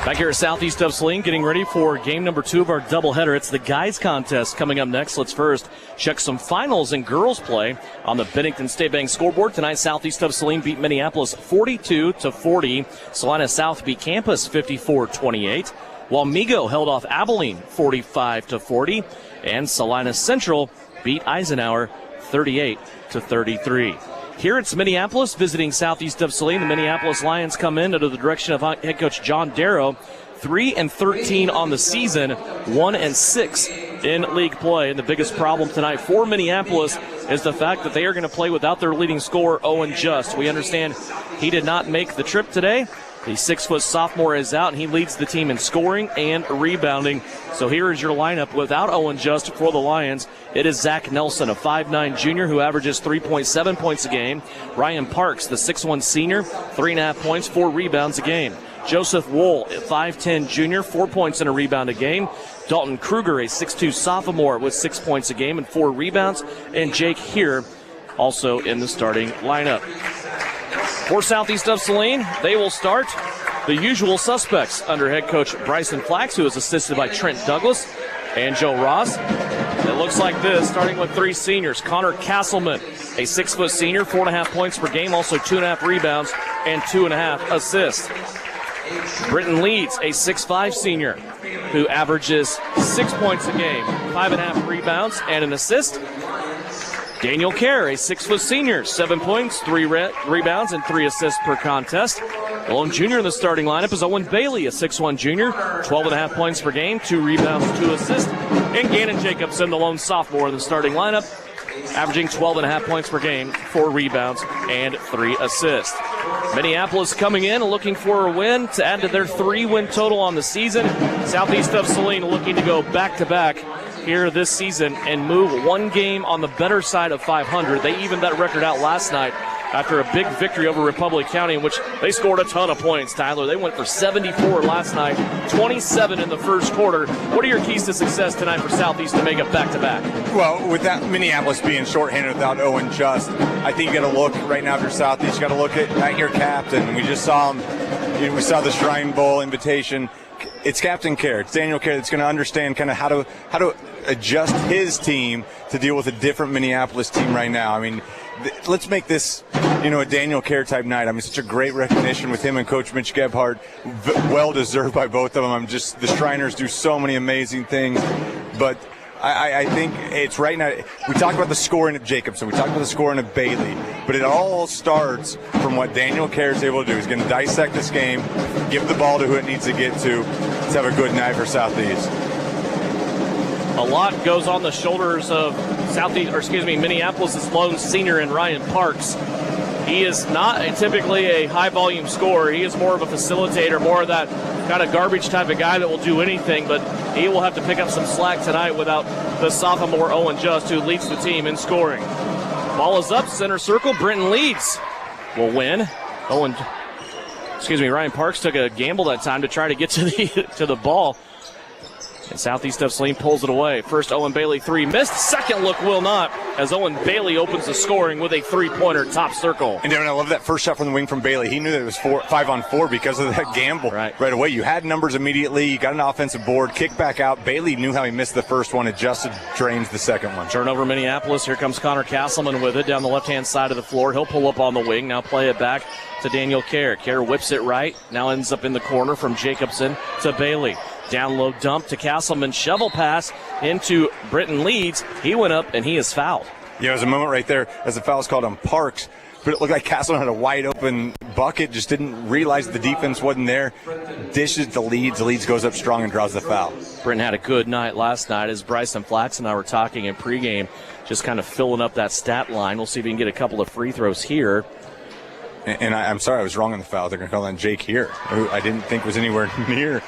Back here at Southeast of Saline, getting ready for game number 2 of our doubleheader. It's the guys contest coming up next. Let's first check some finals in girls play on the Bennington State Bank scoreboard. Tonight, Southeast of Saline beat Minneapolis 42-40. Salina South beat Campus 54-28. While Migo held off Abilene 45-40. And Salina Central beat Eisenhower 38-33. Here it's Minneapolis visiting Southeast of Saline. The Minneapolis Lions come in under the direction of head coach John Darrow. 3-13 on the season, 1-6 in league play. And the biggest problem tonight for Minneapolis is the fact that they are going to play without their leading scorer, Owen Just. We understand he did not make the trip today. The 6-foot sophomore is out, and he leads the team in scoring and rebounding. So here is your lineup without Owen Just for the Lions. It is Zach Nelson, a 5'9 junior who averages 3.7 points a game. Ryan Parks, the 6'1 senior, 3.5 points, 4 rebounds a game. Joseph Wool, a 5'10 junior, 4 points and a rebound a game. Dalton Kruger, a 6'2 sophomore with 6 points a game and 4 rebounds. And Jake Here, also in the starting lineup. For Southeast of Saline, they will start the usual suspects under head coach Bryson Flax, who is assisted by Trent Douglas and Joe Ross. It looks like this, starting with 3 seniors. Connor Castleman, a 6-foot senior, 4.5 points per game, also 2.5 rebounds and 2.5 assists. Britton Leeds, a 6'5 senior, who averages 6 points a game, 5.5 rebounds and an assist. Daniel Kerr, a 6-foot senior, 7 points, 3 rebounds, and 3 assists per contest. The lone junior in the starting lineup is Owen Bailey, a 6'1 junior, 12.5 points per game, 2 rebounds, 2 assists. And Gannon Jacobson, the lone sophomore in the starting lineup, averaging 12.5 points per game, 4 rebounds, and 3 assists. Minneapolis coming in looking for a win to add to their 3-win total on the season. Southeast of Saline looking to go back-to-back here this season and move 1 game on the better side of 500. They evened that record out last night after a big victory over Republic County in which they scored a ton of points, Tyler. They went for 74 last night, 27 in the first quarter. What are your keys to success tonight for Southeast to make a back-to-back? Well, with that Minneapolis being shorthanded without Owen Just, I think you got to look right now for Southeast. You got to look at your captain. We just saw him. We saw the Shrine Bowl invitation. It's Captain Kerr. It's Daniel Kerr that's going to understand kind of how to adjust his team to deal with a different Minneapolis team right now. I mean, let's make this, a Daniel Kerr type night. I mean, such a great recognition with him and Coach Mitch Gebhardt. Well deserved by both of them. The Shriners do so many amazing things, but I think it's right now. We talked about the scoring of Jacobson. We talked about the scoring of Bailey. But it all starts from what Daniel Kerr is able to do. He's going to dissect this game, give the ball to who it needs to get to. Let's have a good night for Southeast. A lot goes on the shoulders of Minneapolis' lone senior in Ryan Parks. He is not typically a high-volume scorer. He is more of a facilitator, more of that kind of garbage type of guy that will do anything, but he will have to pick up some slack tonight without the sophomore Owen Just, who leads the team in scoring. Ball is up, center circle. Britton Leeds will win. Ryan Parks took a gamble that time to try to get to the ball. And Southeast of Saline pulls it away. First Owen Bailey 3 missed. Second look will not, as Owen Bailey opens the scoring with a 3-pointer top circle. And Devin, I love that first shot from the wing from Bailey. He knew that it was 5-on-4 because of that gamble right away. You had numbers immediately. You got an offensive board. Kick back out. Bailey knew how he missed the first one. Adjusted, drains the second one. Turnover Minneapolis. Here comes Connor Castleman with it down the left-hand side of the floor. He'll pull up on the wing. Now play it back to Daniel Kerr. Kerr whips it right. Now ends up in the corner from Jacobson to Bailey. Down low dump to Castleman. Shovel pass into Britton Leeds. He went up and he is fouled. Yeah, there's a moment right there as the foul is called on Parks. But it looked like Castleman had a wide open bucket. Just didn't realize the defense wasn't there. Dishes to Leeds. The Leeds goes up strong and draws the foul. Britton had a good night last night as Bryson Flax and I were talking in pregame, just kind of filling up that stat line. We'll see if we can get a couple of free throws here. And I'm sorry, I was wrong on the foul. They're going to call on Jake here, who I didn't think was anywhere near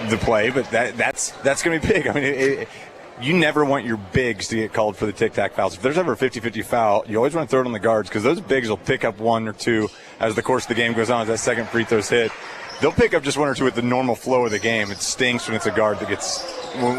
the play, but that's going to be big. I mean, you never want your bigs to get called for the tic-tac fouls. If there's ever a 50-50 foul, you always want to throw it on the guards because those bigs will pick up 1 or 2 as the course of the game goes on, as that second free throw's hit. They'll pick up just 1 or 2 with the normal flow of the game. It stinks when it's a guard that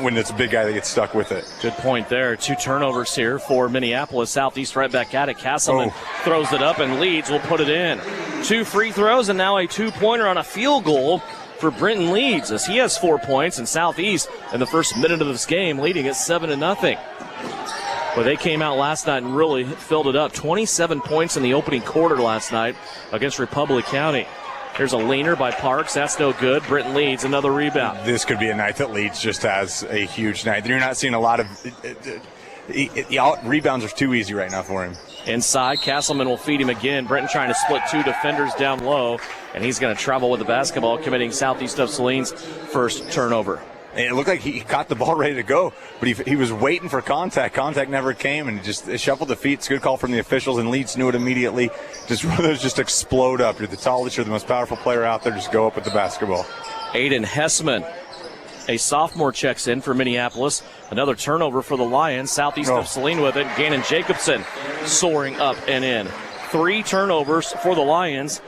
when it's a big guy that gets stuck with it. Good point there. 2 turnovers here for Minneapolis. Southeast right back at it. Castleman throws it up and Leeds will put it in. 2 free throws and now a 2-pointer on a field goal for Britton Leeds, as he has 4 points, and Southeast in the first minute of this game leading it 7-0. But they came out last night and really filled it up. 27 points in the opening quarter last night against Republic County. Here's a leaner by Parks. That's no good. Britton Leeds, another rebound. This could be a night that Leeds just has a huge night. You're not seeing a lot of rebounds are too easy right now for him. Inside, Castleman will feed him again. Britton trying to split 2 defenders down low, and he's going to travel with the basketball, committing Southeast of Saline's first turnover. And it looked like he got the ball ready to go, but he was waiting for contact. Contact never came, and it shuffled the feet. It's a good call from the officials, and Leeds knew it immediately. Just explode up. You're the tallest, you're the most powerful player out there. Just go up with the basketball. Aiden Hessman, a sophomore, checks in for Minneapolis. Another turnover for the Lions. Southeast of Saline with it. Gannon Jacobson soaring up and in. 3 turnovers for the Lions.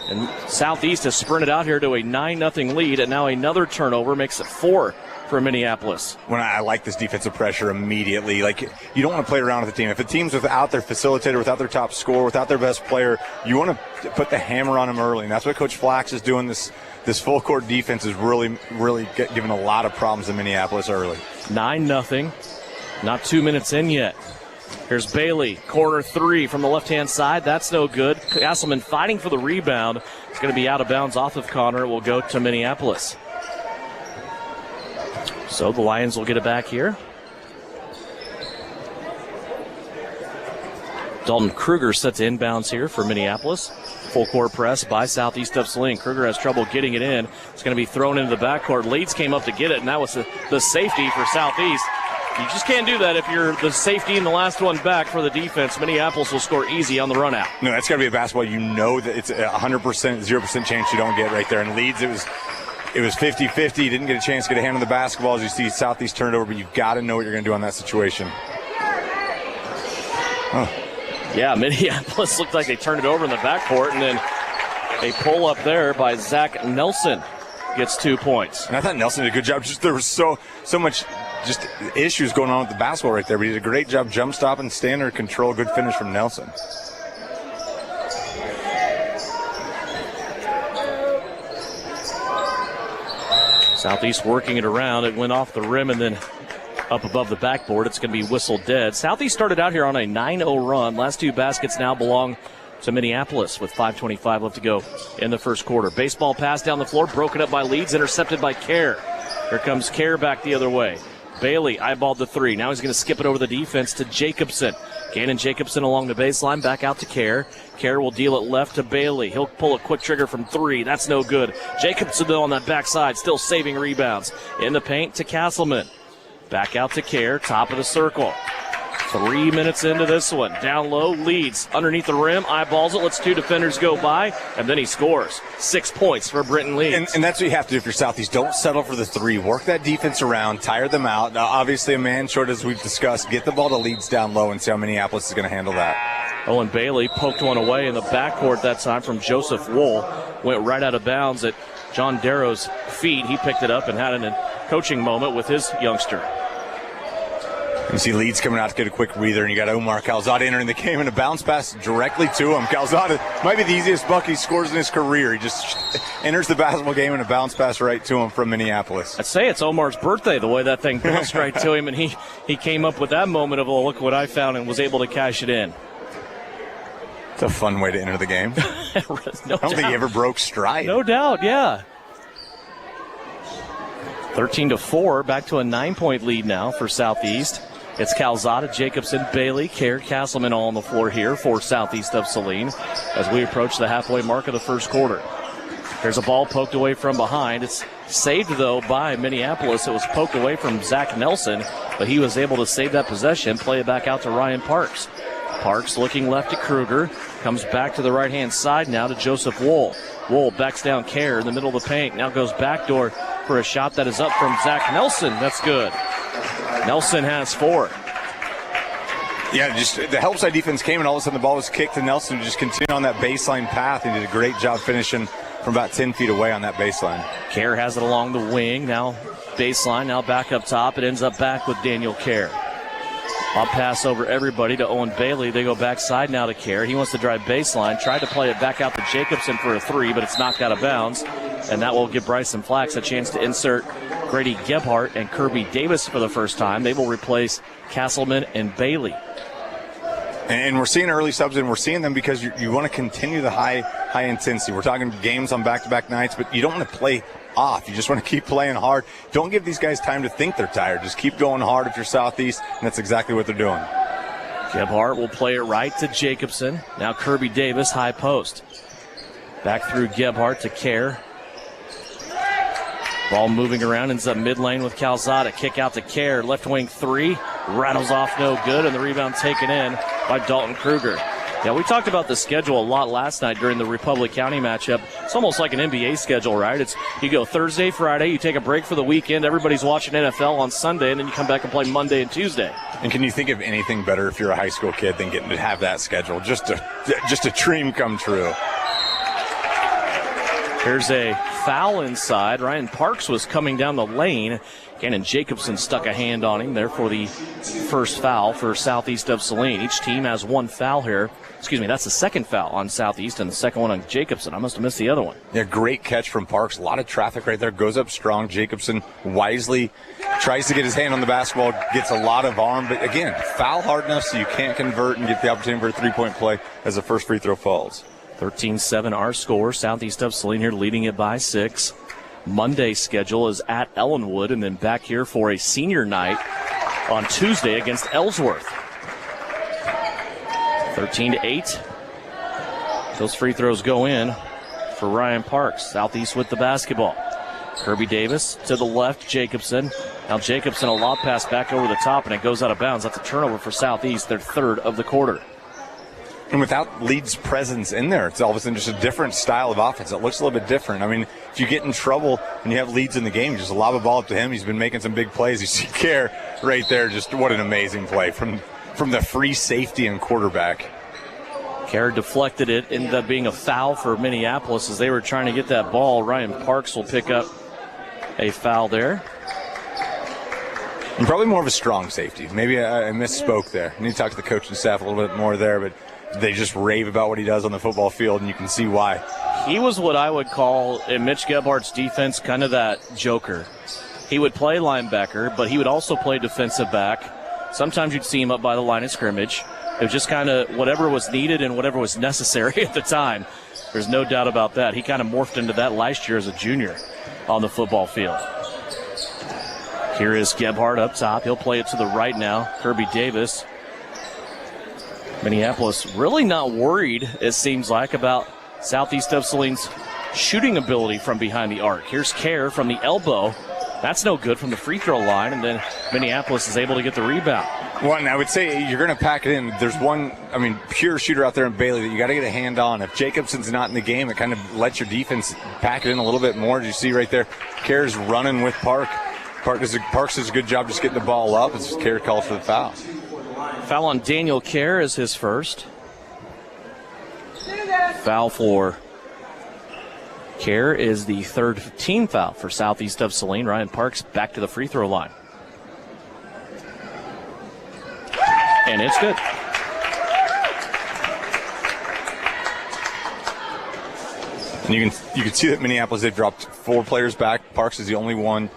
And Southeast has sprinted out here to a 9-0 lead, and now another turnover makes it 4 for Minneapolis. When I like this defensive pressure immediately. Like, you don't want to play around with the team. If a team's without their facilitator, without their top scorer, without their best player, you want to put the hammer on them early. And that's what Coach Flax is doing. This full court defense is really giving a lot of problems in Minneapolis early. 9-0. Not 2 minutes in yet. Here's Bailey, corner three from the left-hand side. That's no good. Castleman fighting for the rebound. It's going to be out of bounds off of Connor. It will go to Minneapolis. So the Lions will get it back here. Dalton Kruger set to inbounds here for Minneapolis. Full court press by Southeast of Saline. Kruger has trouble getting it in. It's going to be thrown into the backcourt. Leeds came up to get it, and that was the safety for Southeast. You just can't do that if you're the safety and the last one back for the defense. Minneapolis will score easy on the run out. No, that's got to be a basketball. You know that it's a 100%, 0% chance you don't get right there. And Leeds, it was 50-50. You didn't get a chance to get a hand on the basketball as you see Southeast turned over, but you've got to know what you're going to do on that situation. Oh. Yeah, Minneapolis looked like they turned it over in the backcourt, and then a pull up there by Zach Nelson gets 2 points. And I thought Nelson did a good job. Just there was so much just issues going on with the basketball right there, but he did a great job jump stopping, staying under control. Good finish from Nelson. Southeast working it around. It went off the rim and then up above the backboard. It's going to be whistled dead. Southeast started out here on a 9-0 run. Last two baskets now belong to Minneapolis with 5:25 left to go in the first quarter. Baseball pass down the floor, broken up by Leeds, intercepted by Kerr. Here comes Kerr back the other way. Bailey eyeballed the three. Now he's going to skip it over the defense to Jacobson. Gannon Jacobson along the baseline, back out to Kerr. Kerr will deal it left to Bailey. He'll pull a quick trigger from three. That's no good. Jacobson, though, on that backside, still saving rebounds. In the paint to Castleman. Back out to Kerr, top of the circle. 3 minutes into this one. Down low, Leeds underneath the rim, eyeballs it, lets two defenders go by, and then he scores. 6 points for Britton Leeds. And that's what you have to do if you're Southeast. Don't settle for the three. Work that defense around, tire them out. Now, obviously, a man short, as we've discussed. Get the ball to Leeds down low and see how Minneapolis is going to handle that. Owen Bailey poked one away in the backcourt that time from Joseph Wool. Went right out of bounds at John Darrow's feet. He picked it up and had a coaching moment with his youngster. You see Leeds coming out to get a quick breather, and you got Omar Calzada entering the game, and a bounce pass directly to him. Calzada might be the easiest buck he scores in his career. He just enters the basketball game and a bounce pass right to him from Minneapolis. I'd say it's Omar's birthday, the way that thing bounced right to him, and he came up with that moment of, oh, look what I found, and was able to cash it in. It's a fun way to enter the game. No I don't think he ever broke stride. No doubt, yeah. 13-4, back to a 9-point lead now for Southeast. It's Calzada, Jacobson, Bailey, Kerr, Castleman all on the floor here for Southeast of Saline as we approach the halfway mark of the first quarter. There's a ball poked away from behind. It's saved, though, by Minneapolis. It was poked away from Zach Nelson, but he was able to save that possession, play it back out to Ryan Parks. Parks looking left to Kruger, comes back to the right-hand side now to Joseph Wool. Wool backs down Kerr in the middle of the paint, now goes backdoor for a shot that is up from Zach Nelson. That's good. Nelson has 4. Yeah, just the help side defense came, and all of a sudden the ball was kicked to Nelson to just continue on that baseline path. He did a great job finishing from about 10 feet away on that baseline. Kerr has it along the wing, now baseline, now back up top. It ends up back with Daniel Kerr. I'll pass over everybody to Owen Bailey. They go backside now to Kerr. He wants to drive baseline. Tried to play it back out to Jacobson for a three, but it's knocked out of bounds. And that will give Bryson Flax a chance to insert Grady Gebhardt and Kirby Davis for the first time. They will replace Castleman and Bailey. And we're seeing early subs, and we're seeing them because you want to continue the high intensity. We're talking games on back-to-back nights, but you don't want to play off. You just want to keep playing hard. Don't give these guys time to think they're tired. Just keep going hard if you're Southeast, and that's exactly what they're doing. Gebhardt will play it right to Jacobson. Now Kirby Davis, high post. Back through Gebhardt to Kerr. Ball moving around, ends up mid lane with Calzada. Kick out to Kerr, left wing three. Rattles off no good, and the rebound taken in by Dalton Kruger. Yeah, we talked about the schedule a lot last night during the Republic County matchup. It's almost like an NBA schedule, right? It's you go Thursday, Friday, you take a break for the weekend, everybody's watching NFL on Sunday, and then you come back and play Monday and Tuesday. And can you think of anything better if you're a high school kid than getting to have that schedule? Just a dream come true. Here's a foul inside. Ryan Parks was coming down the lane. Gannon Jacobson stuck a hand on him there for the first foul for Southeast of Saline. Each team has one foul here. Excuse me, that's the second foul on Southeast and the second one on Jacobson. I must have missed the other one. Yeah, great catch from Parks. A lot of traffic right there. Goes up strong. Jacobson wisely tries to get his hand on the basketball, gets a lot of arm, but again, foul hard enough so you can't convert and get the opportunity for a three-point play as the first free throw falls. 13-7 our score. Southeast of Saline here leading it by 6. Monday's schedule is at Ellenwood and then back here for a senior night on Tuesday against Ellsworth. 13-8. Those free throws go in for Ryan Parks. Southeast with the basketball. Kirby Davis to the left, Jacobson. Now Jacobson, a lob pass back over the top, and it goes out of bounds. That's a turnover for Southeast, their third of the quarter. And without Leeds' presence in there, it's all of a sudden just a different style of offense. It looks a little bit different. I mean, if you get in trouble and you have Leeds in the game, just lob a ball up to him. He's been making some big plays. You see Kerr right there. Just what an amazing play from the free safety and quarterback. Kerr deflected it, ended up being a foul for Minneapolis as they were trying to get that ball. Ryan Parks will pick up a foul there. And probably more of a strong safety. Maybe I misspoke there. I need to talk to the coaching staff a little bit more there, but they just rave about what he does on the football field, and you can see why. He was what I would call, in Mitch Gebhardt's defense, kind of that joker. He would play linebacker, but he would also play defensive back. Sometimes you'd see him up by the line of scrimmage. It was just kind of whatever was needed and whatever was necessary at the time. There's no doubt about that. He kind of morphed into that last year as a junior on the football field. Here is Gebhardt up top. He'll play it to the right now. Kirby Davis. Minneapolis really not worried, it seems like, about Southeast of Saline's shooting ability from behind the arc. Here's Kerr from the elbow. That's no good from the free throw line, and then Minneapolis is able to get the rebound. Well, and I would say you're going to pack it in. There's one, pure shooter out there in Bailey that you got to get a hand on. If Jacobson's not in the game, it kind of lets your defense pack it in a little bit more. As you see right there, Kerr's running with Parks does a good job just getting the ball up. It's Kerr calls for the foul. Foul on Daniel Kerr is his first. Foul for Kerr is the third team foul for Southeast of Saline. Ryan Parks back to the free throw line. And it's good. And you can see that Minneapolis, they've dropped 4 players back. Parks is the only one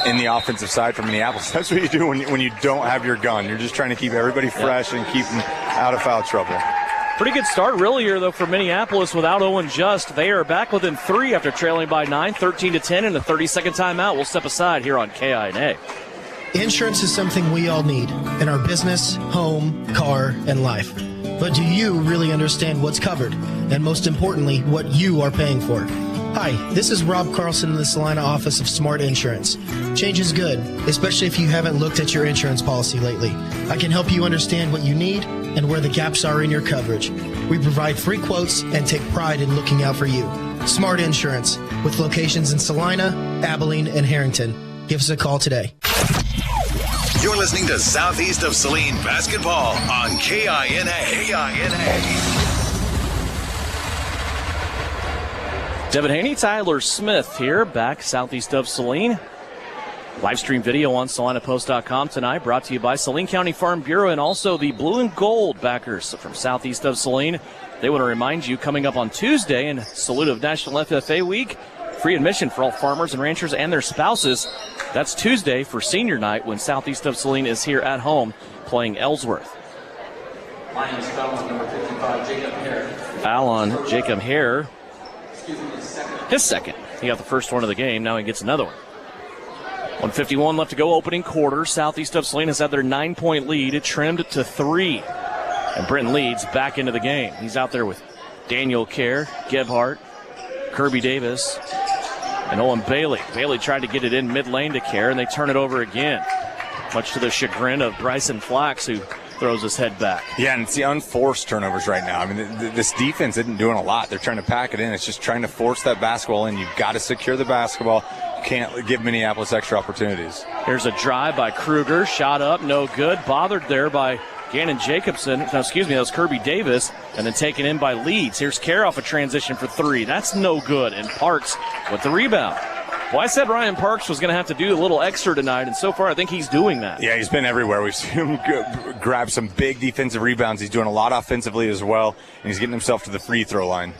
in the offensive side for Minneapolis. That's what you do when you don't have your gun. You're just trying to keep everybody fresh and keep them out of foul trouble. Pretty good start really here, though, for Minneapolis without Owen Just. They are back within 3 after trailing by 9, 13-10 in a 30-second timeout. We'll step aside here on KINA. Insurance is something we all need in our business, home, car, and life. But do you really understand what's covered? And most importantly, what you are paying for? Hi, this is Rob Carlson in the Salina office of Smart Insurance. Change is good, especially if you haven't looked at your insurance policy lately. I can help you understand what you need and where the gaps are in your coverage. We provide free quotes and take pride in looking out for you. Smart Insurance, with locations in Salina, Abilene, and Harrington. Give us a call today. You're listening to Southeast of Saline Basketball on KINA. Devin Haney, Tyler Smith here, back southeast of Saline. Live stream video on SalinaPost.com tonight, brought to you by Saline County Farm Bureau and also the Blue and Gold backers from southeast of Saline. They want to remind you, coming up on Tuesday in salute of National FFA Week, free admission for all farmers and ranchers and their spouses. That's Tuesday for senior night when southeast of Saline is here at home playing Ellsworth. Lions foul on number 55, Jacob Hare. Foul on Jacob Hare. His second. He got the first one of the game. Now he gets another one. 1:51 left to go, opening quarter. Southeast of Saline has had their 9-point lead. It trimmed to 3. And Brenton Leeds back into the game. He's out there with Daniel Kerr, Gebhardt, Kirby Davis, and Owen Bailey. Bailey tried to get it in mid-lane to Kerr, and they turn it over again, much to the chagrin of Bryson Flax, who throws his head back. Yeah, and it's the unforced turnovers right now. This defense isn't doing a lot. They're trying to pack it in. It's just trying to force that basketball in. You've got to secure the basketball. You can't give Minneapolis extra opportunities. Here's a drive by Kruger. Shot up, no good. Bothered there by Gannon Jacobson. No, excuse me, that was Kirby Davis. And then taken in by Leeds. Here's Kerr off a transition for 3. That's no good. And Parks with the rebound. Well, I said Ryan Parks was going to have to do a little extra tonight, and so far I think he's doing that. Yeah, he's been everywhere. We've seen him grab some big defensive rebounds. He's doing a lot offensively as well, and he's getting himself to the free throw line.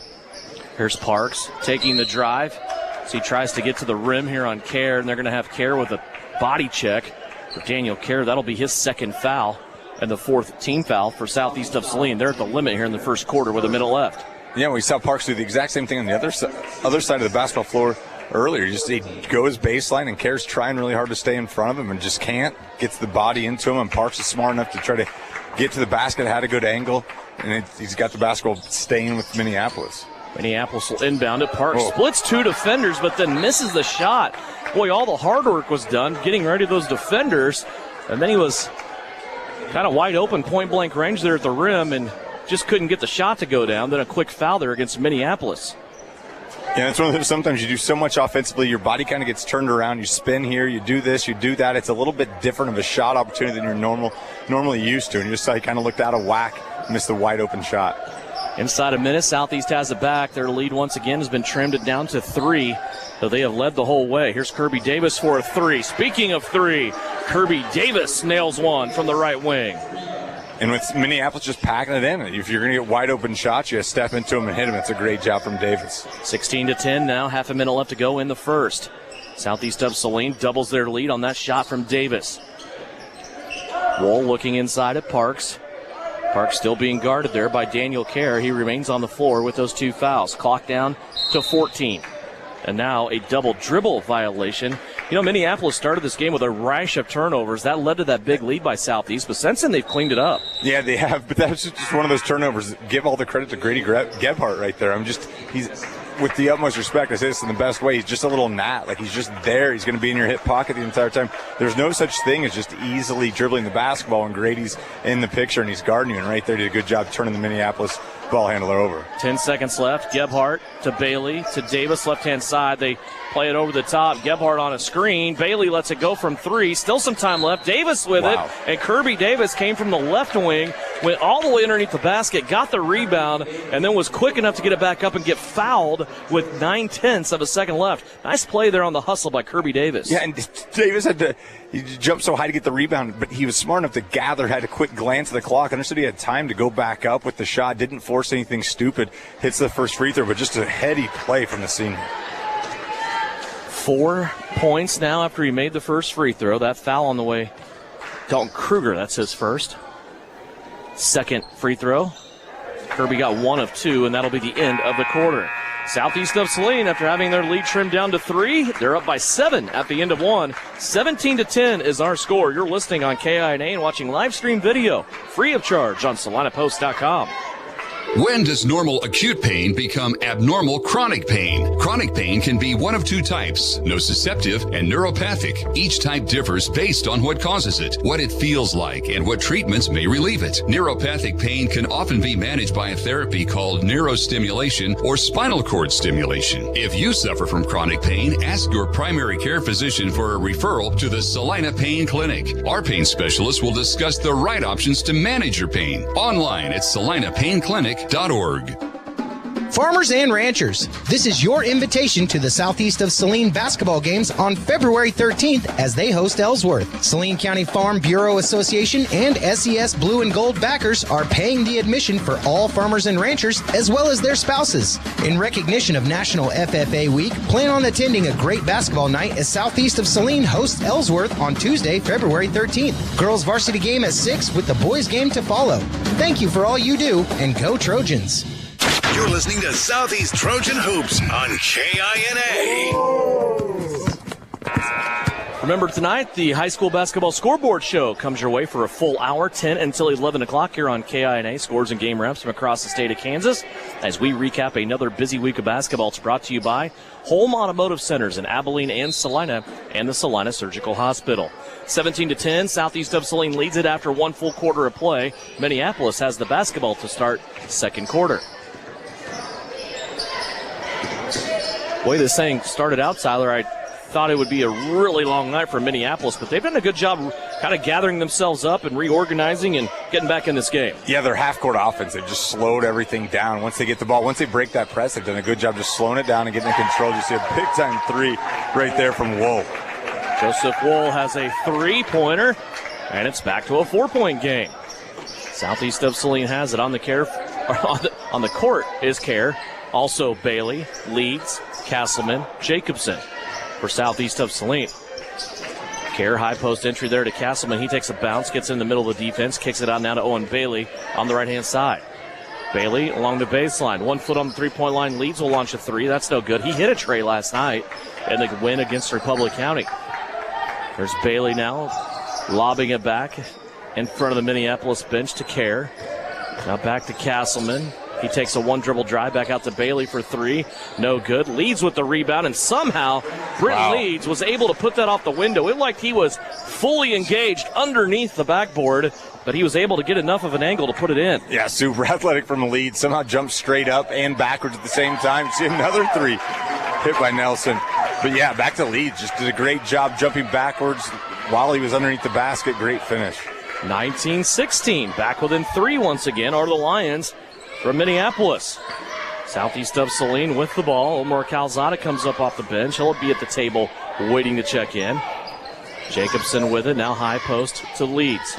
Here's Parks taking the drive. So he tries to get to the rim here on Kerr, and they're going to have Kerr with a body check for Daniel Kerr. That'll be his second foul and the fourth team foul for Southeast of Saline. They're at the limit here in the first quarter with a minute left. Yeah, we saw Parks do the exact same thing on the other side of the basketball floor earlier. He goes baseline, and Kerr's trying really hard to stay in front of him and just can't. Gets the body into him, and Parks is smart enough to try to get to the basket, had a good angle, and he's got the basketball staying with Minneapolis. Minneapolis will inbound it. Parks splits two defenders, but then misses the shot. Boy, all the hard work was done getting ready to those defenders, and then he was kind of wide open, point-blank range there at the rim, and just couldn't get the shot to go down. Then a quick foul there against Minneapolis. Yeah, it's one of those, sometimes you do so much offensively, your body kind of gets turned around. You spin here, you do this, you do that. It's a little bit different of a shot opportunity than you're normally used to. And you just saw he kind of looked out of whack, missed the wide open shot. Inside a minute, Southeast has it back. Their lead once again has been trimmed down to 3, so they have led the whole way. Here's Kirby Davis for a 3. Speaking of 3, Kirby Davis nails one from the right wing. And with Minneapolis just packing it in, if you're going to get wide open shots, you step into them and hit them. It's a great job from Davis. 16-10 now, half a minute left to go in the first. Southeast of Saline doubles their lead on that shot from Davis. Wohl looking inside at Parks. Parks still being guarded there by Daniel Kerr. He remains on the floor with those 2 fouls. Clock down to 14. And now a double dribble violation. You know, Minneapolis started this game with a rash of turnovers. That led to that big lead by Southeast, but since then they've cleaned it up. Yeah, they have, but that's just one of those turnovers. Give all the credit to Grady Gebhardt right there. He's with the utmost respect, I say this in the best way, he's just a little gnat. Like, he's just there. He's going to be in your hip pocket the entire time. There's no such thing as just easily dribbling the basketball, and Grady's in the picture, and he's guarding you, and right there did a good job turning the Minneapolis ball handler over. 10 seconds left. Gebhardt to Bailey to Davis, left-hand side. They play it over the top. Gebhardt on a screen. Bailey lets it go from 3. Still some time left. Davis with it. And Kirby Davis came from the left wing, went all the way underneath the basket, got the rebound, and then was quick enough to get it back up and get fouled with 9/10 of a second left. Nice play there on the hustle by Kirby Davis. Yeah, and Davis had to jump so high to get the rebound, but he was smart enough to gather, had a quick glance at the clock, understood he had time to go back up with the shot, didn't force anything stupid, hits the first free throw, but just a heady play from the senior. 4 points now after he made the first free throw. That foul on the way. Dalton Kruger, that's his first. Second free throw. Kirby got 1 of 2, and that'll be the end of the quarter. Southeast of Saline, after having their lead trimmed down to 3, they're up by 7 at the end of 1. 17-10 is our score. You're listening on KINA and watching live stream video, free of charge on SalinaPost.com. When does normal acute pain become abnormal chronic pain? Chronic pain can be one of 2 types, nociceptive and neuropathic. Each type differs based on what causes it, what it feels like, and what treatments may relieve it. Neuropathic pain can often be managed by a therapy called neurostimulation or spinal cord stimulation. If you suffer from chronic pain, ask your primary care physician for a referral to the Saline Pain Clinic. Our pain specialist will discuss the right options to manage your pain. Online at SalinaPainClinic.org. Farmers and ranchers, this is your invitation to the Southeast of Saline basketball games on February 13th as they host Ellsworth. Saline County Farm Bureau Association and SES Blue and Gold backers are paying the admission for all farmers and ranchers as well as their spouses. In recognition of National FFA Week, plan on attending a great basketball night as Southeast of Saline hosts Ellsworth on Tuesday, February 13th. Girls varsity game at 6 with the boys game to follow. Thank you for all you do, and go Trojans. You're listening to Southeast Trojan Hoops on KINA. Remember tonight, the high school basketball scoreboard show comes your way for a full hour, 10 until 11 o'clock here on KINA. Scores and game reps from across the state of Kansas as we recap another busy week of basketball. It's brought to you by Home Automotive Centers in Abilene and Salina and the Salina Surgical Hospital. 17-10, Southeast of Saline leads it after 1 full quarter of play. Minneapolis has the basketball to start second quarter. The way this thing started out, Tyler, I thought it would be a really long night for Minneapolis, but they've done a good job kind of gathering themselves up and reorganizing and getting back in this game. Yeah, their half-court offense, they've just slowed everything down. Once they get the ball, once they break that press, they've done a good job just slowing it down and getting in control. You see a big-time 3 right there from Wohl. Joseph Wohl has a 3-pointer, and it's back to a 4-point game. Southeast of Saline has it on the court is Kerr. Also Bailey, Leeds, Castleman, Jacobson for Southeast of Saline. Kerr, high post entry there to Castleman. He takes a bounce, gets in the middle of the defense, kicks it out now to Owen Bailey on the right-hand side. Bailey along the baseline. 1 foot on the three-point line. Leeds will launch a three. That's no good. He hit a tray last night in the win against Republic County. There's Bailey now lobbing it back in front of the Minneapolis bench to Kerr. Now back to Castleman. He takes a one-dribble drive back out to Bailey for three. No good. Leeds with the rebound, and somehow Britton Leeds was able to put that off the window. It looked like he was fully engaged underneath the backboard, but he was able to get enough of an angle to put it in. Yeah, super athletic from Leeds. Somehow jumped straight up and backwards at the same time. See another three hit by Nelson. But yeah, back to Leeds. Just did a great job jumping backwards while he was underneath the basket. Great finish. 19-16. Back within three once again are the Lions from Minneapolis. Southeast of Saline with the ball. Omar Calzada comes up off the bench. He'll be at the table waiting to check in. Jacobson with it. Now high post to Leeds.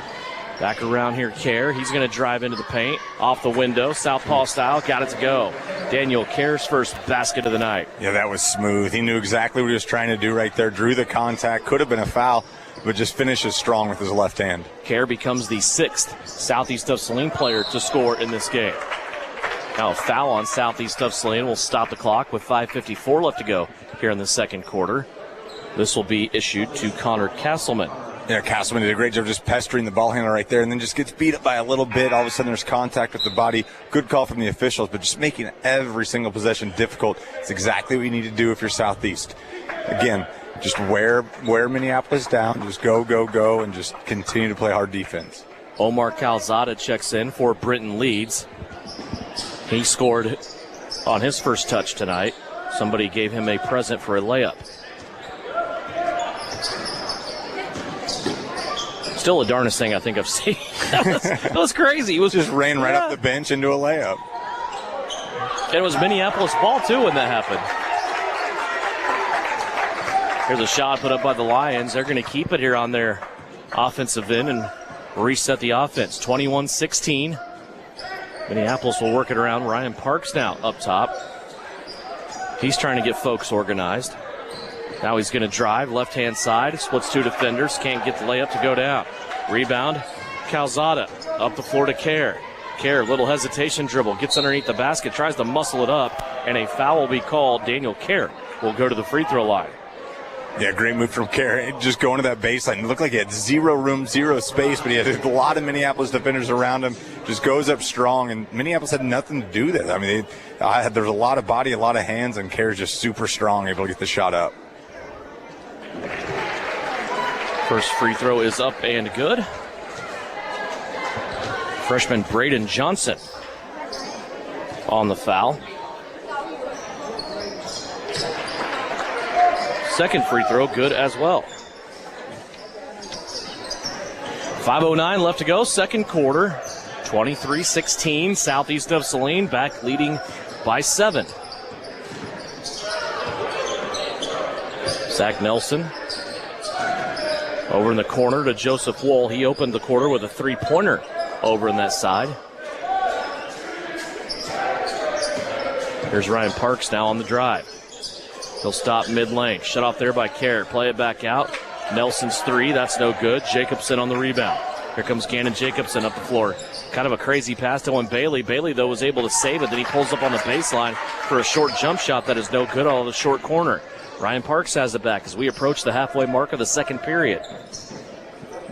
Back around here, Kerr. He's going to drive into the paint. Off the window. Southpaw style. Got it to go. Daniel Kerr's first basket of the night. Yeah, that was smooth. He knew exactly what he was trying to do right there. Drew the contact. Could have been a foul, but just finishes strong with his left hand. Kerr becomes the sixth Southeast of Saline player to score in this game. Now a foul on Southeast of Saline will stop the clock with 5:54 left to go here in the second quarter. This will be issued to Connor Castleman. Yeah, Castleman did a great job just pestering the ball handler right there, and then just gets beat up by a little bit. All of a sudden there's contact with the body. Good call from the officials, but just making every single possession difficult. It's exactly what you need to do if you're Southeast. Again, just wear Minneapolis down. Just go, and just continue to play hard defense. Omar Calzada checks in for Britton Leeds. He scored on his first touch tonight. Somebody gave him a present for a layup. Still the darnest thing I think I've seen. That was crazy. He was just ran right up the bench into a layup. And it was Minneapolis ball, too, when that happened. Here's a shot put up by the Lions. They're going to keep it here on their offensive end and reset the offense. 21-16. Minneapolis will work it around. Ryan Parks now up top. He's trying to get folks organized. Now he's going to drive left-hand side. Splits two defenders. Can't get the layup to go down. Rebound. Calzada up the floor to Kerr. Kerr, little hesitation dribble. Gets underneath the basket. Tries to muscle it up. And a foul will be called. Daniel Kerr will go to the free throw line. Yeah, great move from Kerr. Just going to that baseline. It looked like he had zero room, zero space, but he had a lot of Minneapolis defenders around him. Just goes up strong, and Minneapolis had nothing to do with it. I mean, there was a lot of body, a lot of hands, and Kerr's just super strong, able to get the shot up. First free throw is up and good. Freshman Braden Johnson on the foul. Second free throw, good as well. 5:09 left to go, second quarter. 23-16, Southeast of Saline back leading by 7. Zach Nelson over in the corner to Joseph Wool. He opened the quarter with a three-pointer over in that side. Here's Ryan Parks now on the drive. He'll stop mid-lane. Shut off there by Kerr. Play it back out. Nelson's three. That's no good. Jacobson on the rebound. Here comes Gannon Jacobson up the floor. Kind of a crazy pass to Bailey. Bailey, though, was able to save it. Then he pulls up on the baseline for a short jump shot that is no good out of the short corner. Ryan Parks has it back as we approach the halfway mark of the second period.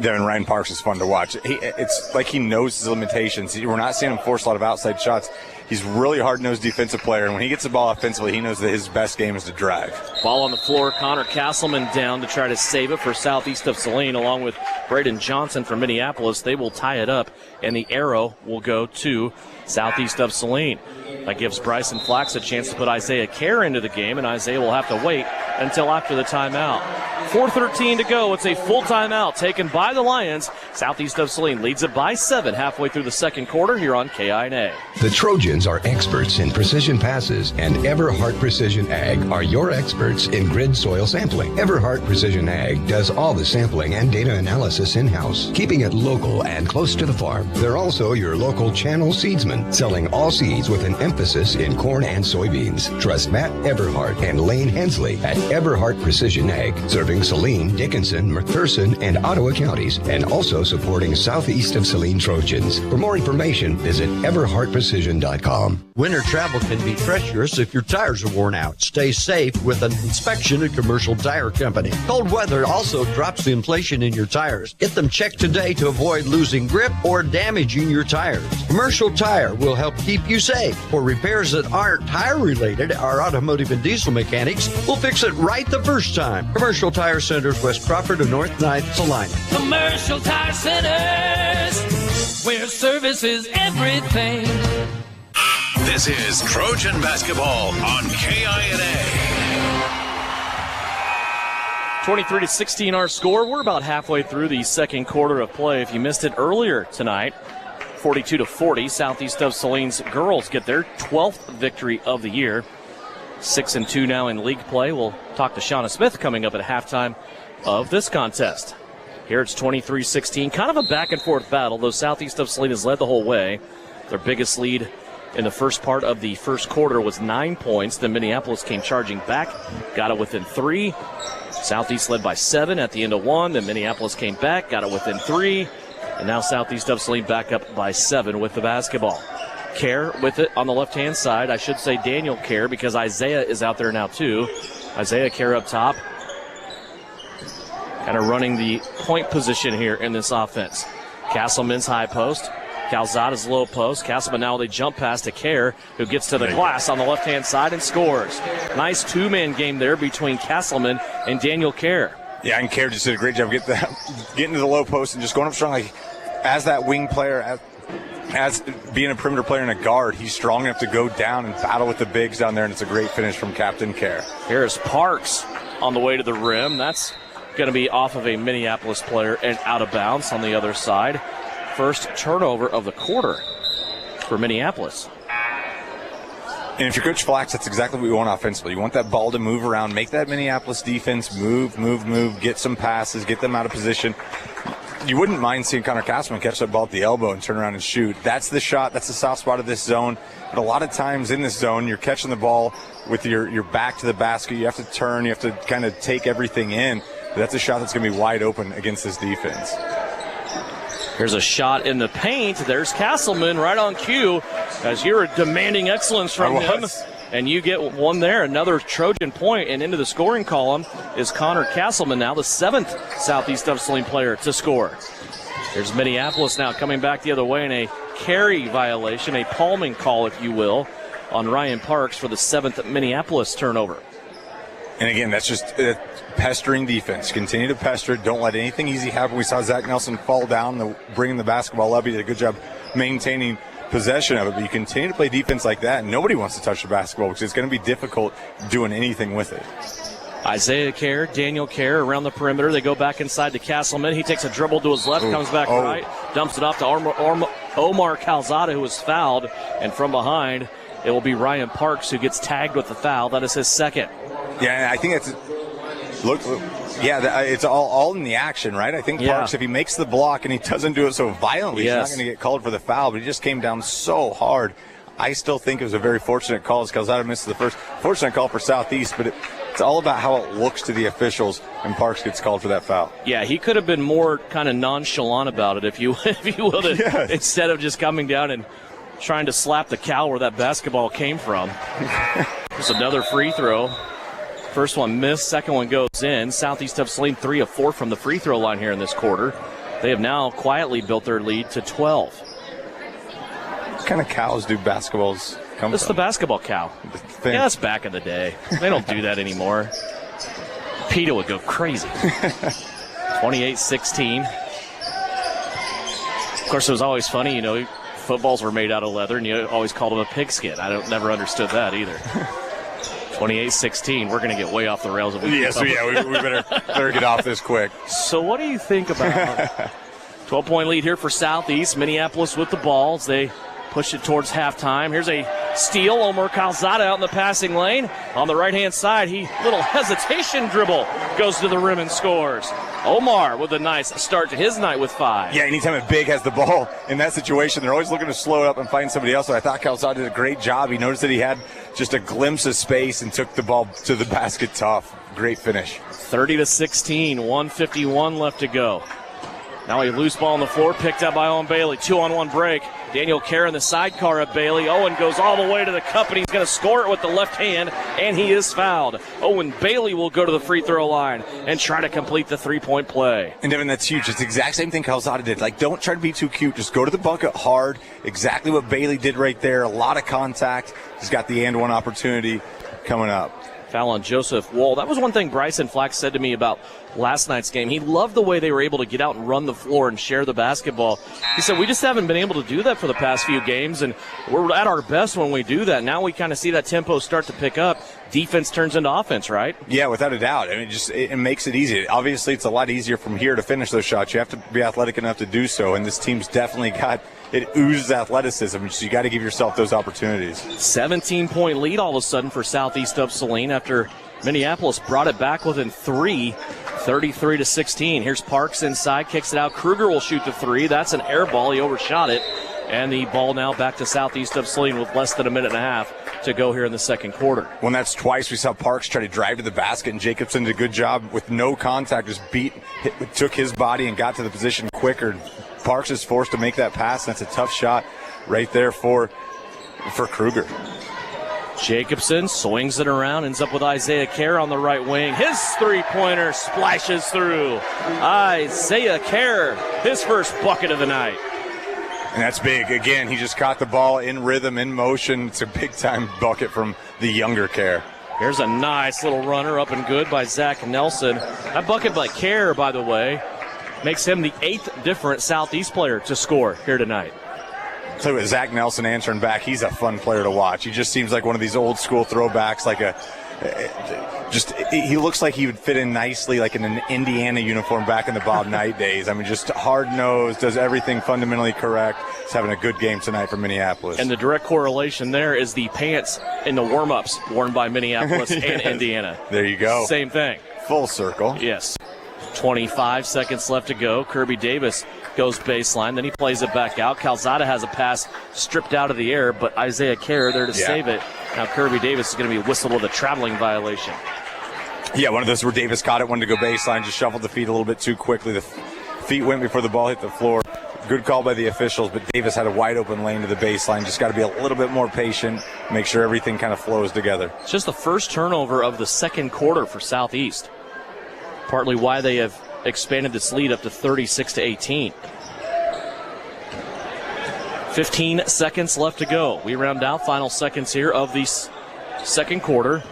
Devin, Ryan Parks is fun to watch. It's like he knows his limitations. We're not seeing him force a lot of outside shots. He's a really hard-nosed defensive player, and when he gets the ball offensively, he knows that his best game is to drive. Ball on the floor. Connor Castleman down to try to save it for Southeast of Saline, along with Braden Johnson from Minneapolis. They will tie it up, and the arrow will go to Southeast of Saline. That gives Bryson Flax a chance to put Isaiah Kerr into the game, and Isaiah will have to wait until after the timeout. 4:13 to go. It's a full timeout taken by the Lions. Southeast of Saline leads it by 7 halfway through the second quarter here on KINA. The Trojans are experts in precision passes, and Everhart Precision Ag are your experts in grid soil sampling. Everhart Precision Ag does all the sampling and data analysis in-house, keeping it local and close to the farm. They're also your local channel seedsman, selling all seeds with an emphasis in corn and soybeans. Trust Matt Everhart and Lane Hensley at Everhart Precision Ag, serving Saline, Dickinson, McPherson, and Ottawa counties, and also supporting southeast of Saline Trojans. For more information, visit everhartprecision.com. Winter travel can be treacherous if your tires are worn out. Stay safe with an inspection at Commercial Tire Company. Cold weather also drops the inflation in your tires. Get them checked today to avoid losing grip or damaging your tires. Commercial Tire will help keep you safe. For repairs that aren't tire related, our automotive and diesel mechanics will fix it right the first time. Commercial Tire Centers, West Crawford and North 9th, Saline. Commercial Tire Centers, where service is everything. This is Trojan basketball on KINA. 23-16 our score. We're about halfway through the second quarter of play. If you missed it earlier tonight, 42-40, southeast of Saline's girls get their 12th victory of the year. 6-2 now in league play. We'll talk to Shauna Smith coming up at halftime of this contest. Here it's 23-16, kind of a back-and-forth battle, though southeast of Saline has led the whole way. Their biggest lead in the first part of the first quarter was 9 points. Then Minneapolis came charging back, got it within 3. Southeast led by 7 at the end of 1. Then Minneapolis came back, got it within 3. And now southeast of Saline back up by 7 with the basketball. Kerr with it on the left-hand side. I should say Daniel Kerr because Isaiah is out there now too. Isaiah Kerr up top. Kind of running the point position here in this offense. Castleman's high post. Calzada's low post. Castleman now they jump pass to Kerr, who gets to the glass on the left-hand side and scores. Nice two-man game there between Castleman and Daniel Kerr. Yeah, and Kerr just did a great job getting to the low post and just going up strong. Like, as that wing player, as being a perimeter player and a guard, he's strong enough to go down and battle with the bigs down there, and it's a great finish from Captain Kerr. Here's Parks on the way to the rim. That's going to be off of a Minneapolis player and out of bounds on the other side. First turnover of the quarter for Minneapolis. And if you're Coach Flax, that's exactly what we want offensively. You want that ball to move around, make that Minneapolis defense move, get some passes, get them out of position. You wouldn't mind seeing Connor Castleman catch that ball at the elbow and turn around and shoot. That's the shot. That's the soft spot of this zone. But a lot of times in this zone, you're catching the ball with your back to the basket. You have to turn. You have to kind of take everything in. But that's a shot that's going to be wide open against this defense. Here's a shot in the paint. There's Castleman right on cue as you're demanding excellence from him. And you get one there, another Trojan point, and into the scoring column is Connor Castleman, now the 7th southeast of Saline player to score. There's Minneapolis now coming back the other way in a carry violation, a palming call, if you will, on Ryan Parks for the 7th Minneapolis turnover. And again, that's just pestering defense. Continue to pester. Don't let anything easy happen. We saw Zach Nelson fall down, bringing the basketball up. He did a good job maintaining possession of it. But you continue to play defense like that, and nobody wants to touch the basketball because it's going to be difficult doing anything with it. Isaiah Kerr, Daniel Kerr around the perimeter. They go back inside to Castleman. He takes a dribble to his left, comes back right, dumps it off to Omar Calzada, who was fouled. And from behind, it will be Ryan Parks who gets tagged with the foul. That is his second. Yeah, I think it's it's all in the action, right? I think Parks, if he makes the block and he doesn't do it so violently, he's not going to get called for the foul, but he just came down so hard. I still think it was a very fortunate call as Calzada missed the first. Fortunate call for Southeast, but it's all about how it looks to the officials, and Parks gets called for that foul. Yeah, he could have been more kind of nonchalant about it, if you will, instead of just coming down and trying to slap the cow where that basketball came from. There's another free throw. First one missed, second one goes in. Southeast of Saline 3 of 4 from the free throw line here in this quarter. They have now quietly built their lead to 12. What kind of cows do basketballs come It's from? the basketball cow. Yeah, that's back in the day. They don't do that anymore. PETA would go crazy. 28-16. Of course, it was always funny, footballs were made out of leather, and you always called them a pigskin. Never understood that either. 28-16. We're going to get way off the rails. We better get off this quick. So what do you think about 12-point lead here for Southeast? Minneapolis with the balls. They push it towards halftime. Here's a steal. Omar Calzada out in the passing lane. On the right-hand side, little hesitation dribble, goes to the rim and scores. Omar with a nice start to his night with 5. Yeah, anytime a big has the ball in that situation, they're always looking to slow it up and find somebody else. So I thought Calzada did a great job. He noticed that he had just a glimpse of space and took the ball to the basket tough. Great finish. 30-16, 1:51 left to go. Now a loose ball on the floor, picked up by Owen Bailey. 2-on-1 break. Daniel Kerr in the sidecar of Bailey. Owen goes all the way to the cup, and he's going to score it with the left hand, and he is fouled. Owen Bailey will go to the free throw line and try to complete the three-point play. And Devin, that's huge. It's the exact same thing Calzada did. Like, don't try to be too cute. Just go to the bucket hard. Exactly what Bailey did right there. A lot of contact. He's got the and one opportunity coming up. Foul on Joseph Wall. That was one thing Bryson Flack said to me about last night's game. He loved the way they were able to get out and run the floor and share the basketball. He said, we just haven't been able to do that for the past few games, and we're at our best when we do that. Now we kind of see that tempo start to pick up. Defense turns into offense, right? Yeah, without a doubt. I mean, it makes it easy. Obviously, it's a lot easier from here to finish those shots. You have to be athletic enough to do so, and this team's definitely got it oozes athleticism, so you got to give yourself those opportunities. 17-point lead all of a sudden for Southeast of Saline after Minneapolis brought it back within 3, 33-16. Here's Parks inside, kicks it out. Kruger will shoot the 3. That's an air ball. He overshot it. And the ball now back to Southeast of Saline with less than a minute and a half to go here in the second quarter. When that's twice, we saw Parks try to drive to the basket, and Jacobson did a good job with no contact, just took his body and got to the position quicker. Parks is forced to make that pass, and that's a tough shot right there for Kruger. Jacobson swings it around, ends up with Isaiah Kerr on the right wing. His three-pointer splashes through. Isaiah Kerr, his first bucket of the night. And that's big. Again, he just caught the ball in rhythm, in motion. It's a big-time bucket from the younger Kerr. Here's a nice little runner up and good by Zach Nelson. That bucket by Kerr, by the way, makes him the 8th different Southeast player to score here tonight. So with Zach Nelson answering back, he's a fun player to watch. He just seems like one of these old school throwbacks, he looks like he would fit in nicely like in an Indiana uniform back in the Bob Knight days. I mean, just hard-nosed, does everything fundamentally correct. He's having a good game tonight for Minneapolis. And the direct correlation there is the pants in the warm-ups worn by Minneapolis yes. and Indiana. There you go. Same thing. Full circle. Yes. 25 seconds left to go. Kirby Davis goes baseline. Then he plays it back out. Calzada has a pass stripped out of the air, but Isaiah Kerr there to save it. Now Kirby Davis is going to be whistled with a traveling violation. Yeah, one of those where Davis caught it, wanted to go baseline, just shuffled the feet a little bit too quickly. The feet went before the ball hit the floor. Good call by the officials, but Davis had a wide open lane to the baseline. Just got to be a little bit more patient, make sure everything kind of flows together. It's just the first turnover of the second quarter for Southeast. Partly why they have expanded this lead up to 36-18. 15 seconds left to go. We round out final seconds here of the second quarter.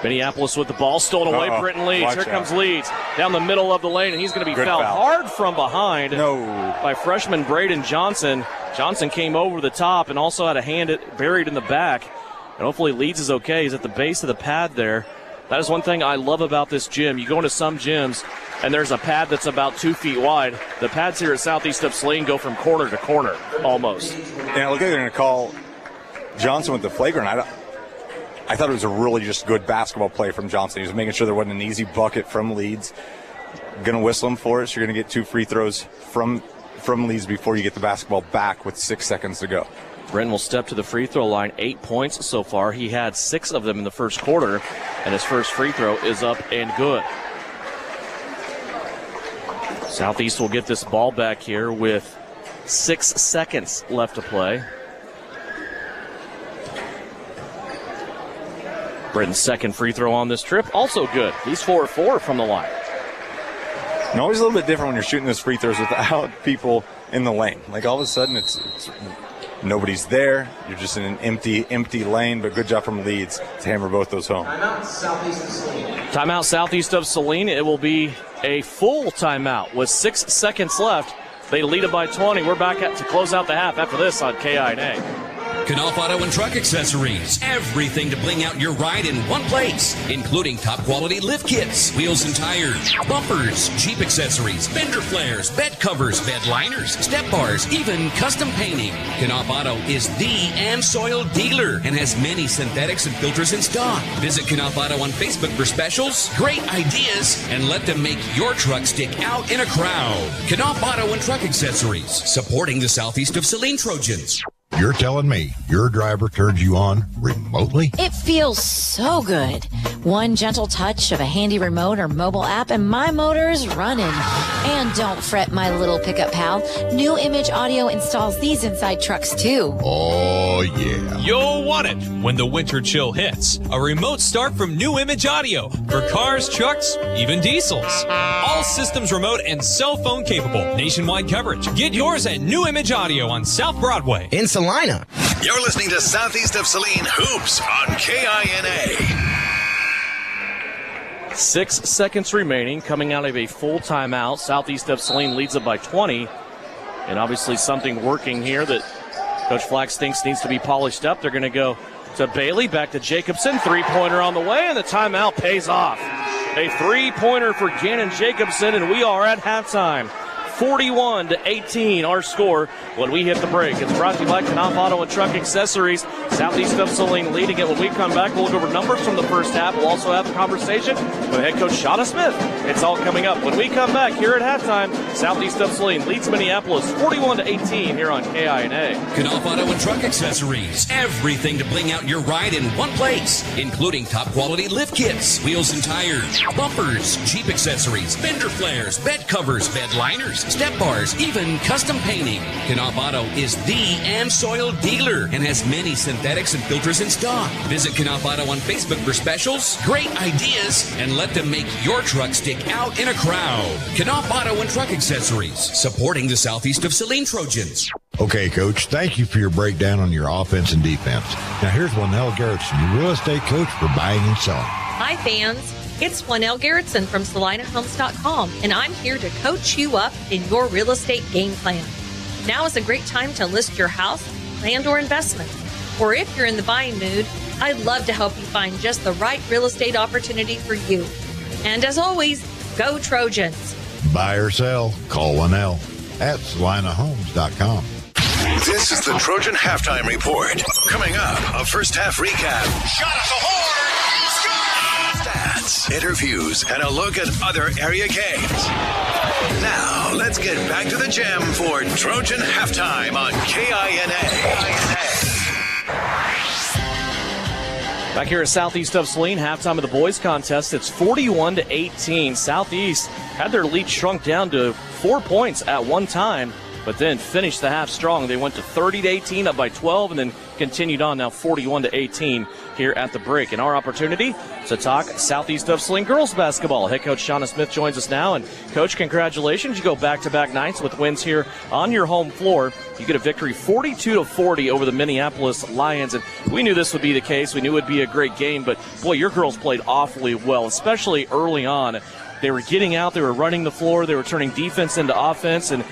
Minneapolis with the ball stolen away. Britton Leeds. Here comes Leeds down the middle of the lane, and he's going to be fouled hard from behind by freshman Braden Johnson. Johnson came over the top and also had a hand buried in the back. And hopefully Leeds is okay. He's at the base of the pad there. That is one thing I love about this gym. You go into some gyms, and there's a pad that's about 2 feet wide. The pads here at Southeast of Saline go from corner to corner, almost. And it looked like they're going to call Johnson with the flagrant. I thought it was a really just good basketball play from Johnson. He was making sure there wasn't an easy bucket from Leeds. Going to whistle him for it, so you're going to get 2 free throws from Leeds before you get the basketball back with 6 seconds to go. Brenton will step to the free throw line. 8 points so far. He had 6 of them in the first quarter, and his first free throw is up and good. Southeast will get this ball back here with 6 seconds left to play. Britton's second free throw on this trip, also good. He's 4-4 from the line. And always a little bit different when you're shooting those free throws without people in the lane. Like all of a sudden it's nobody's there. You're just in an empty lane, but good job from Leeds to hammer both those home. Timeout Southeast of Saline. Timeout Southeast of Saline. It will be a full timeout with 6 seconds left. They lead it by 20. We're back to close out the half after this on KINA. Knopf Auto and Truck Accessories. Everything to bling out your ride in one place, including top quality lift kits, wheels and tires, bumpers, Jeep accessories, fender flares, bed covers, bed liners, step bars, even custom painting. Knopf Auto is the and soil dealer and has many synthetics and filters in stock. Visit Knopf Auto on Facebook for specials, great ideas, and let them make your truck stick out in a crowd. Knopf Auto and Truck Accessories, supporting the southeast of Saline Trojans. You're telling me your driver turns you on remotely? It feels so good. One gentle touch of a handy remote or mobile app and my motor's running. And don't fret, my little pickup pal. New Image Audio installs these inside trucks too. Oh, yeah. You'll want it when the winter chill hits. A remote start from New Image Audio for cars, trucks, even diesels. All systems remote and cell phone capable. Nationwide coverage. Get yours at New Image Audio on South Broadway. In Salina. You're listening to Southeast of Saline Hoops on KINA. 6 seconds remaining, coming out of a full timeout. Southeast of Saline leads it by 20. And obviously something working here that Coach Flax thinks needs to be polished up. They're going to go to Bailey, back to Jacobson. Three-pointer on the way, and the timeout pays off. A three-pointer for Gannon Jacobson, and we are at halftime. 41-18, our score when we hit the break. It's brought to you by Knopf Auto and Truck Accessories. Southeast of Saline leading it. When we come back, we'll look over numbers from the first half. We'll also have a conversation with head coach Shauna Smith. It's all coming up when we come back here at halftime. Southeast of Saline leads Minneapolis 41-18 here on KINA. Knopf Auto and Truck Accessories. Everything to bling out your ride in one place, including top quality lift kits, wheels and tires, bumpers, Jeep accessories, fender flares, bed covers, bed liners, step bars, even custom painting. Knopf Auto is the and soil dealer and has many synthetics and filters in stock. Visit Knopf Auto on Facebook for specials, great ideas, and let them make your truck stick out in a crowd. Knopf Auto and Truck Accessories, supporting the southeast of Saline Trojans. Okay, Coach, thank you for your breakdown on your offense and defense. Now here's Lynell Garrettson, your real estate coach for buying and selling. Hi, fans. It's Lynell Garrettson from SalinaHomes.com, and I'm here to coach you up in your real estate game plan. Now is a great time to list your house, land, or investment. Or if you're in the buying mood, I'd love to help you find just the right real estate opportunity for you. And as always, go Trojans. Buy or sell, call Lynell at SalinaHomes.com. This is the Trojan Halftime Report. Coming up, a first half recap. Shot at the horn! Stats, interviews, and a look at other area games. Now, let's get back to the gym for Trojan Halftime on KINA. Back here at Southeast of Saline, halftime of the boys contest. It's 41-18. Southeast had their lead shrunk down to 4 points at one time, but then finished the half strong. They went to 30-18, up by 12, and then continued on now 41-18 here at the break. And our opportunity to talk Southeast of Saline girls basketball. Head coach Shauna Smith joins us now. And Coach, congratulations. You go back-to-back nights with wins here on your home floor. You get a victory 42-40 over the Minneapolis Lions. And we knew this would be the case. We knew it would be a great game. But, boy, your girls played awfully well, especially early on. They were getting out, they were running the floor, they were turning defense into offense, and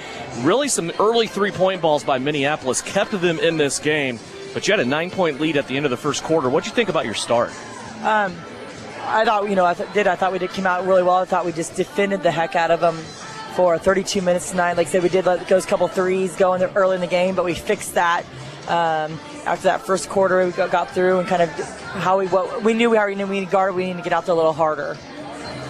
really some early three-point balls by Minneapolis kept them in this game. But you had a 9-point lead at the end of the first quarter. What did you think about your start? I thought, I thought we did come out really well. I thought we just defended the heck out of them for 32 minutes tonight. Like I said, we did let those couple threes go in there early in the game, but we fixed that. After that first quarter, we got through and kind of what we knew we needed guard. We needed to get out there a little harder.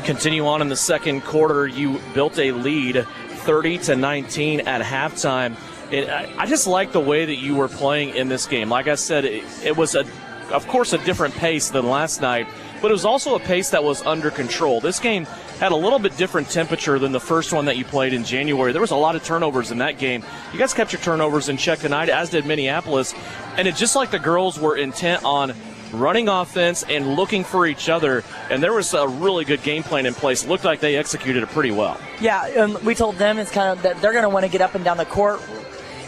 Continue on in the second quarter. You built a lead 30-19 at halftime. I just like the way that you were playing in this game. Like I said, it was, of course, a different pace than last night, but it was also a pace that was under control. This game had a little bit different temperature than the first one that you played in January. There was a lot of turnovers in that game. You guys kept your turnovers in check tonight, as did Minneapolis, and it's just like the girls were intent on running offense and looking for each other, and there was a really good game plan in place. It looked like they executed it pretty well. Yeah, we told them it's kind of that they're going to want to get up and down the court,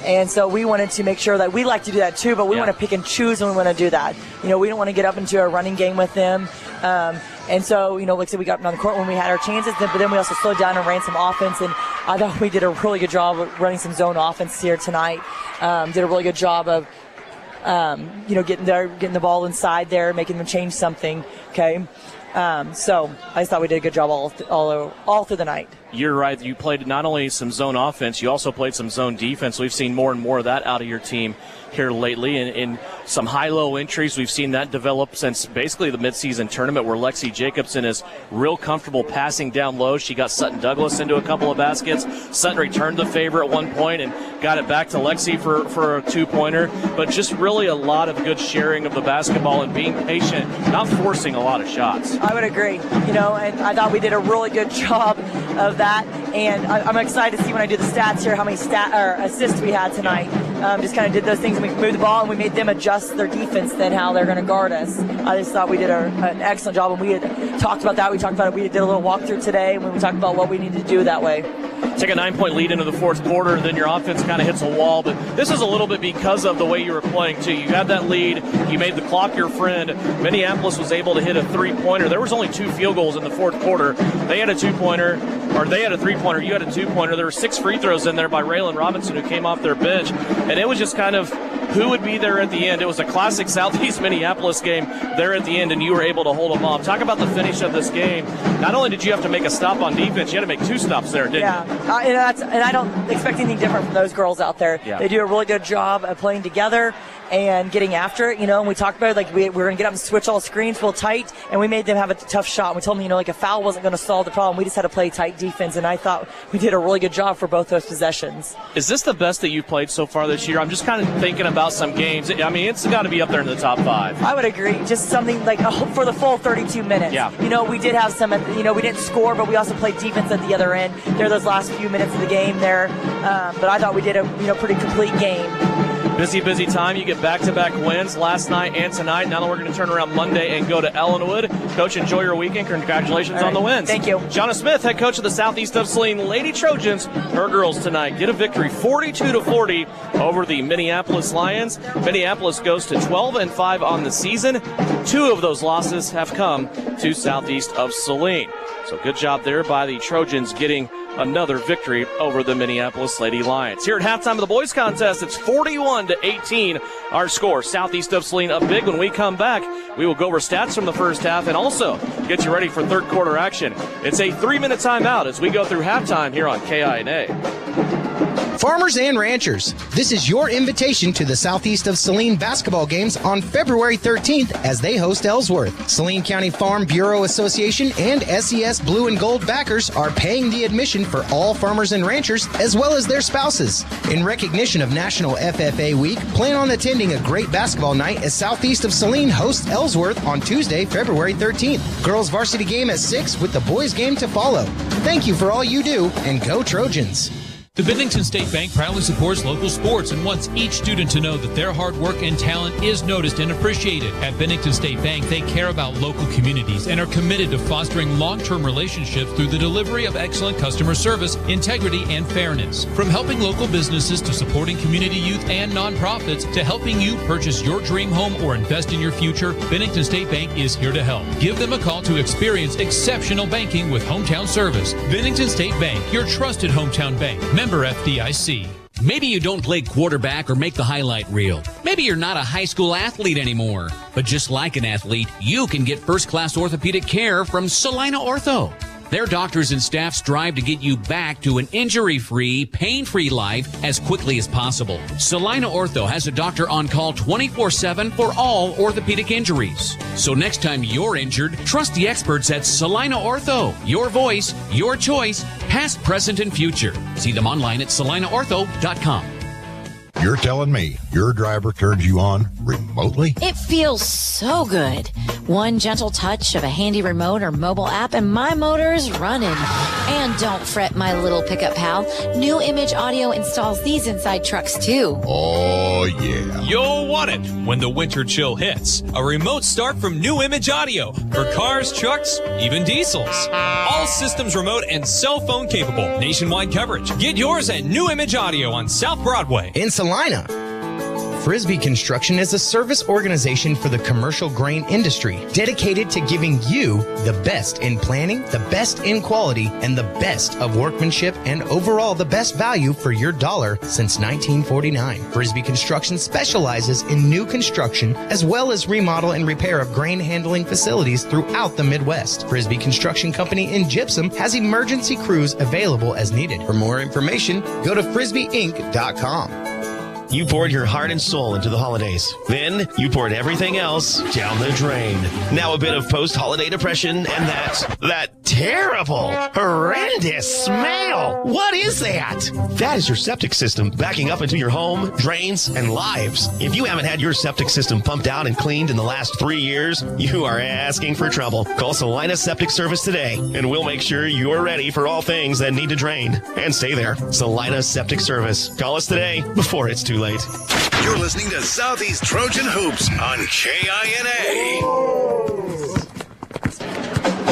and so we wanted to make sure that we like to do that too, but we want to pick and choose when we want to do that. We don't want to get up into a running game with them. And so, like I said, we got up and down the court when we had our chances, but then we also slowed down and ran some offense, and I thought we did a really good job of running some zone offense here tonight. Did a really good job of getting the ball inside there, making them change something. Okay. So I just thought we did a good job all through the night. You're right. You played not only some zone offense, you also played some zone defense. We've seen more and more of that out of your team here lately. And in some high-low entries, we've seen that develop since basically the midseason tournament where Lexi Jacobson is real comfortable passing down low. She got Sutton Douglas into a couple of baskets. Sutton returned the favor at one point and got it back to Lexi for a two-pointer. But just really a lot of good sharing of the basketball and being patient, not forcing a lot of shots. I would agree. And I thought we did a really good job of that. And I'm excited to see when I do the stats here how many assists we had tonight. Just kind of did those things, and we moved the ball, and we made them adjust their defense then how they're going to guard us. I just thought we did an excellent job, and we had talked about that. We talked about it. We did a little walkthrough today when we talked about what we need to do that way. Take a 9-point lead into the fourth quarter, then your offense kind of hits a wall. But this is a little bit because of the way you were playing, too. You had that lead. You made the clock your friend. Minneapolis was able to hit a three-pointer. There was only 2 field goals in the fourth quarter. They had a two-pointer, or they had a three-pointer. You had a two-pointer. There were 6 free throws in there by Raylan Robinson, who came off their bench. And it was just kind of who would be there at the end. It was a classic Southeast Minneapolis game there at the end, and you were able to hold them off. Talk about the finish of this game. Not only did you have to make a stop on defense, you had to make 2 stops there, didn't you? And I don't expect anything different from those girls out there. Yeah. They do a really good job of playing together and getting after it, and we talked about it, like we were going to get up and switch all screens full tight, and we made them have a tough shot. We told them, like a foul wasn't going to solve the problem. We just had to play tight defense, and I thought we did a really good job for both those possessions. Is this the best that you've played so far this year? I'm just kind of thinking about some games. I mean, it's got to be up there in the top 5. I would agree. Just something like for the full 32 minutes. Yeah. We did have some, we didn't score, but we also played defense at the other end. There those last few minutes of the game there. But I thought we did a pretty complete game. Busy time. You get back-to-back wins last night and tonight. Now that we're going to turn around Monday and go to Ellenwood. Coach, enjoy your weekend. Congratulations on the wins. Thank you. Jonna Smith, head coach of the Southeast of Saline Lady Trojans. Her girls tonight get a victory 42-40 over the Minneapolis Lions. Minneapolis goes to 12-5 on the season. 2 of those losses have come to Southeast of Saline. So good job there by the Trojans getting another victory over the Minneapolis Lady Lions. Here at halftime of the boys contest, it's 41-18 our score. Southeast of Saline up big. When we come back, we will go over stats from the first half and also get you ready for third quarter action. It's a 3-minute timeout as we go through halftime here on KINA. Farmers and ranchers, this is your invitation to the Southeast of Saline basketball games on February 13th as they host Ellsworth. Saline County Farm Bureau Association and SES Blue and Gold backers are paying the admission for all farmers and ranchers as well as their spouses. In recognition of National FFA Week, plan on attending a great basketball night as Southeast of Saline hosts Ellsworth on Tuesday, February 13th. Girls varsity game at 6 with the boys game to follow. Thank you for all you do, and go Trojans. The Bennington State Bank proudly supports local sports and wants each student to know that their hard work and talent is noticed and appreciated. At Bennington State Bank, they care about local communities and are committed to fostering long-term relationships through the delivery of excellent customer service, integrity, and fairness. From helping local businesses to supporting community youth and nonprofits to helping you purchase your dream home or invest in your future, Bennington State Bank is here to help. Give them a call to experience exceptional banking with hometown service. Bennington State Bank, your trusted hometown bank. Member FDIC. Maybe you don't play quarterback or make the highlight reel. Maybe you're not a high school athlete anymore. But just like an athlete, you can get first-class orthopedic care from Saline Ortho. Their doctors and staff strive to get you back to an injury-free, pain-free life as quickly as possible. Saline Ortho has a doctor on call 24/7 for all orthopedic injuries. So next time you're injured, trust the experts at Saline Ortho. Your voice, your choice, past, present, and future. See them online at salineortho.com. You're telling me your driver turns you on remotely? It feels so good. One gentle touch of a handy remote or mobile app and my motor's running. And don't fret, my little pickup pal. New Image Audio installs these inside trucks too. Oh, yeah. You'll want it when the winter chill hits. A remote start from New Image Audio for cars, trucks, even diesels. All systems remote and cell phone capable. Nationwide coverage. Get yours at New Image Audio on South Broadway. In Salina. Frisbee Construction is a service organization for the commercial grain industry dedicated to giving you the best in planning, the best in quality, and the best of workmanship, and overall the best value for your dollar since 1949. Frisbee Construction specializes in new construction as well as remodel and repair of grain handling facilities throughout the Midwest. Frisbee Construction Company in Gypsum has emergency crews available as needed. For more information, go to frisbeeinc.com. You poured your heart and soul into the holidays. Then you poured everything else down the drain. Now a bit of post-holiday depression and that terrible, horrendous smell. What is that? That is your septic system backing up into your home, drains, and lives. If you haven't had your septic system pumped out and cleaned in the last 3 years, you are asking for trouble. Call Saline Septic Service today, and we'll make sure you're ready for all things that need to drain. And stay there. Saline Septic Service. Call us today before it's too late. You're listening to Southeast Trojan Hoops on KINA.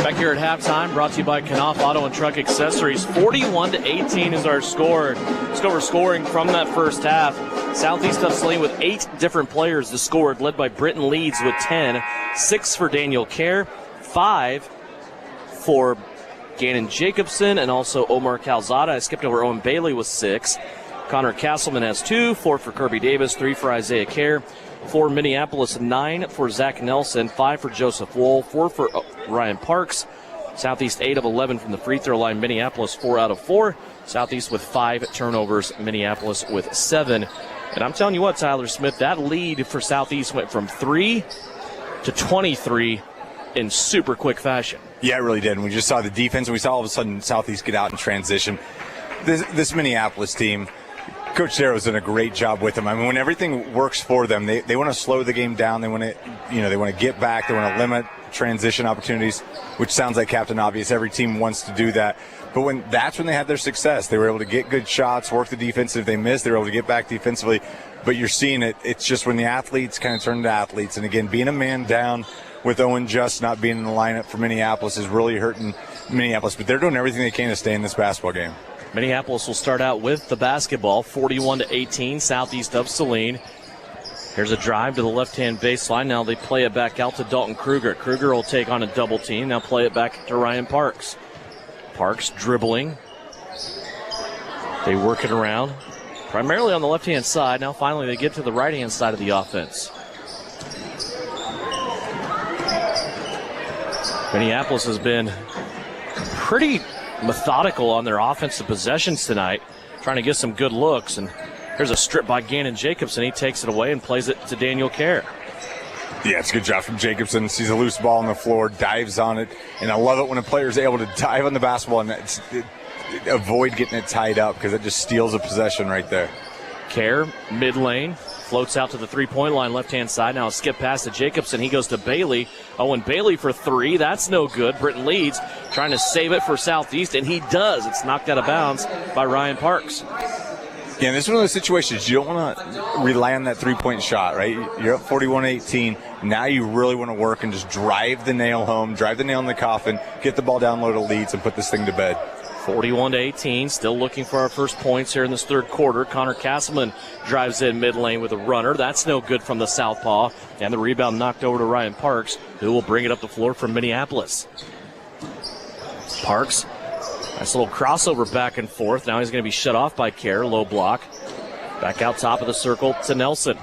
Back here at halftime, brought to you by Knopf Auto and Truck Accessories. 41-18 is our score. We're scoring from that first half. Southeast of Saline with 8 different players to score, led by Britton Leeds with 10, 6 for Daniel Kerr, 5 for Gannon Jacobson, and also Omar Calzada. I skipped over Owen Bailey with 6. Connor Castleman has 2, 4 for Kirby Davis, 3 for Isaiah Kerr, 4 Minneapolis, 9 for Zach Nelson, 5 for Joseph Wool, 4 for Ryan Parks. Southeast 8 of 11 from the free throw line. Minneapolis 4 out of 4. Southeast with 5 turnovers. Minneapolis with 7. And I'm telling you what, Tyler Smith, that lead for Southeast went from 3 to 23 in super quick fashion. Yeah, it really did. And we just saw the defense, and we saw all of a sudden Southeast get out in transition. This Minneapolis team, Coach Darrow's done a great job with them. I mean, when everything works for them, they want to slow the game down. They want to, get back. They want to limit transition opportunities, which sounds like Captain Obvious. Every team wants to do that. But that's when they had their success. They were able to get good shots, work the defense. If they missed, they were able to get back defensively. But you're seeing it. It's just when the athletes kind of turn into athletes. And again, being a man down with Owen Just not being in the lineup for Minneapolis is really hurting Minneapolis. But they're doing everything they can to stay in this basketball game. Minneapolis will start out with the basketball, 41-18, Southeast of Saline. Here's a drive to the left-hand baseline. Now they play it back out to Dalton Kruger. Kruger will take on a double team. Now play it back to Ryan Parks. Parks dribbling. They work it around, primarily on the left-hand side. Now finally they get to the right-hand side of the offense. Minneapolis has been pretty methodical on their offensive possessions tonight, trying to get some good looks. And here's a strip by Gannon Jacobson. He takes it away and plays it to Daniel Kerr. Yeah, it's a good job from Jacobson. Sees a loose ball on the floor, dives on it. And I love it when a player is able to dive on the basketball and avoid getting it tied up, because it just steals a possession right there. Kerr, mid-lane, floats out to the three-point line, left-hand side. Now a skip pass to Jacobson. He goes to Bailey. Owen Bailey for 3. That's no good. Britton Leeds trying to save it for Southeast, and he does. It's knocked out of bounds by Ryan Parks. Yeah, this is one of those situations you don't want to rely on that three-point shot, right? You're up 41-18. Now you really want to work and just drive the nail home, drive the nail in the coffin, get the ball down low to Leeds, and put this thing to bed. 41-18, still looking for our first points here in this third quarter. Connor Castleman drives in mid-lane with a runner. That's no good from the southpaw. And the rebound knocked over to Ryan Parks, who will bring it up the floor from Minneapolis. Parks, nice little crossover back and forth. Now he's going to be shut off by Kerr, low block. Back out top of the circle to Nelson.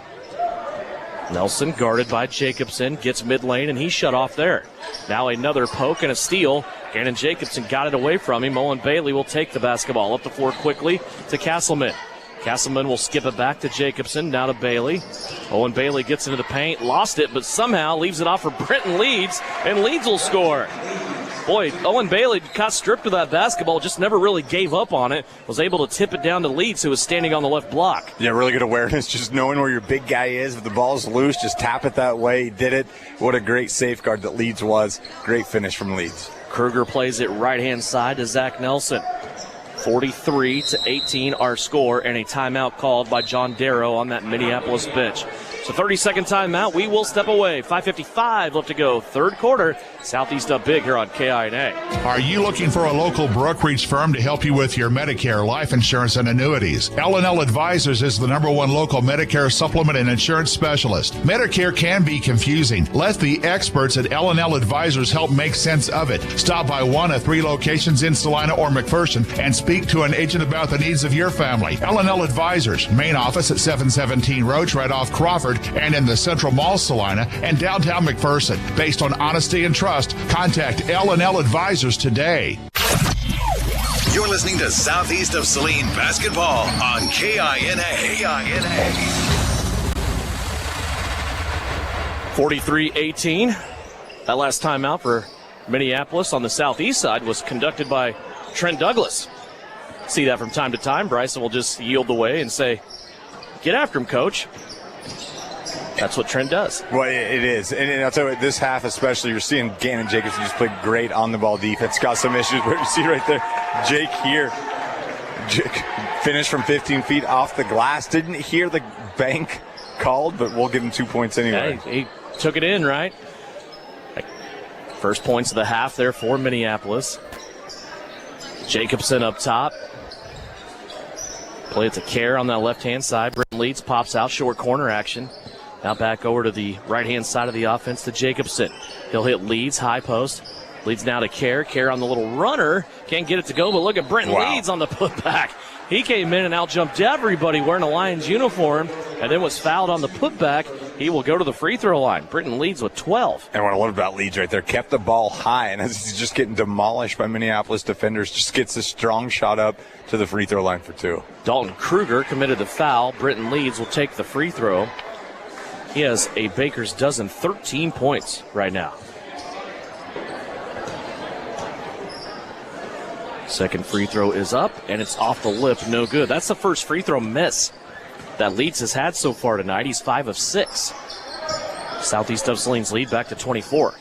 Nelson guarded by Jacobson, gets mid-lane, and he's shut off there. Now another poke and a steal. Gannon Jacobson got it away from him. Owen Bailey will take the basketball up the floor quickly to Castleman. Castleman will skip it back to Jacobson, now to Bailey. Owen Bailey gets into the paint, lost it, but somehow leaves it off for Britton Leeds, and Leeds will score. Boy, Owen Bailey got stripped of that basketball, just never really gave up on it. Was able to tip it down to Leeds, who was standing on the left block. Yeah, really good awareness, just knowing where your big guy is. If the ball's loose, just tap it that way. He did it. What a great safeguard that Leeds was. Great finish from Leeds. Kruger plays it right-hand side to Zach Nelson. 43-18 our score, and a timeout called by John Darrow on that Minneapolis bench. So 30-second timeout. We will step away. 5:55 left to go. Third quarter. Southeast up big here on KINA. Are you looking for a local brokerage firm to help you with your Medicare, life insurance, and annuities? L&L Advisors is the #1 local Medicare supplement and insurance specialist. Medicare can be confusing. Let the experts at L&L Advisors help make sense of it. Stop by one of 3 locations in Salina or McPherson and speak to an agent about the needs of your family. L&L Advisors, main office at 717 Roach, right off Crawford, and in the Central Mall Salina and downtown McPherson. Based on honesty and trust, contact L&L Advisors today. You're listening to Southeast of Saline basketball on KINA. 43-18. That last timeout for Minneapolis on the southeast side was conducted by Trent Douglas. See that from time to time. Bryson will just yield the way and say, "Get after him, coach." That's what Trent does. Well, it is. And I'll tell you what, this half especially, you're seeing Gannon Jacobson just play great on-the-ball defense. Got some issues, but you see right there, Jake here. Jake finished from 15 feet off the glass. Didn't hear the bank called, but we'll give him 2 points anyway. Yeah, he took it in, right? First points of the half there for Minneapolis. Jacobson up top. Play it to Kerr on that left-hand side. Britton Leeds pops out, short corner action. Now back over to the right-hand side of the offense to Jacobson. He'll hit Leeds, high post. Leeds now to Kerr. Kerr on the little runner. Can't get it to go, but look at Britton Leeds on the putback. He came in and out-jumped everybody wearing a Lions uniform and then was fouled on the putback. He will go to the free throw line. Britton Leeds with 12. And what I love about Leeds right there, kept the ball high, and as he's just getting demolished by Minneapolis defenders, just gets a strong shot up to the free throw line for 2. Dalton Kruger committed the foul. Britton Leeds will take the free throw. He has a baker's dozen, 13 points right now. Second free throw is up, and it's off the lip, no good. That's the first free throw miss that Leeds has had so far tonight. He's 5 of 6. Southeast of Saline's lead back to 24.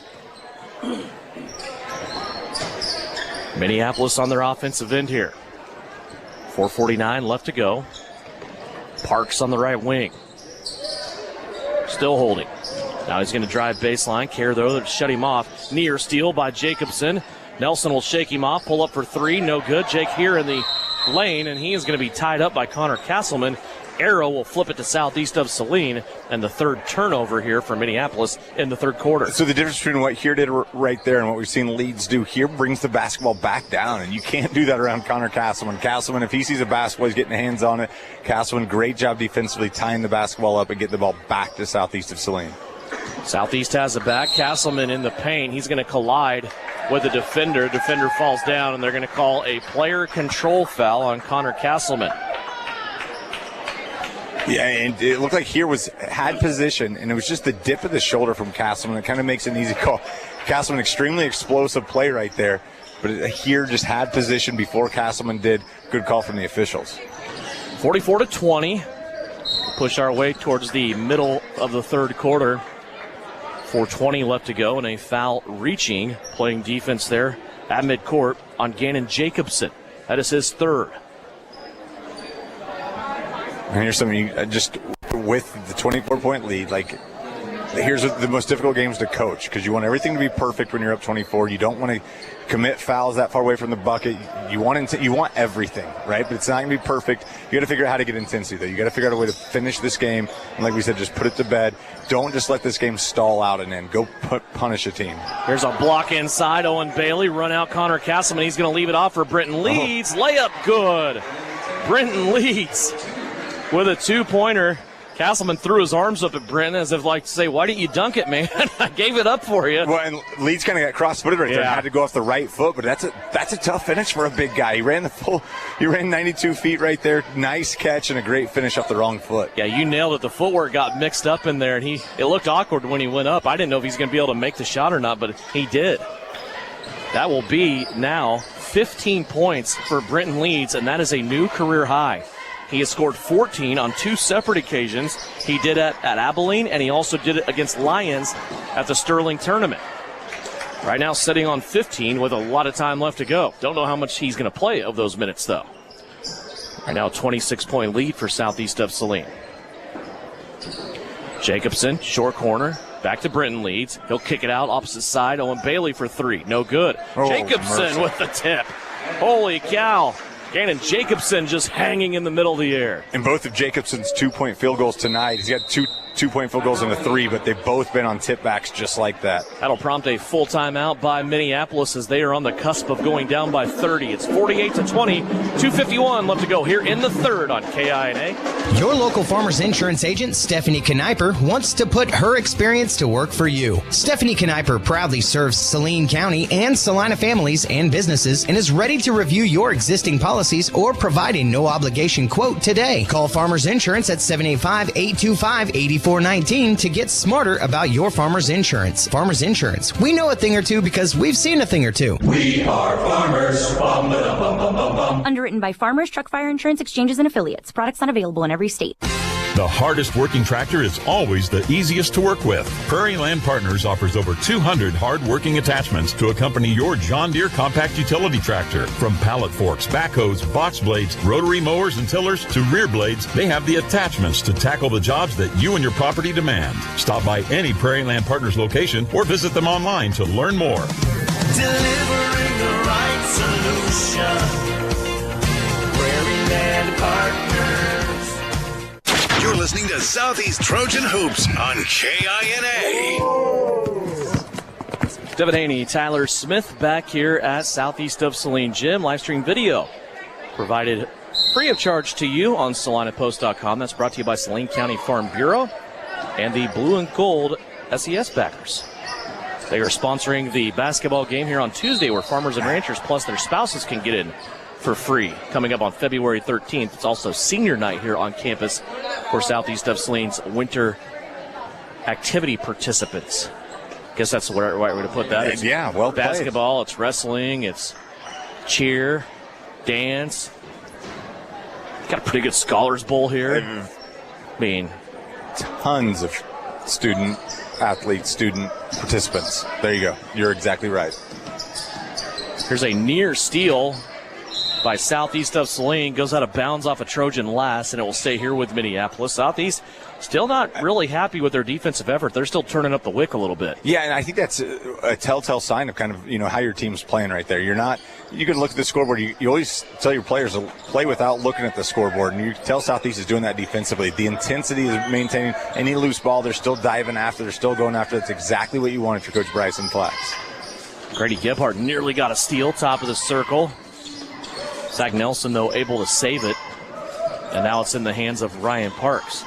Minneapolis on their offensive end here. 4:49 left to go. Parks on the right wing. Still holding. Now he's going to drive baseline. Kerr, though, to shut him off. Near steal by Jacobson. Nelson will shake him off. Pull up for 3. No good. Jake here in the lane, and he is going to be tied up by Connor Castleman. Arrow will flip it to Southeast of Saline, and the third turnover here for Minneapolis in the third quarter. So the difference between what here did right there and what we've seen Leeds do here brings the basketball back down, and you can't do that around Connor Castleman. Castleman, if he sees a basketball, he's getting hands on it. Castleman, great job defensively tying the basketball up and getting the ball back to Southeast of Saline. Southeast has it back. Castleman in the paint. He's going to collide with the defender. Defender falls down, and they're going to call a player control foul on Connor Castleman. Yeah, and it looked like here had position, and it was just the dip of the shoulder from Castleman. It kind of makes it an easy call. Castleman, extremely explosive play right there, but here just had position before Castleman did. Good call from the officials. 44-20. Push our way towards the middle of the third quarter. 4:20 left to go, and a foul reaching, playing defense there at midcourt on Gannon Jacobson. That is his third. And here's something, just with the 24-point lead, here's the most difficult games to coach, because you want everything to be perfect when you're up 24. You don't want to commit fouls that far away from the bucket. You want everything, right? But it's not going to be perfect. You got to figure out how to get intensity, though. You got to figure out a way to finish this game, and like we said, just put it to bed. Don't just let this game stall out and then go punish a team. Here's a block inside. Owen Bailey run out Connor Castleman. He's going to leave it off for Britton Leeds. Layup good. Britton Leeds with a two-pointer. Castleman threw his arms up at Britton as if like to say, why didn't you dunk it, man? I gave it up for you. Well, and Leeds kind of got cross-footed right there and had to go off the right foot, but that's a tough finish for a big guy. He ran 92 feet right there. Nice catch and a great finish off the wrong foot. Yeah, you nailed it. The footwork got mixed up in there, and it looked awkward when he went up. I didn't know if he's going to be able to make the shot or not, but he did. That will be now 15 points for Britton Leeds, and that is a new career high. He has scored 14 on two separate occasions. He did it at Abilene, and he also did it against Lions at the Sterling tournament. Right now sitting on 15 with a lot of time left to go. Don't know how much he's going to play of those minutes, though. Right now a 26-point lead for Southeast of Saline. Jacobson, short corner, back to Brenton Leeds. He'll kick it out, opposite side. Owen Bailey for three, no good. Jacobson with the tip. Holy cow. Gannon Jacobson just hanging in the middle of the air. And both of Jacobson's 2-point field goals tonight, he's got two-point field goals and a three, but they've both been on tip backs just like that. That'll prompt a full timeout by Minneapolis as they are on the cusp of going down by 30. It's 48-20, 2:51 left to go here in the third on KINA. Your local Farmers Insurance agent, Stephanie Kniper, wants to put her experience to work for you. Stephanie Kniper proudly serves Saline County and Salina families and businesses and is ready to review your existing policies or provide a no-obligation quote today. Call Farmers Insurance at 785-825-8419 to get smarter about your Farmers Insurance. Farmers Insurance. We know a thing or two because we've seen a thing or two. We are Farmers. Bum, ba, bum, bum, bum, bum. Underwritten by Farmers Truck Fire Insurance Exchanges and Affiliates. Products not available in every state. The hardest working tractor is always the easiest to work with. Prairie Land Partners offers over 200 hard-working attachments to accompany your John Deere compact utility tractor. From pallet forks, backhoes, box blades, rotary mowers and tillers to rear blades, they have the attachments to tackle the jobs that you and your property demand. Stop by any Prairie Land Partners location or visit them online to learn more. Delivering the right solution. Prairie Land Partners. You're listening to Southeast Trojan Hoops on KINA. Devin Haney, Tyler Smith back here at Southeast of Saline Gym. Live stream video provided free of charge to you on SalinaPost.com. That's brought to you by Saline County Farm Bureau and the Blue and Gold SES backers. They are sponsoring the basketball game here on Tuesday where farmers and ranchers plus their spouses can get in for free. Coming up on February 13th, it's also senior night here on campus for Southeast of Saline's winter activity participants. Guess that's the right way to put that. It's well played. Basketball, it's wrestling, it's cheer, dance. Got a pretty good Scholars Bowl here. I mean, tons of student participants. There you go. You're exactly right. Here's a near steal by Southeast of Saline. Goes out of bounds off a Trojan last, and it will stay here with Minneapolis. Southeast still not really happy with their defensive effort. They're still turning up the wick a little bit. Yeah, and I think that's a telltale sign of kind of, how your team's playing right there. You can look at the scoreboard. You always tell your players to play without looking at the scoreboard, and you tell Southeast is doing that defensively. The intensity is maintaining. Any loose ball, they're still diving after. They're still going after. That's exactly what you want if you're Coach Bryson Flax. Grady Gebhardt nearly got a steal, top of the circle. Zach Nelson, though, able to save it. And now it's in the hands of Ryan Parks.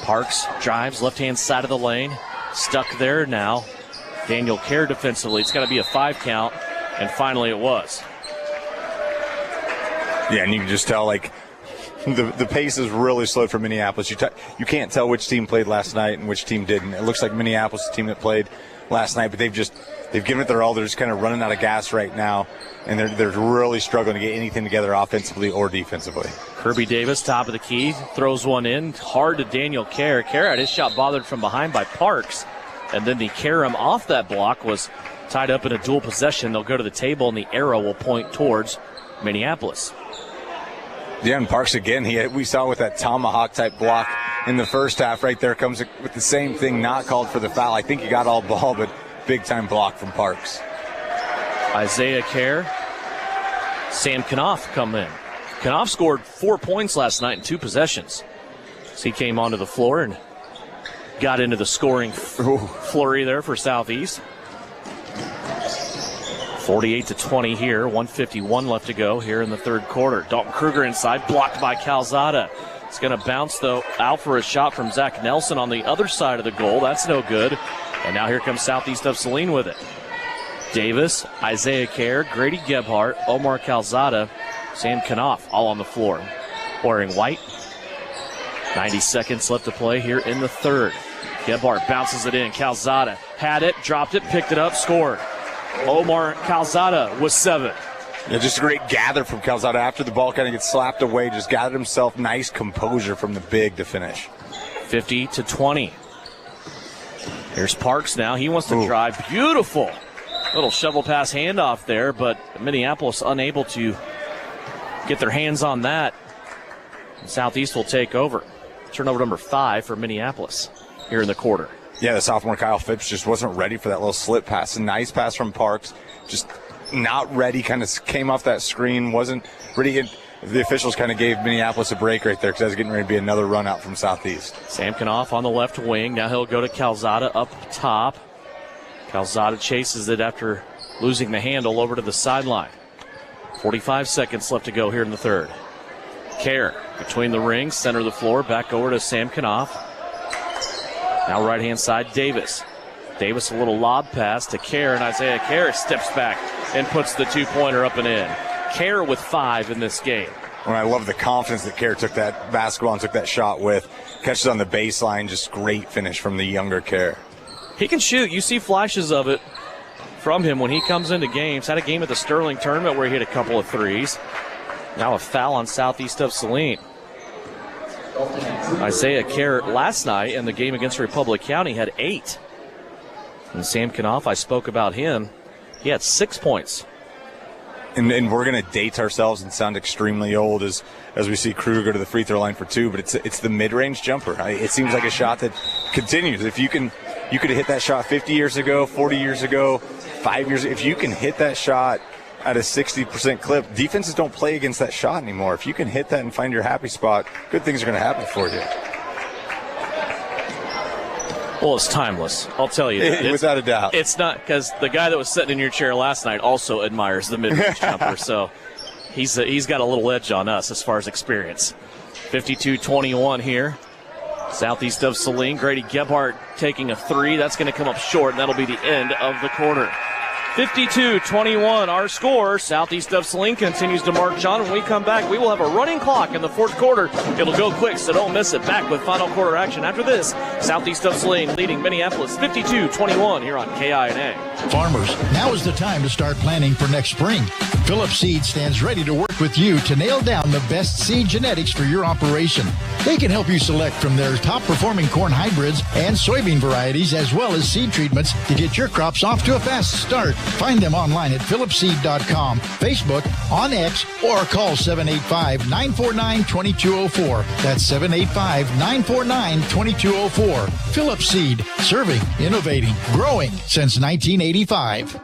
Parks drives left-hand side of the lane. Stuck there now. Daniel Kerr defensively. It's got to be a 5 count. And finally it was. Yeah, and you can just tell, the pace is really slow for Minneapolis. You can't tell which team played last night and which team didn't. It looks like Minneapolis is the team that played last night, but they've given it their all. They're just kind of running out of gas right now, and they're really struggling to get anything together offensively or defensively. Kirby Davis, top of the key, throws one in hard to Daniel Kerr. Kerr had his shot bothered from behind by Parks, and then the Karam off that block was tied up in a dual possession. They'll go to the table, and the arrow will point towards Minneapolis. Yeah, and Parks again, we saw with that tomahawk-type block in the first half right there, comes with the same thing, not called for the foul. I think he got all ball, but big-time block from Parks. Isaiah Kerr, Sam Knopf come in. Knopf scored 4 points last night in 2 possessions. So he came onto the floor and got into the scoring flurry there for Southeast. 48-20 here, 1:51 left to go here in the third quarter. Dalton Kruger inside, blocked by Calzada. It's going to bounce, though, out for a shot from Zach Nelson on the other side of the goal. That's no good. And now here comes Southeast of Saline with it. Davis, Isaiah Kerr, Grady Gebhardt, Omar Calzada, Sam Knopf all on the floor. Wearing white. 90 seconds left to play here in the third. Gebhardt bounces it in. Calzada had it, dropped it, picked it up, scored. Omar Calzada was 7. Yeah, just a great gather from Calzada after the ball kind of gets slapped away. Just gathered himself. Nice composure from the big to finish. 50-20. Here's Parks now. He wants to drive. Beautiful little shovel pass handoff there, but Minneapolis unable to get their hands on that. Southeast will take over. Turnover number 5 for Minneapolis. here in the quarter. Yeah, the sophomore Kyle Phipps just wasn't ready for that little slip pass. A nice pass from Parks, just not ready, kind of came off that screen, wasn't ready. The officials kind of gave Minneapolis a break right there because that was getting ready to be another run out from Southeast. Samkinoff on the left wing. Now he'll go to Calzada up top. Calzada chases it after losing the handle over to the sideline. 45 seconds left to go here in the third. Kerr between the rings, center of the floor, back over to Samkinoff. Now right-hand side, Davis. Davis a little lob pass to Kerr, and Isaiah Kerr steps back and puts the two-pointer up and in. Kerr with 5 in this game. Well, I love the confidence that Kerr took that basketball and took that shot with. Catches on the baseline, just great finish from the younger Kerr. He can shoot. You see flashes of it from him when he comes into games. Had a game at the Sterling tournament where he hit a couple of threes. Now a foul on Southeast of Saline. Isaiah Kerr last night in the game against Republic County had 8. And Samkinoff, I spoke about him. He had 6 points. And we're going to date ourselves and sound extremely old as we see Kruger go to the free throw line for 2, but it's the mid-range jumper. It seems like a shot that continues. If you could have hit that shot 50 years ago, 40 years ago, 5 years ago. If you can hit that shot at a 60% clip, defenses don't play against that shot anymore. If you can hit that and find your happy spot, good things are going to happen for you. Well, it's timeless. I'll tell you. Without a doubt. It's not, because the guy that was sitting in your chair last night also admires the mid-range jumper, so he's got a little edge on us as far as experience. 52-21 here. Southeast of Saline. Grady Gebhardt taking a 3. That's going to come up short, and that'll be the end of the quarter. 52-21, our score. Southeast of Saline continues to march on. When we come back, we will have a running clock in the fourth quarter. It'll go quick, so don't miss it. Back with final quarter action after this. Southeast of Saline leading Minneapolis 52-21 here on KINA. Farmers, now is the time to start planning for next spring. Phillips Seed stands ready to work with you to nail down the best seed genetics for your operation. They can help you select from their top-performing corn hybrids and soybean varieties, as well as seed treatments to get your crops off to a fast start. Find them online at phillipseed.com, Facebook, on X, or call 785-949-2204. That's 785-949-2204. Phillips Seed, serving, innovating, growing since 1985.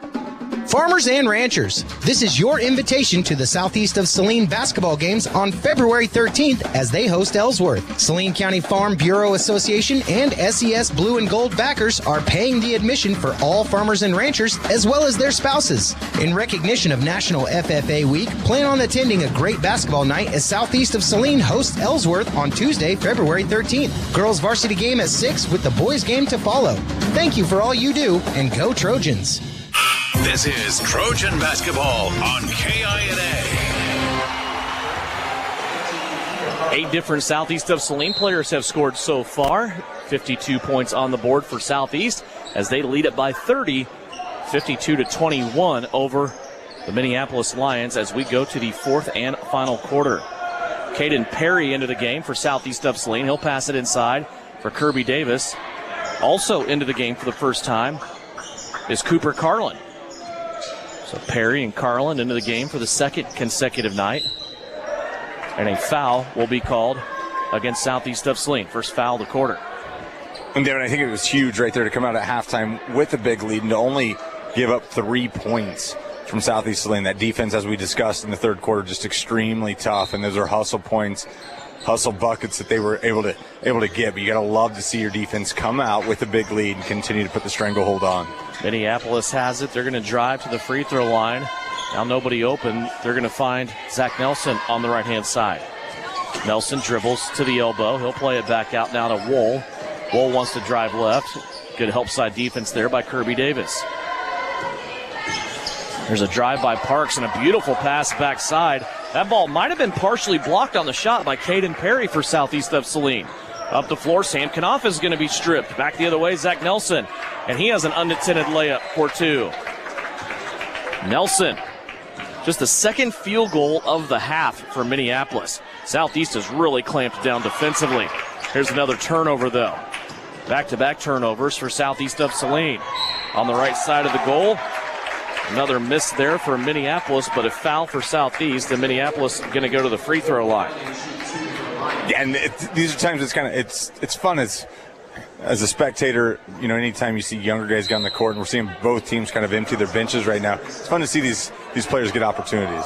Farmers and ranchers, this is your invitation to the Southeast of Saline basketball games on February 13th as they host Ellsworth. Saline County Farm Bureau Association and SES Blue and Gold backers are paying the admission for all farmers and ranchers as well as their spouses. In recognition of National FFA Week, plan on attending a great basketball night as Southeast of Saline hosts Ellsworth on Tuesday, February 13th. Girls varsity game at 6 with the boys game to follow. Thank you for all you do, and go Trojans. This is Trojan Basketball on KINA. 8 different Southeast of Saline players have scored so far. 52 points on the board for Southeast as they lead it by 30, 52-21 over the Minneapolis Lions as we go to the fourth and final quarter. Caden Perry into the game for Southeast of Saline. He'll pass it inside for Kirby Davis. Also into the game for the first time is Cooper Carlin. So Perry and Carlin into the game for the second consecutive night. And a foul will be called against Southeast of Saline. First foul of the quarter. And Devin, I think it was huge right there to come out at halftime with a big lead and to only give up 3 points from Southeast Saline. That defense, as we discussed in the third quarter, just extremely tough. And those are hustle points, hustle buckets that they were able to get. But you got to love to see your defense come out with a big lead and continue to put the stranglehold on. Minneapolis has it. They're going to drive to the free throw line. Now nobody open. They're going to find Zach Nelson on the right-hand side. Nelson dribbles to the elbow. He'll play it back out now to Wool. Wool wants to drive left. Good help side defense there by Kirby Davis. There's a drive by Parks and a beautiful pass backside. That ball might have been partially blocked on the shot by Caden Perry for Southeast of Saline. Up the floor, Samkinoff is going to be stripped. Back the other way, Zach Nelson. And he has an unattended layup for 2. Nelson, just the second field goal of the half for Minneapolis. Southeast has really clamped down defensively. Here's another turnover, though. Back-to-back turnovers for Southeast of Saline. On the right side of the goal, another miss there for Minneapolis, but a foul for Southeast, and Minneapolis going to go to the free throw line. Yeah, and these are times it's fun as as a spectator, anytime you see younger guys get on the court, and we're seeing both teams kind of empty their benches right now, it's fun to see these players get opportunities.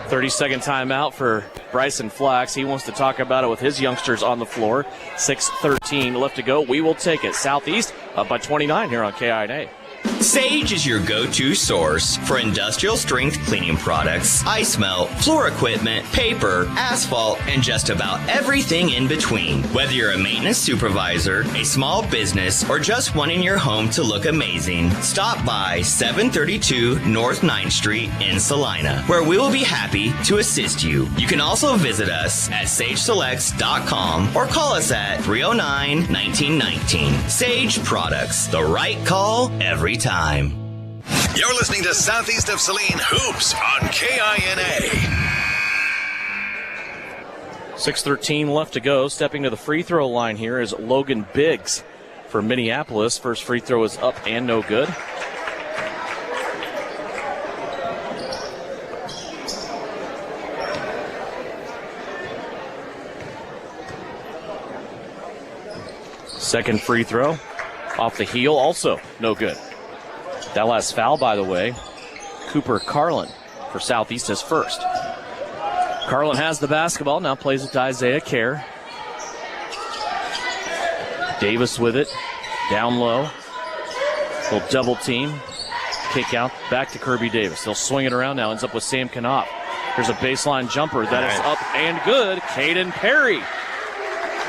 30-second timeout for Bryson Flax. He wants to talk about it with his youngsters on the floor. 6:13 left to go. We will take it. Southeast up by 29 here on KINA. Sage is your go-to source for industrial strength cleaning products, ice melt, floor equipment, paper, asphalt, and just about everything in between. Whether you're a maintenance supervisor, a small business, or just wanting your home to look amazing, stop by 732 North 9th Street in Salina, where we will be happy to assist you. You can also visit us at sageselects.com or call us at 309-1919. Sage Products, the right call every time. You're listening to Southeast of Saline Hoops on KINA. 6:13 left to go. Stepping to the free throw line here is Logan Biggs for Minneapolis. First free throw is up and no good. Second free throw off the heel, also no good. That last foul, by the way, Cooper Carlin for Southeast is first. Carlin has the basketball, now plays it to Isaiah Kerr. Davis with it, down low. Little double team, kick out, back to Kirby Davis. They'll swing it around now, ends up with Sam Knopf. Here's a baseline jumper that is up and good. Caden Perry